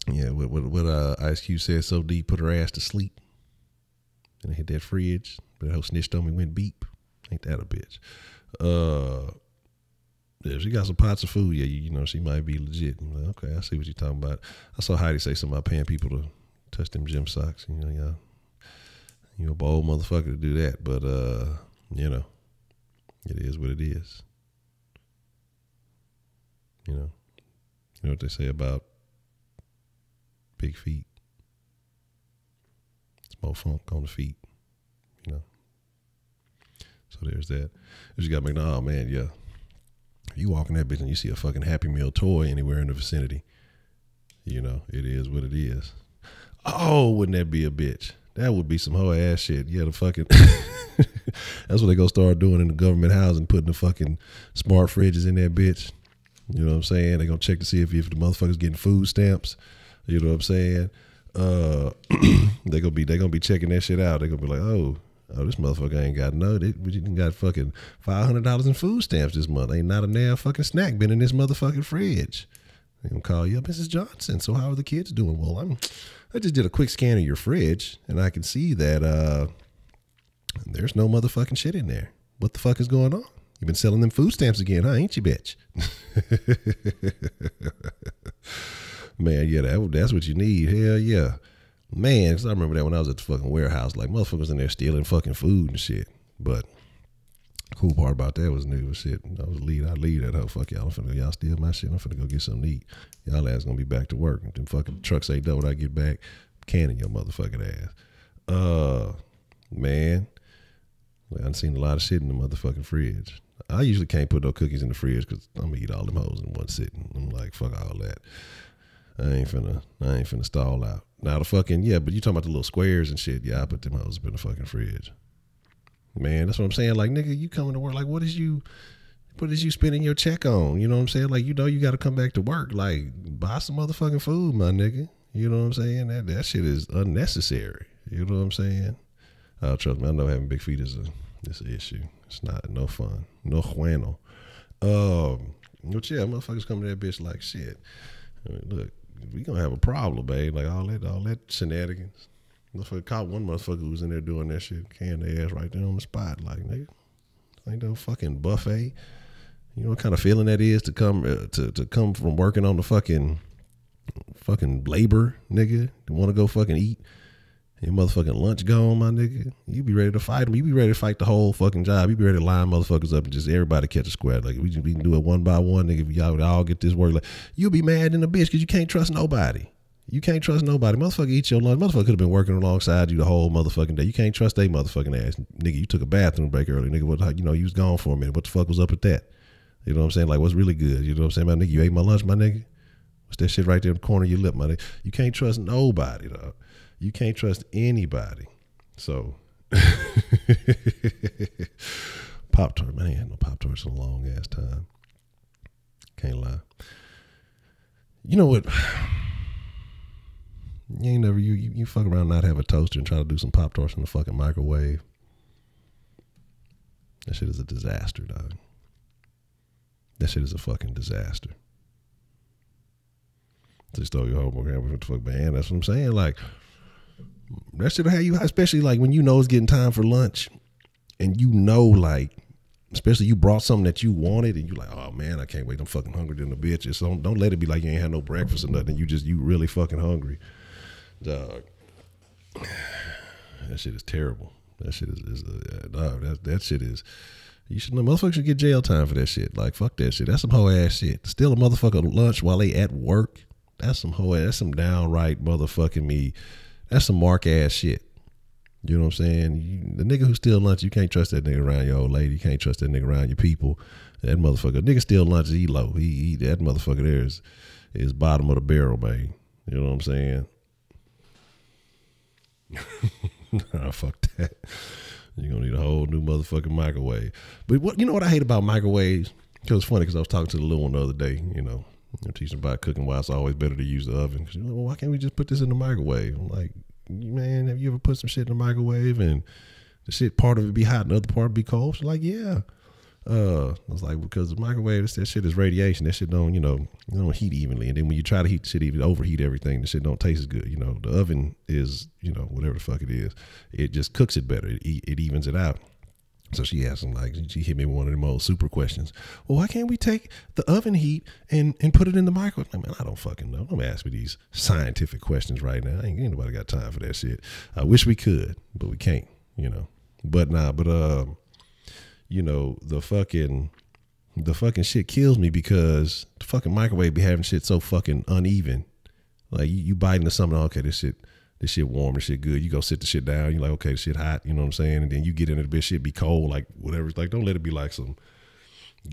Yeah, what Ice Cube said, so deep, put her ass to sleep. And I hit that fridge, but that hoe snitched on me, went beep. Ain't that a bitch? Yeah, she got some pots of food. Yeah, you know, she might be legit. I'm like, okay, I see what you're talking about. I saw Heidi say something about paying people to touch them gym socks. You know, y'all, you a bold motherfucker to do that. But, you know, it is what it is. You know what they say about big feet? It's more funk on the feet, you know. So there's that. You got McDonald's, oh man, yeah. If you walk in that bitch and you see a fucking Happy Meal toy anywhere in the vicinity, you know, it is what it is. Oh, wouldn't that be a bitch? That would be some hoe ass shit. Yeah, the fucking that's what they gonna start doing in the government housing, putting the fucking smart fridges in that bitch. You know what I'm saying? They gonna check to see if the motherfuckers getting food stamps. You know what I'm saying? They gonna be checking that shit out. They gonna be like, oh, this motherfucker ain't got we didn't got fucking $500 in food stamps this month. Ain't not a damn fucking snack been in this motherfucking fridge. They gonna call you up, Mrs. Johnson. So how are the kids doing? Well, I just did a quick scan of your fridge and I can see that there's no motherfucking shit in there. What the fuck is going on? You've been selling them food stamps again, huh? Ain't you, bitch? Man, yeah, that's what you need. Hell yeah. Man, cause I remember that when I was at the fucking warehouse, like motherfuckers in there stealing fucking food and shit. But cool part about that was nigga shit. I lead that hoe. Fuck y'all. Y'all steal my shit. I'm finna go get something to eat. Y'all ass gonna be back to work. Them fucking trucks ain't done when I get back. Canning your motherfucking ass. Man. I done seen a lot of shit in the motherfucking fridge. I usually can't put no cookies in the fridge because I'm gonna eat all them hoes in one sitting. I'm like, fuck all that. I ain't finna stall out. Now the fucking, yeah, but you talking about the little squares and shit. Yeah, I put them hoes up in the fucking fridge. Man, that's what I'm saying. Like, nigga, you coming to work, like, what is you spending your check on? You know what I'm saying? Like, you know you gotta come back to work. Like, buy some motherfucking food, my nigga. You know what I'm saying? That shit is unnecessary. You know what I'm saying? Trust me, I know having big feet is an issue. It's not no fun. No bueno. But yeah, motherfuckers come to that bitch like shit. I mean, look, we gonna have a problem, babe. Like all that shenanigans. Motherfucker caught one motherfucker who was in there doing that shit, can their ass right there on the spot. Like, nigga, ain't no fucking buffet. You know what kind of feeling that is to come to come from working on the fucking labor, nigga, to want to go fucking eat. Your motherfucking lunch gone, my nigga. You be ready to fight them. You be ready to fight the whole fucking job. You be ready to line motherfuckers up and just everybody catch a square. Like we can do it one by one, nigga. If y'all all get this work, like you'll be mad in a bitch because you can't trust nobody. You can't trust nobody. Motherfucker eat your lunch. Motherfucker could have been working alongside you the whole motherfucking day. You can't trust they motherfucking ass. Nigga, you took a bathroom break early. Nigga, what, you know, you was gone for a minute. What the fuck was up with that? You know what I'm saying? Like, what's really good? You know what I'm saying? My nigga, you ate my lunch, my nigga? What's that shit right there in the corner of your lip, my nigga? You can't trust nobody, dog. You can't trust anybody. So, Pop-Tart, man, I ain't had no Pop-Tarts in a long ass time. Can't lie. You know what? You ain't never, you fuck around and not have a toaster and try to do some Pop-Tarts in the fucking microwave. That shit is a disaster, dog. That shit is a fucking disaster. Just stole your homework. What the fuck, man? That's what I'm saying. Like, that shit'll have you, especially like when you know it's getting time for lunch and you know, like, especially you brought something that you wanted and you like, oh man, I can't wait. I'm fucking hungry than a bitch. So don't let it be like you ain't had no breakfast or nothing. You really fucking hungry. Dog. That shit is terrible. That shit is no, that shit is. You should know, motherfuckers should get jail time for that shit. Like, fuck that shit. That's some hoe ass shit. Steal a motherfucker lunch while they at work. That's some hoe ass. That's some downright motherfucking me. That's some mark ass shit. You know what I'm saying? The nigga who steal lunch, you can't trust that nigga around your old lady. You can't trust that nigga around your people. That motherfucker, nigga steal lunch, he low. He that motherfucker there is bottom of the barrel, man. You know what I'm saying? Nah, fuck that. You're gonna need a whole new motherfucking microwave. But what, you know what I hate about microwaves? Because it's funny, because I was talking to the little one the other day, you know, teaching about cooking, why it's always better to use the oven. Cause, you know, why can't we just put this in the microwave? I'm like, man, have you ever put some shit in the microwave and the shit, part of it be hot and the other part be cold? She's like, yeah. I was like, because the microwave, that shit is radiation. That shit don't, you know, don't heat evenly. And then when you try to heat the shit, even overheat everything, the shit don't taste as good. You know, the oven is, you know, whatever the fuck it is, it just cooks it better. It evens it out. So she asked him, like, she hit me with one of them old super questions. Well, why can't we take the oven heat and put it in the microwave? I mean, I don't fucking know. Don't ask me these scientific questions right now. Ain't nobody got time for that shit. I wish we could, but we can't, you know. But you know, the fucking shit kills me because the fucking microwave be having shit so fucking uneven. Like you bite into something, okay, this shit warm, this shit good. You go sit the shit down, you're like, okay, this shit hot, you know what I'm saying? And then you get into the bitch, shit be cold, like whatever. It's like, don't let it be like some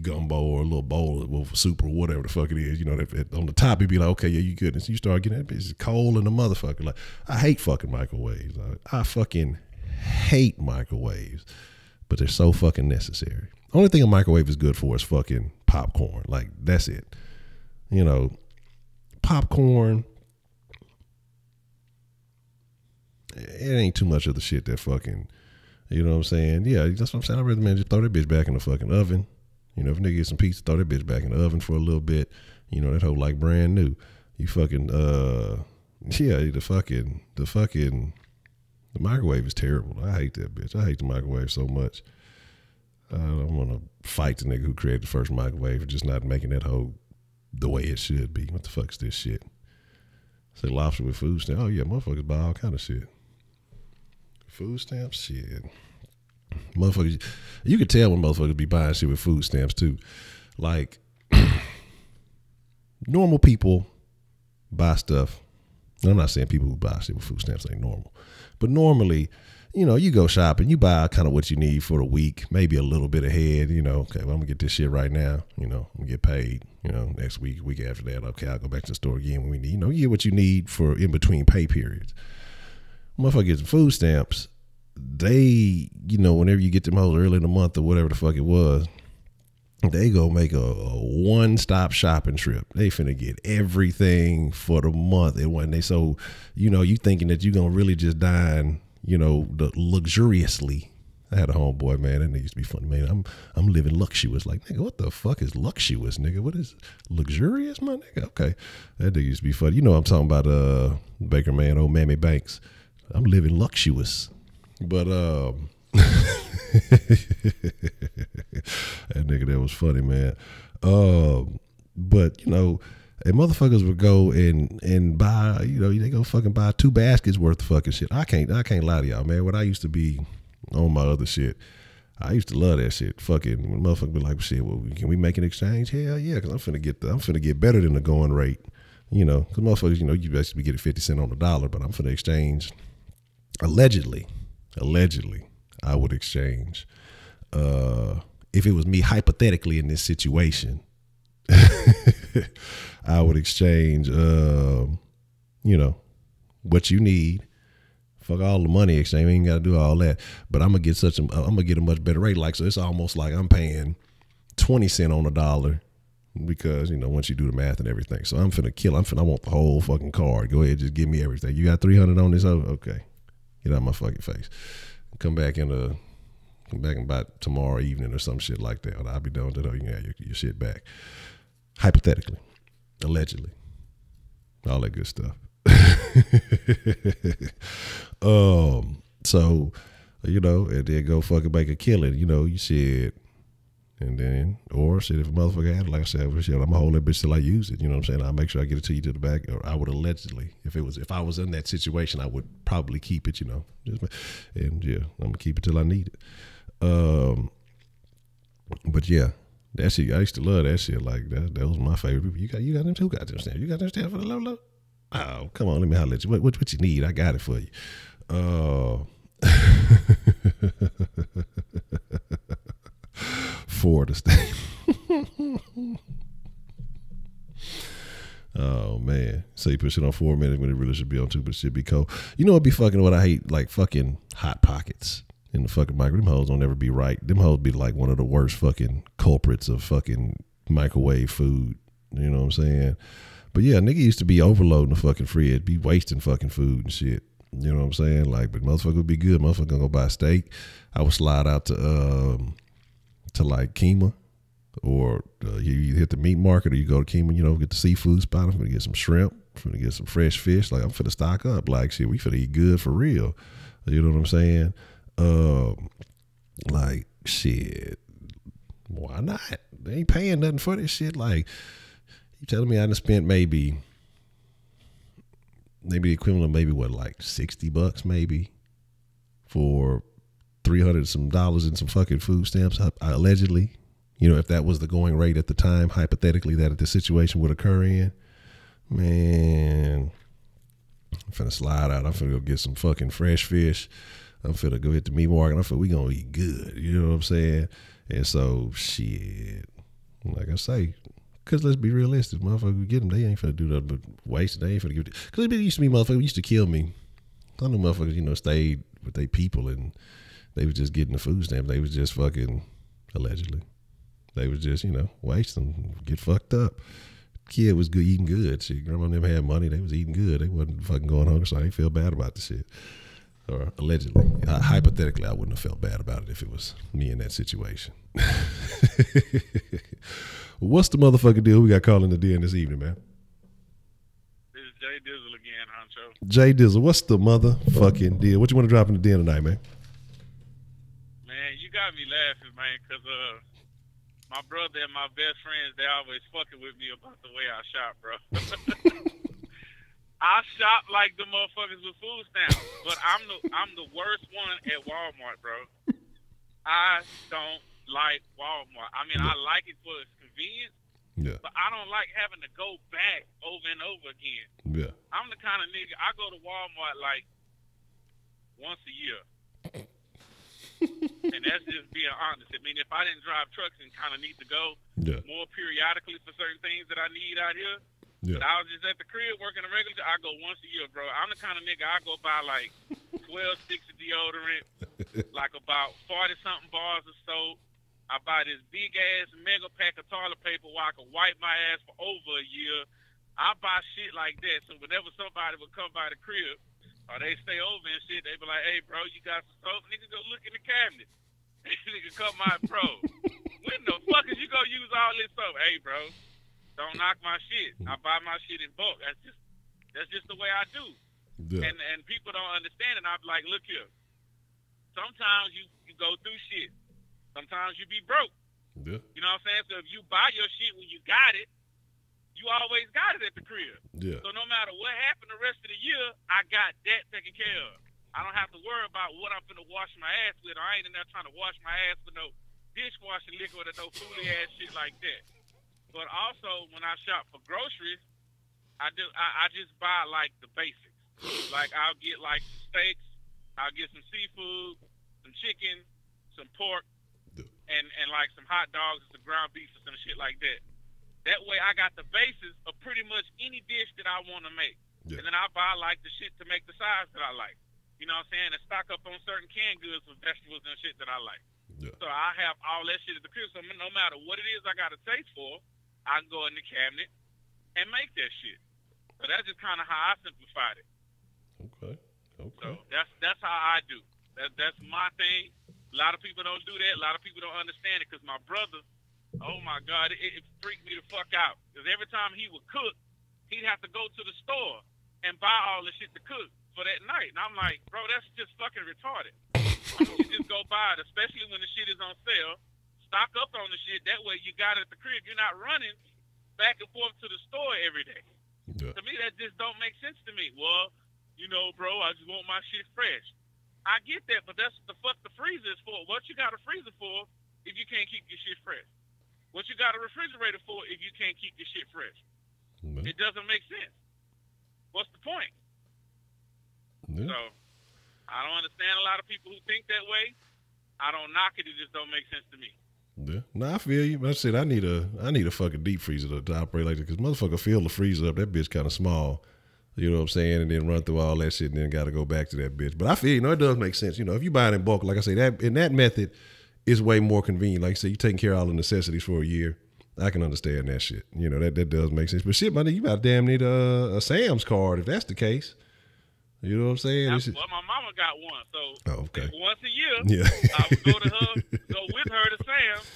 gumbo or a little bowl of soup or whatever the fuck it is. You know, that on the top it'd be like, okay, yeah, you good. And so you start getting that bitch cold in the motherfucker. Like, I hate fucking microwaves. I fucking hate microwaves. But they're so fucking necessary. Only thing a microwave is good for is fucking popcorn. Like, that's it. You know, popcorn, it ain't too much of the shit that fucking, you know what I'm saying? Yeah, that's what I'm saying. I'd rather, man, just throw that bitch back in the fucking oven. You know, if a nigga get some pizza, throw that bitch back in the oven for a little bit. You know, that whole like brand new. You fucking, yeah, the microwave is terrible. I hate that bitch. I hate the microwave so much. I want to fight the nigga who created the first microwave for just not making that hoe the way it should be. What the fuck is this shit? Say lobster with food stamps. Oh yeah, motherfuckers buy all kind of shit. Food stamps, shit. Motherfuckers, you can tell when motherfuckers be buying shit with food stamps too. Like, normal people buy stuff. I'm not saying people who buy shit with food stamps ain't normal. But normally, you know, you go shopping, you buy kind of what you need for the week, maybe a little bit ahead, you know, okay, well, I'm gonna get this shit right now, you know, I'm gonna get paid, you know, next week after that, okay, I'll go back to the store again when we need, you know, you get what you need for in between pay periods. Motherfucker gets food stamps, they, you know, whenever you get them hoes early in the month or whatever the fuck it was, they go make a one-stop shopping trip. They finna get everything for the month. And when they, so, you know, you thinking that you gonna really just dine, you know, luxuriously. I had a homeboy, man, that used to be funny, man. I'm living luxurious. Like, nigga, what the fuck is luxurious, nigga? What is luxurious, my nigga? Okay. That nigga used to be funny. You know I'm talking about Baker man, old Mammy Banks. I'm living luxurious. But that nigga, that was funny, man. But you know, and motherfuckers would go and buy, you know, they go fucking buy 2 baskets worth of fucking shit. I can't lie to y'all, man. When I used to be on my other shit, I used to love that shit. Fucking when motherfuckers be like, shit, well, can we make an exchange? Hell yeah, because I'm finna get better than the going rate. You know, because motherfuckers, you know, you basically be getting 50 cents on the dollar, but I'm finna exchange. Allegedly, I would exchange. If it was me hypothetically in this situation, I would exchange, you know, what you need. Fuck all the money exchange. We ain't got to do all that. But I'm gonna get a much better rate. Like, so it's almost like I'm paying 20 cents on the dollar because, you know, once you do the math and everything. So I'm finna kill. I want the whole fucking card. Go ahead, just give me everything. You got 300 on this? Oh, okay. Get out of my fucking face. Come back and buy tomorrow evening or some shit like that. I'll be done with it. You can have your shit back. Hypothetically, allegedly, all that good stuff. So, you know, and then go fucking make a killing. You know, you said And then, or shit, if a motherfucker had it, like I said, well, shit, I'm gonna hold that bitch till I use it. You know what I'm saying? I'll make sure I get it to you to the back, or I would allegedly, if I was in that situation, I would probably keep it. You know, and yeah, I'm gonna keep it till I need it. But yeah, that shit, I used to love that shit. Like that was my favorite. You got them too. Got them stamps. You got them stamps for the low. Oh, come on, let me holler at you. What you need? I got it for you. For the state. Oh man, so you push it on 4 minutes when it really should be on 2, but it should be cold. You know what be fucking what I hate? Like fucking Hot Pockets in the fucking microwave. Them hoes don't ever be right. Them hoes be like one of the worst fucking culprits of fucking microwave food. You know what I'm saying? But yeah, nigga used to be overloading the fucking fridge, be wasting fucking food and shit. You know what I'm saying? Like, but motherfucker would be good. Motherfucker gonna go buy a steak. I would slide out to like Kima, or you either hit the meat market or you go to Kima, you know, get the seafood spot. I'm gonna get some shrimp. I'm gonna get some fresh fish. Like, I'm finna stock up. Like, shit, we finna eat good for real. You know what I'm saying? Like, shit, why not? They ain't paying nothing for this shit. Like, you telling me I done spent maybe the equivalent of maybe what, like $60 maybe for $300 some dollars in some fucking food stamps, allegedly. You know, if that was the going rate at the time, hypothetically, that the situation would occur in, man, I'm finna slide out. I'm finna go get some fucking fresh fish. I'm finna go hit the meat market. We gonna eat good. You know what I'm saying? And so, shit, like I say, because let's be realistic, motherfuckers get them, they ain't finna do nothing but waste. They ain't finna give it. Because it used to be motherfuckers used to kill me. I know motherfuckers, you know, stayed with their people and they was just getting the food stamps. They was just fucking, allegedly, they was just, you know, wasting, get fucked up. Kid was good, eating good. See, grandma and them had money. They was eating good. They wasn't fucking going hungry, so I ain't feel bad about the shit. Or allegedly. Hypothetically, I wouldn't have felt bad about it if it was me in that situation. What's the motherfucking deal we got calling the den this evening, man? This is Jay Dizzle again, Honcho. Jay Dizzle, what's the motherfucking deal? What you want to drop in the den tonight, man? Man, you got me laughing, man, because my brother and my best friends, they always fucking with me about the way I shop, bro. I shop like the motherfuckers with food stamps, but I'm the worst one at Walmart, bro. I don't like Walmart. I mean, I like it for its convenience, but I don't like having to go back over and over again. Yeah. I'm the kind of nigga, I go to Walmart like once a year. And that's just being honest. I mean, if I didn't drive trucks and kind of need to go more periodically for certain things that I need out here, but I was just at the crib working a regular job, I go once a year, bro. I'm the kind of nigga, I go buy like 12 sticks of deodorant, like about 40-something bars of soap. I buy this big-ass mega pack of toilet paper where I can wipe my ass for over a year. I buy shit like that, so whenever somebody would come by the crib, or they stay over and shit, they be like, hey, bro, you got some soap? Nigga, go look in the cabinet. Nigga, come out, bro. When the fuck is you gonna use all this soap? Hey, bro, don't knock my shit. I buy my shit in bulk. That's just the way I do. Yeah. And people don't understand it. I'm like, look here. Sometimes you go through shit. Sometimes you be broke. Yeah. You know what I'm saying? So if you buy your shit when you got it, you always got it at the crib. Yeah. So no matter what happened the rest of the year, I got that taken care of. I don't have to worry about what I'm finna wash my ass with. I ain't in there trying to wash my ass with no dishwashing liquid or no fooly ass shit like that. But also, when I shop for groceries, I just buy like the basics. Like I'll get like some steaks, I'll get some seafood, some chicken, some pork, and like some hot dogs and some ground beef or some shit like that. That way I got the basis of pretty much any dish that I want to make. Yeah. And then I buy like the shit to make the size that I like. You know what I'm saying? And stock up on certain canned goods with vegetables and shit that I like. Yeah. So I have all that shit at the crib. So no matter what it is I got a taste for, I can go in the cabinet and make that shit. So that's just kind of how I simplified it. Okay. So that's how I do. That's my thing. A lot of people don't do that. A lot of people don't understand it because my brother, oh my God, it freaked me the fuck out. Because every time he would cook, he'd have to go to the store and buy all the shit to cook for that night. And I'm like, bro, that's just fucking retarded. Why don't you just go buy it, especially when the shit is on sale, stock up on the shit. That way you got it at the crib. You're not running back and forth to the store every day. Yeah. To me, that just don't make sense to me. Well, you know, bro, I just want my shit fresh. I get that, but that's what the fuck the freezer is for. What you got a freezer for if you can't keep your shit fresh? What you got a refrigerator for if you can't keep your shit fresh? It doesn't make sense. What's the point? Yeah. So, I don't understand a lot of people who think that way. I don't knock it. It just don't make sense to me. Yeah. No, I feel you. But I said I need a fucking deep freezer to operate like that, because motherfucker fill the freezer up. That bitch kind of small. You know what I'm saying? And then run through all that shit and then got to go back to that bitch. But I feel, you know, it does make sense. You know, if you buy it in bulk, like I say, that in that method is way more convenient. Like I said, you taking care of all the necessities for a year. I can understand that shit. You know, that does make sense. But shit, my nigga, you about to damn need a Sam's card if that's the case. You know what I'm saying? Well, my mama got one, so okay. Once a year, yeah. I would go with her to Sam's,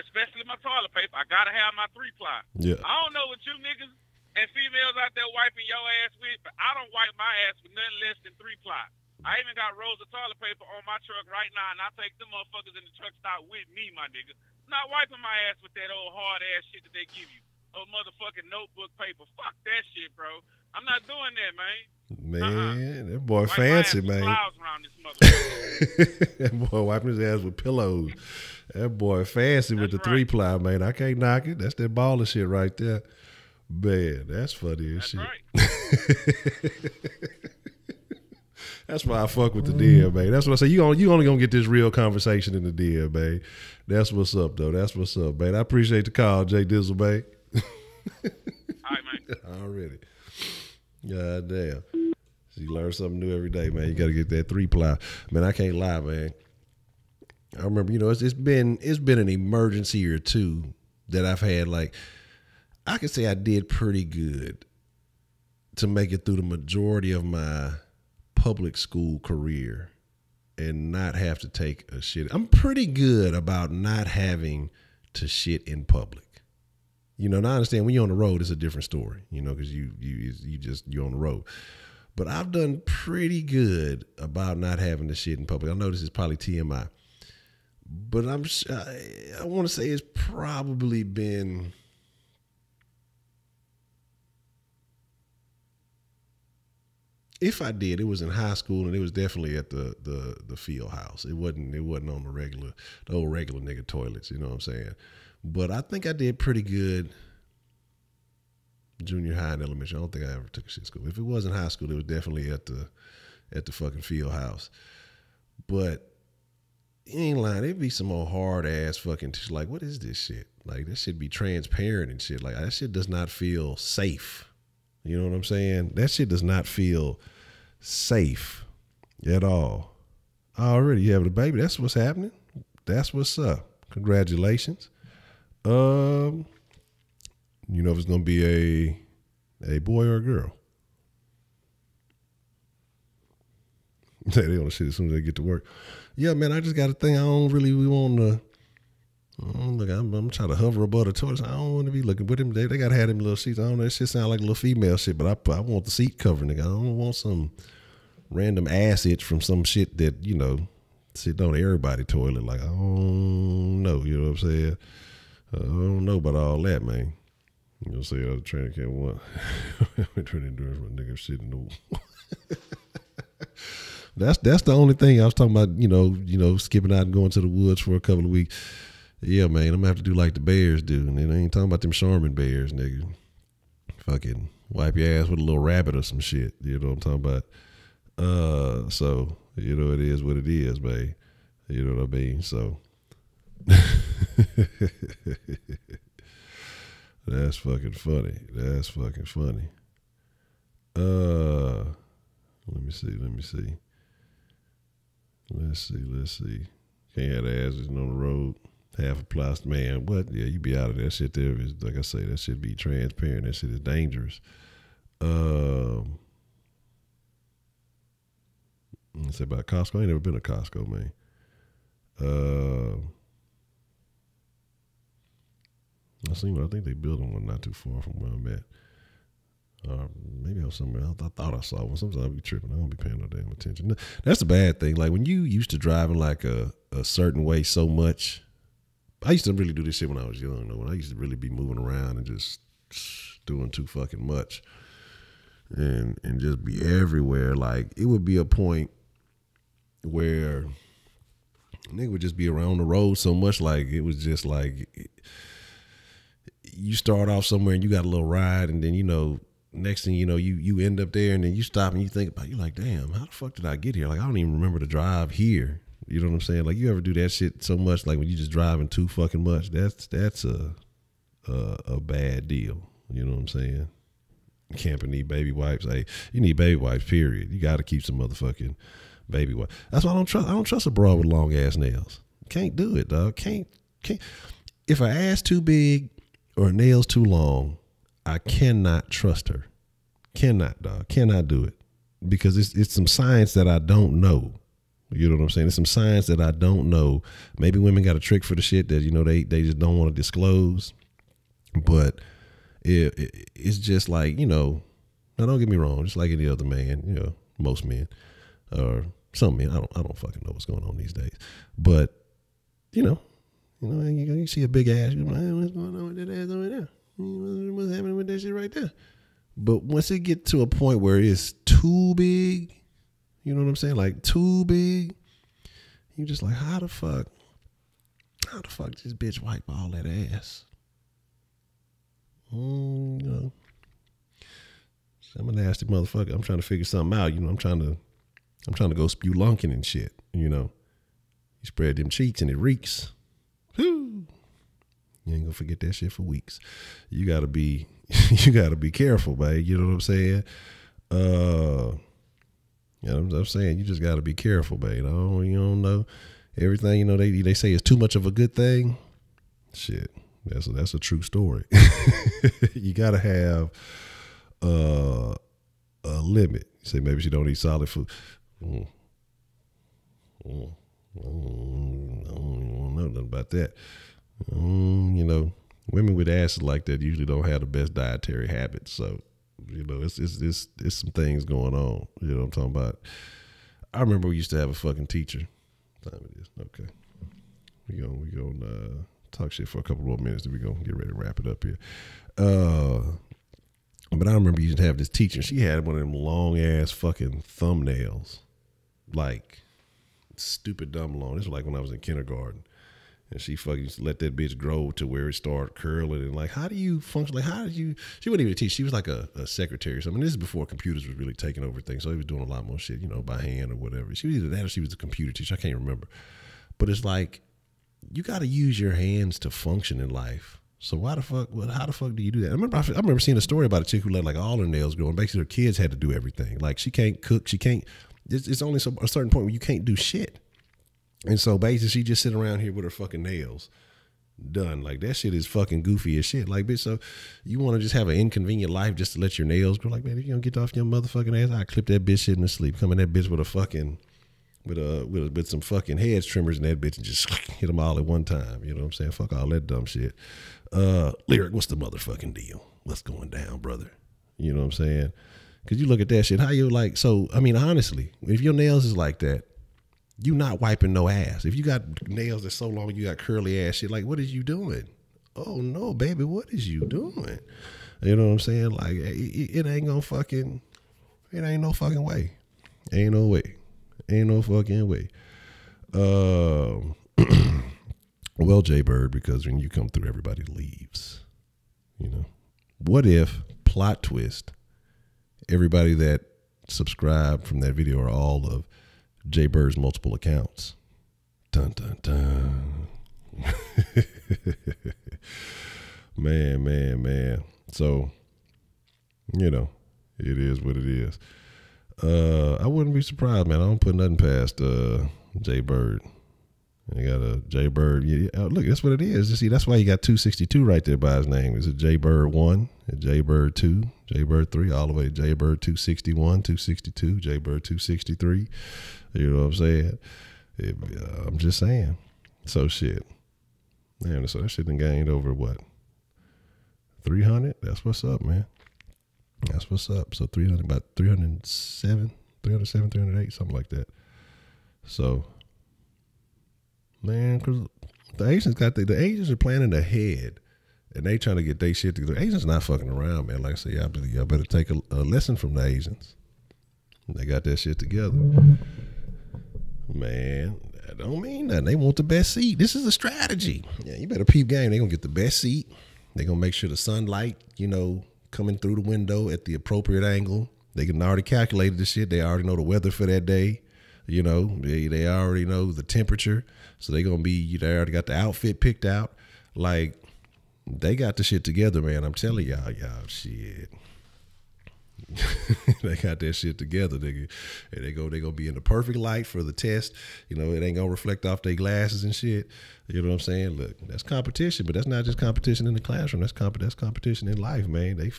especially my toilet paper. I gotta have my 3-ply. Yeah. I don't know what you niggas and females out there wiping your ass with, but I don't wipe my ass with nothing less than 3-ply. I even got rolls of toilet paper on my truck right now, and I take them motherfuckers in the truck stop with me, my nigga. I'm not wiping my ass with that old hard ass shit that they give you. Old motherfucking notebook paper. Fuck that shit, bro. I'm not doing that, man. Man, that boy fancy, man. That boy wiping his ass with pillows. That boy fancy with the 3-ply, man. I can't knock it. That's that baller shit right there. Man, that's funny as shit. Right. That's why I fuck with the DM, man. That's what I say. You only gonna get this real conversation in the DM, man. That's what's up, though. That's what's up, man. I appreciate the call, Jay Dizzle, man. All right, man. Already. God damn. So you learn something new every day, man. You got to get that 3-ply. Man, I can't lie, man. I remember, you know, it's been an emergency or two that I've had. Like, I could say I did pretty good to make it through the majority of my public school career and not have to take a shit. I'm pretty good about not having to shit in public. You know, and I understand when you're on the road, it's a different story, you know, because you're on the road. But I've done pretty good about not having to shit in public. I know this is probably TMI, but I want to say it's probably been, if I did, it was in high school, and it was definitely at the field house. It wasn't on the old regular nigga toilets, you know what I'm saying? But I think I did pretty good junior high and elementary. I don't think I ever took a shit school. If it wasn't high school, it was definitely at the fucking field house. But you ain't lying, it'd be some old hard ass fucking like, what is this shit? Like, this should be transparent and shit. Like, that shit does not feel safe. You know what I'm saying? That shit does not feel safe at all. Already you have a baby. That's what's happening. That's what's up. Congratulations. You know if it's gonna be a boy or a girl. They on the shit as soon as they get to work. Yeah, man, I just got a thing. I don't really want to. Look, I'm trying to hover above the toilet. I don't want to be looking with him. They got to have them little seats. I don't know. That shit sound like a little female shit, but I want the seat cover, nigga. I don't want some random ass itch from some shit that, you know, sit on everybody toilet. Like, I don't know. You know what I'm saying? I don't know about all that, man. You know what I'm saying? I was trying to get one. I'm trying to endurance my nigga shit in the wall. That's the only thing I was talking about, you know, skipping out and going to the woods for a couple of weeks. Yeah, man, I'm gonna have to do like the bears do. And I ain't talking about them Charmin bears, nigga. Fucking wipe your ass with a little rabbit or some shit. You know what I'm talking about? So, you know, it is what it is, man. You know what I mean? So that's fucking funny. That's fucking funny. Let me see. Let's see. Can't have the asses on the road. Half a plastic, man. What? Yeah, you be out of that shit there. Is, like I say, that shit be transparent. That shit is dangerous. Let's say about Costco. I ain't never been to Costco, man. I think they building one not too far from where I'm at. Maybe I was somewhere else. I thought I saw one. Sometimes I be tripping. I don't be paying no damn attention. That's the bad thing. Like when you used to driving like a certain way so much I used to really do this shit when I was young, though. When I used to really be moving around and just doing too fucking much. And just be everywhere. Like, it would be a point where a nigga would just be around the road so much, like, it was just like, you start off somewhere and you got a little ride, and then, you know, next thing you know, you end up there, and then you stop and you think about it, you're like, damn, how the fuck did I get here? Like, I don't even remember the drive here. You know what I'm saying? Like, you ever do that shit so much, like when you just driving too fucking much, that's a bad deal. You know what I'm saying? Camping need baby wipes. Hey, you need baby wipes, period. You got to keep some motherfucking baby wipes. That's why I don't trust a broad with long ass nails. Can't do it, dog. Can't. If her ass too big or her nails too long, I cannot trust her. Cannot, dog. Cannot do it. Because it's some science that I don't know. You know what I'm saying? It's some science that I don't know. Maybe women got a trick for the shit that, you know, they just don't want to disclose. But it's just like, you know, now don't get me wrong, just like any other man, you know, most men or some men, I don't fucking know what's going on these days. But, you know, you see a big ass, you're like, hey, what's going on with that ass over there? What's happening with that shit right there? But once it get to a point where it's too big, you know what I'm saying? Like, too big, you just like, how the fuck this bitch wipe all that ass? You know, I'm a nasty motherfucker. I'm trying to figure something out. You know, I'm trying to go spelunking and shit. You know, you spread them cheeks and it reeks. Whew. You ain't gonna forget that shit for weeks. You gotta be careful, babe. You know what I'm saying? You know what I'm saying? You just gotta be careful, babe. You don't know everything. You know, they say it's too much of a good thing. Shit. That's a true story. You gotta have a limit. You say maybe she don't eat solid food. I don't know nothing about that. You know, women with asses like that usually don't have the best dietary habits. So, you know, it's some things going on. You know what I'm talking about? I remember we used to have a fucking teacher. What time it is? Okay. We gonna talk shit for a couple more minutes, then we're going to get ready to wrap it up here. But I remember you used to have this teacher. She had one of them long-ass fucking thumbnails. Like, stupid dumb long. This was like when I was in kindergarten. And she fucking used to let that bitch grow to where it started curling. And like, how do you function? Like, how did you... She wouldn't even teach. She was like a secretary or something. This is before computers was really taking over things. So he was doing a lot more shit, you know, by hand or whatever. She was either that or she was a computer teacher. I can't remember. But it's like, you got to use your hands to function in life. So how the fuck do you do that? I remember seeing a story about a chick who let like all her nails grow, and basically her kids had to do everything. Like, she can't cook, it's only a certain point where you can't do shit. And so basically she just sit around here with her fucking nails done. Like, that shit is fucking goofy as shit. Like, bitch, so you want to just have an inconvenient life just to let your nails grow? Like, man, if you don't get off your motherfucking ass, I clip that bitch shit in the sleep. Come in that bitch with a fucking with some fucking hedge trimmers in that bitch and just hit them all at one time. You know what I'm saying? Fuck all that dumb shit. Lyric, what's the motherfucking deal? What's going down, brother? You know what I'm saying? Because you look at that shit, how you like, so, I mean, honestly, if your nails is like that, you not wiping no ass. If you got nails that's so long, you got curly ass shit, like, what is you doing? Oh, no, baby, what is you doing? You know what I'm saying? Like, it ain't no fucking way. Ain't no way. Ain't no fucking way. Well, Jay Bird, because when you come through, everybody leaves. You know, what if, plot twist, everybody that subscribed from that video are all of Jay Bird's multiple accounts? Dun dun dun. Man. So, you know, it is what it is. I wouldn't be surprised, man. I don't put nothing past Jay Bird. I got a Jay Bird. Yeah, look, that's what it is. You see, that's why you got 262 right there by his name. Is it Jay Bird 1, Jay Bird 2, Jay Bird 3, all the way to Jay Bird 261, 262, Jay Bird 263. You know what I'm saying? I'm just saying. So shit. Man, so that shit done gained over what? 300? That's what's up, man. That's what's up. So 300, about 307, 308, something like that. So, man, cause The Asians the Asians are planning ahead, and they trying to get their shit together. The Asians not fucking around, man. Like I say, y'all better take a lesson from the Asians. They got that shit together. Man, that don't mean nothing. They want the best seat. This is a strategy. Yeah, you better peep game. They gonna get the best seat. They gonna make sure the sunlight, coming through the window at the appropriate angle. They can already calculate the shit. They already know the weather for that day. They already know the temperature. So they gonna be, they already got the outfit picked out. Like, they got the shit together, man. I'm telling y'all shit. They got that shit together, nigga. And they gonna be in the perfect light for the test. It ain't gonna reflect off their glasses and shit. You know what I'm saying? Look, that's competition, but that's not just competition in the classroom. That's competition in life, man. They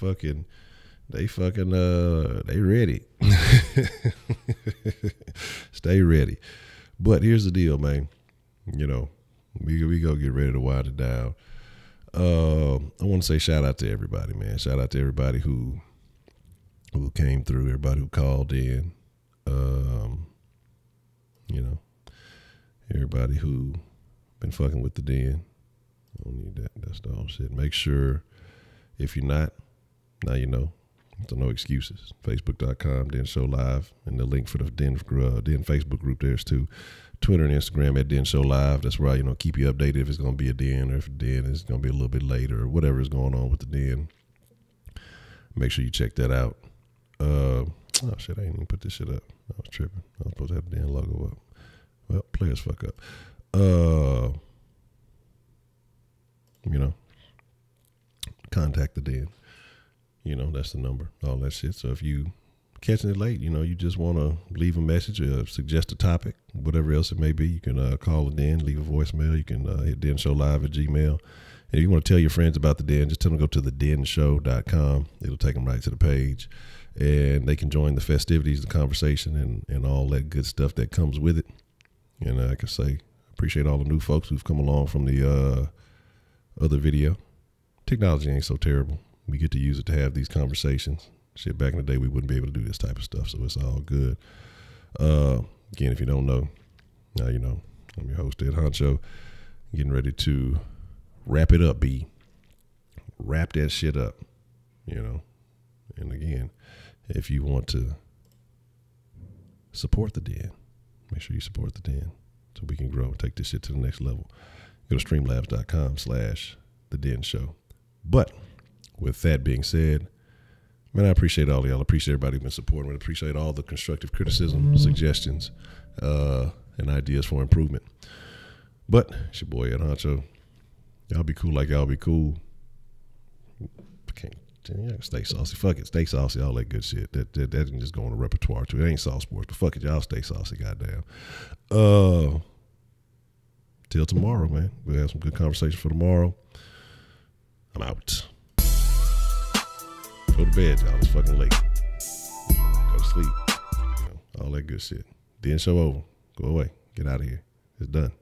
ready. Stay ready. But here's the deal, man. We go get ready to wind it down. I want to say shout out to everybody, man. Shout out to everybody who came through, everybody who called in, everybody who been fucking with the den. I don't need that. That's the whole shit. Make sure, if you're not, now you know. So no excuses. Facebook.com, Den Show Live, and the link for the Den Facebook group there's too. Twitter and Instagram at Den Show Live. That's where I, keep you updated if it's going to be a den or if the den is going to be a little bit later or whatever is going on with the den. Make sure you check that out. Oh shit, I didn't even put this shit up. I was tripping. I was supposed to have the den logo up. Well, players fuck up. Contact the den. That's the number, all that shit. So if you catching it late, you just want to leave a message or suggest a topic, whatever else it may be, you can call the den, leave a voicemail. You can hit denshowlive@gmail. And if you want to tell your friends about the den, just tell them to go to thedenshow.com. It'll take them right to the page. And they can join the festivities, the conversation, and all that good stuff that comes with it. And I can say, appreciate all the new folks who've come along from the other video. Technology ain't so terrible. We get to use it to have these conversations. Shit, back in the day, we wouldn't be able to do this type of stuff, so it's all good. Again, if you don't know, now you know. I'm your host, Ed Honcho. Getting ready to wrap it up, B. Wrap that shit up, And again, if you want to support the den, make sure you support the den so we can grow and take this shit to the next level. Go to streamlabs.com/thedenshow. But with that being said, man, I appreciate all of y'all. I appreciate everybody who's been supporting. I appreciate all the constructive criticism, suggestions, and ideas for improvement. But it's your boy Ed Honcho. Y'all be cool like y'all be cool. Stay saucy. Fuck it. Stay saucy. All that good shit. That can just go on the repertoire too. It ain't Sauce Sports, but fuck it. Y'all stay saucy. Goddamn. Till tomorrow, man. We'll have some good conversation for tomorrow. I'm out. Go to bed, y'all. It's fucking late. Go to sleep. All that good shit. Den show over. Go away. Get out of here. It's done.